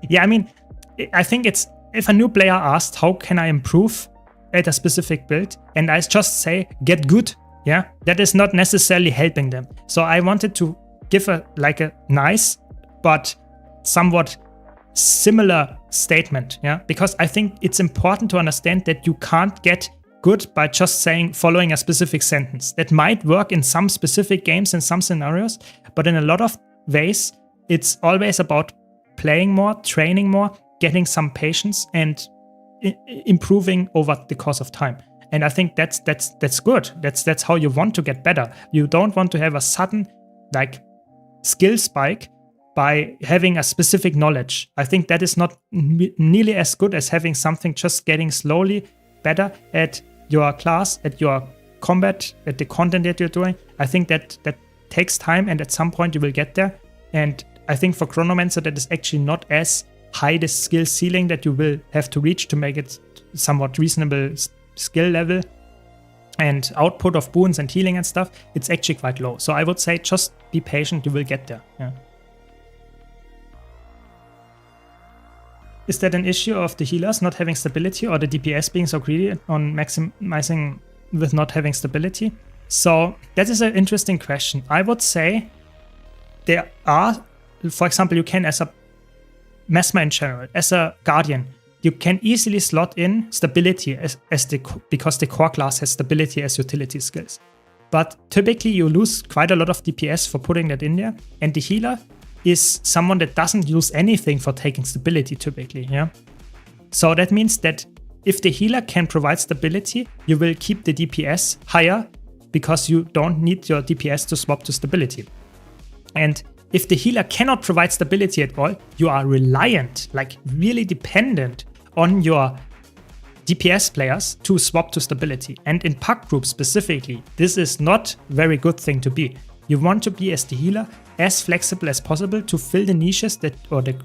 A: Yeah, I mean, I think it's, if a new player asked, how can I improve at a specific build? And I just say, get good. Yeah, that is not necessarily helping them. So I wanted to give a nice, but somewhat similar statement. Yeah, because I think it's important to understand that you can't get good by just following a specific sentence. That might work in some specific games, in some scenarios, but in a lot of ways, it's always about playing more, training more, getting some patience, and improving over the course of time. And I think that's good. That's how you want to get better. You don't want to have a sudden skill spike by having a specific knowledge. I think that is not nearly as good as having something just getting slowly better at your class, at your combat, at the content that you're doing. I think that takes time, and at some point you will get there. And I think for Chronomancer, that is actually not as high the skill ceiling that you will have to reach to make it somewhat reasonable skill level and output of boons and healing and stuff. It's actually quite low. So I would say just be patient, you will get there. Yeah. Is that an issue of the healers not having stability, or the DPS being so greedy on maximizing with not having stability? So that is an interesting question. I would say there are, for example, you can, as a Mesmer in general, as a Guardian, you can easily slot in stability because the core class has stability as utility skills. But typically you lose quite a lot of DPS for putting that in there, and the healer is someone that doesn't use anything for taking stability typically, yeah? So that means that if the healer can provide stability, you will keep the DPS higher because you don't need your DPS to swap to stability. And if the healer cannot provide stability at all, you are reliant, really dependent on your DPS players to swap to stability. And in puck groups specifically, this is not a very good thing to be. You want to be, as the healer, as flexible as possible to fill the niches or the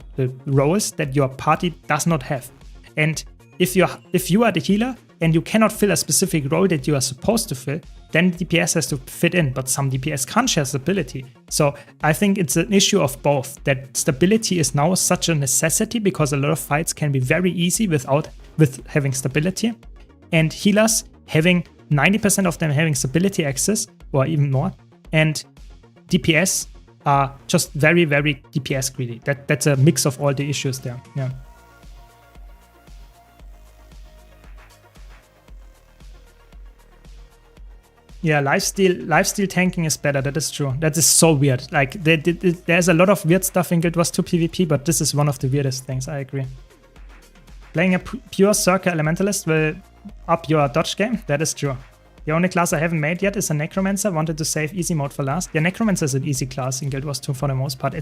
A: roles that your party does not have. And if you are the healer and you cannot fill a specific role that you are supposed to fill, then the DPS has to fit in, but some DPS can't share stability. So I think it's an issue of both, that stability is now such a necessity because a lot of fights can be very easy with having stability, and healers having 90% of them having stability access or even more, and DPS are just very, very DPS greedy. That's a mix of all the issues there. Yeah. Yeah, lifesteal tanking is better. That is true. That is so weird. There's a lot of weird stuff in Guild Wars 2 PvP, but this is one of the weirdest things. I agree. Playing a pure Circle Elementalist will up your dodge game. That is true. The only class I haven't made yet is a Necromancer. Wanted to save easy mode for last. Yeah, Necromancer is an easy class in Guild Wars 2 for the most part.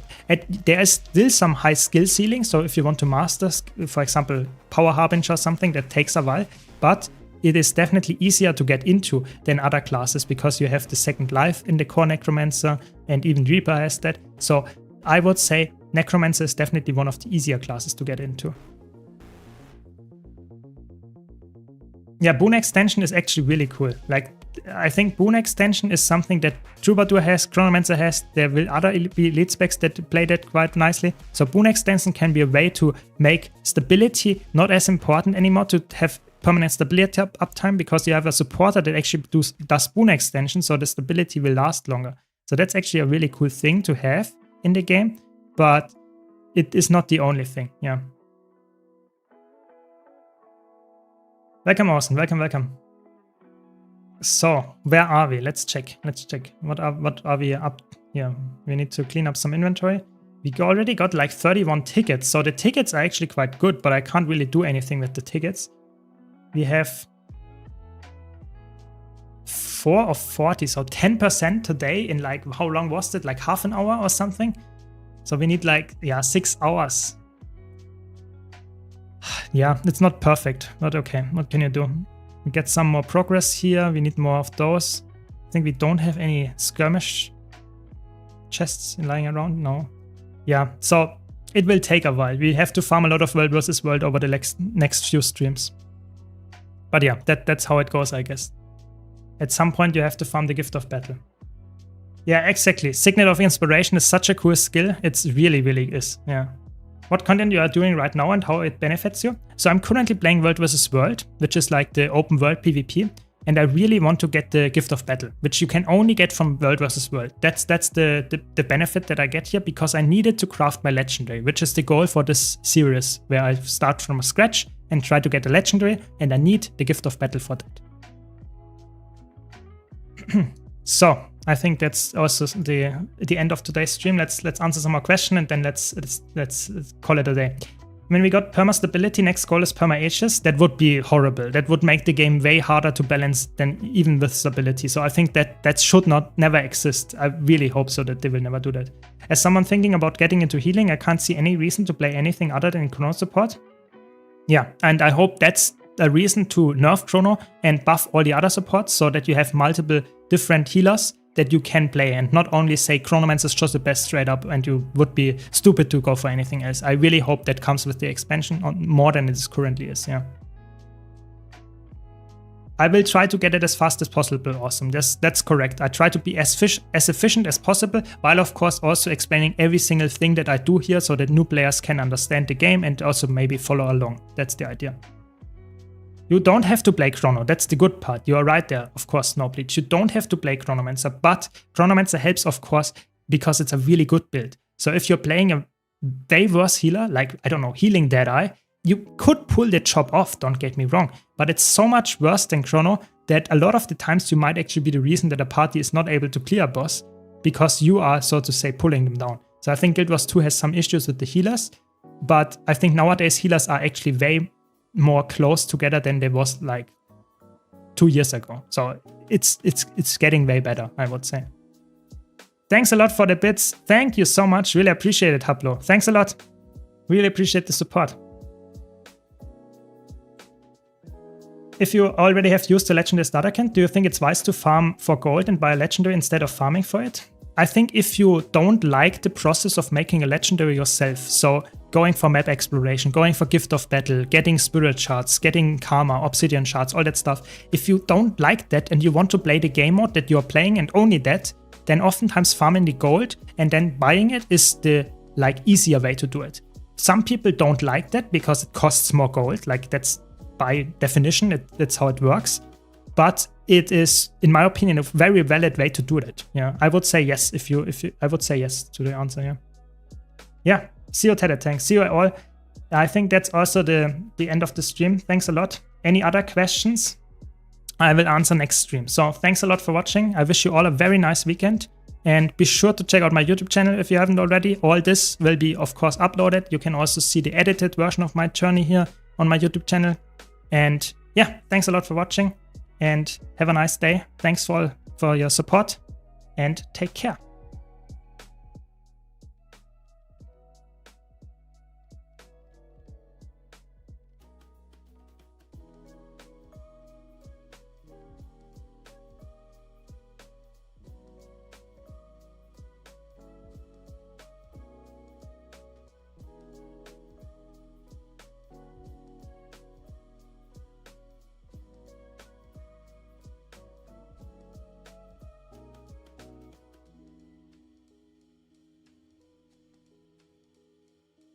A: There is still some high skill ceiling, so if you want to master, for example, Power Harbinger or something, that takes a while. But it is definitely easier to get into than other classes because you have the second life in the core Necromancer, and even Reaper has that. So I would say Necromancer is definitely one of the easier classes to get into. Yeah, Boon Extension is actually really cool. I think Boon Extension is something that Troubadour has, Chronomancer has. There will be elite specs that play that quite nicely. So Boon Extension can be a way to make stability not as important anymore, to have permanent stability uptime, because you have a supporter that actually does Boon Extension, so the stability will last longer. So that's actually a really cool thing to have in the game, but it is not the only thing. Yeah. Welcome, Austin. Welcome. So where are we? Let's check. What are we up here? We need to clean up some inventory. We already got like 31 tickets. So the tickets are actually quite good, but I can't really do anything with the tickets. We have 4 of 40, so 10% today in like, how long was it? Like half an hour or something? So we need like, yeah, 6 hours. Yeah, it's not perfect, but okay. What can you do? We get some more progress here. We need more of those. I think we don't have any skirmish chests lying around. No. Yeah, so it will take a while. We have to farm a lot of World versus World over the next few streams. But yeah, that's how it goes, I guess. At some point, you have to farm the Gift of Battle. Yeah, exactly. Signet of Inspiration is such a cool skill. It's really, really is. Yeah. What content you are doing right now and how it benefits you? So I'm currently playing World vs. World, which is like the open world PvP. And I really want to get the Gift of Battle, which you can only get from World vs. World. That's the benefit that I get here, because I needed to craft my Legendary, which is the goal for this series, where I start from scratch and try to get a Legendary, and I need the Gift of Battle for that. So I think that's also the end of today's stream. Let's answer some more questions, and then let's call it a day. When we got perma stability, next goal is perma ages. That would be horrible. That would make the game way harder to balance than even with stability. So I think that should never exist. I really hope so that they will never do that. As someone thinking about getting into healing, I can't see any reason to play anything other than Chrono support. Yeah, and I hope that's a reason to nerf Chrono and buff all the other supports, so that you have multiple different healers that you can play, and not only say Chronomance is just the best straight up and you would be stupid to go for anything else. I really hope that comes with the expansion more than it currently is, yeah. I will try to get it as fast as possible, awesome. That's correct. I try to be as efficient as possible, while of course also explaining every single thing that I do here, so that new players can understand the game and also maybe follow along. That's the idea. You don't have to play Chrono, that's the good part. You are right there, of course, Snowbleach. You don't have to play Chronomancer, but Chronomancer helps, of course, because it's a really good build. So if you're playing a way worse healer, like, I don't know, Healing Deadeye, you could pull the chop off, don't get me wrong, but it's so much worse than Chrono that a lot of the times you might actually be the reason that a party is not able to clear a boss, because you are, so to say, pulling them down. So I think Guild Wars 2 has some issues with the healers, but I think nowadays healers are actually way more close together than they was like 2 years ago. So it's getting way better, I would say. Thanks a lot for the bits. Thank you so much. Really appreciate it, Haplo. Thanks a lot. Really appreciate the support. If you already have used the Legendary Starter Kit, do you think it's wise to farm for gold and buy a Legendary instead of farming for it? I think if you don't like the process of making a Legendary yourself, so going for map exploration, going for Gift of Battle, getting Spirit Shards, getting Karma, Obsidian Shards, all that stuff, if you don't like that and you want to play the game mode that you're playing and only that, then oftentimes farming the gold and then buying it is the easier way to do it. Some people don't like that because it costs more gold, like that's by definition, that's how it works. But it is, in my opinion, a very valid way to do that. Yeah, I would say yes I would say yes to the answer. Yeah. Yeah. See you, Tedder Tank. See you all. I think that's also the end of the stream. Thanks a lot. Any other questions? I will answer next stream. So thanks a lot for watching. I wish you all a very nice weekend. And be sure to check out my YouTube channel if you haven't already. All this will be, of course, uploaded. You can also see the edited version of my journey here on my YouTube channel. And yeah, thanks a lot for watching. And have a nice day. Thanks for your support. And take care.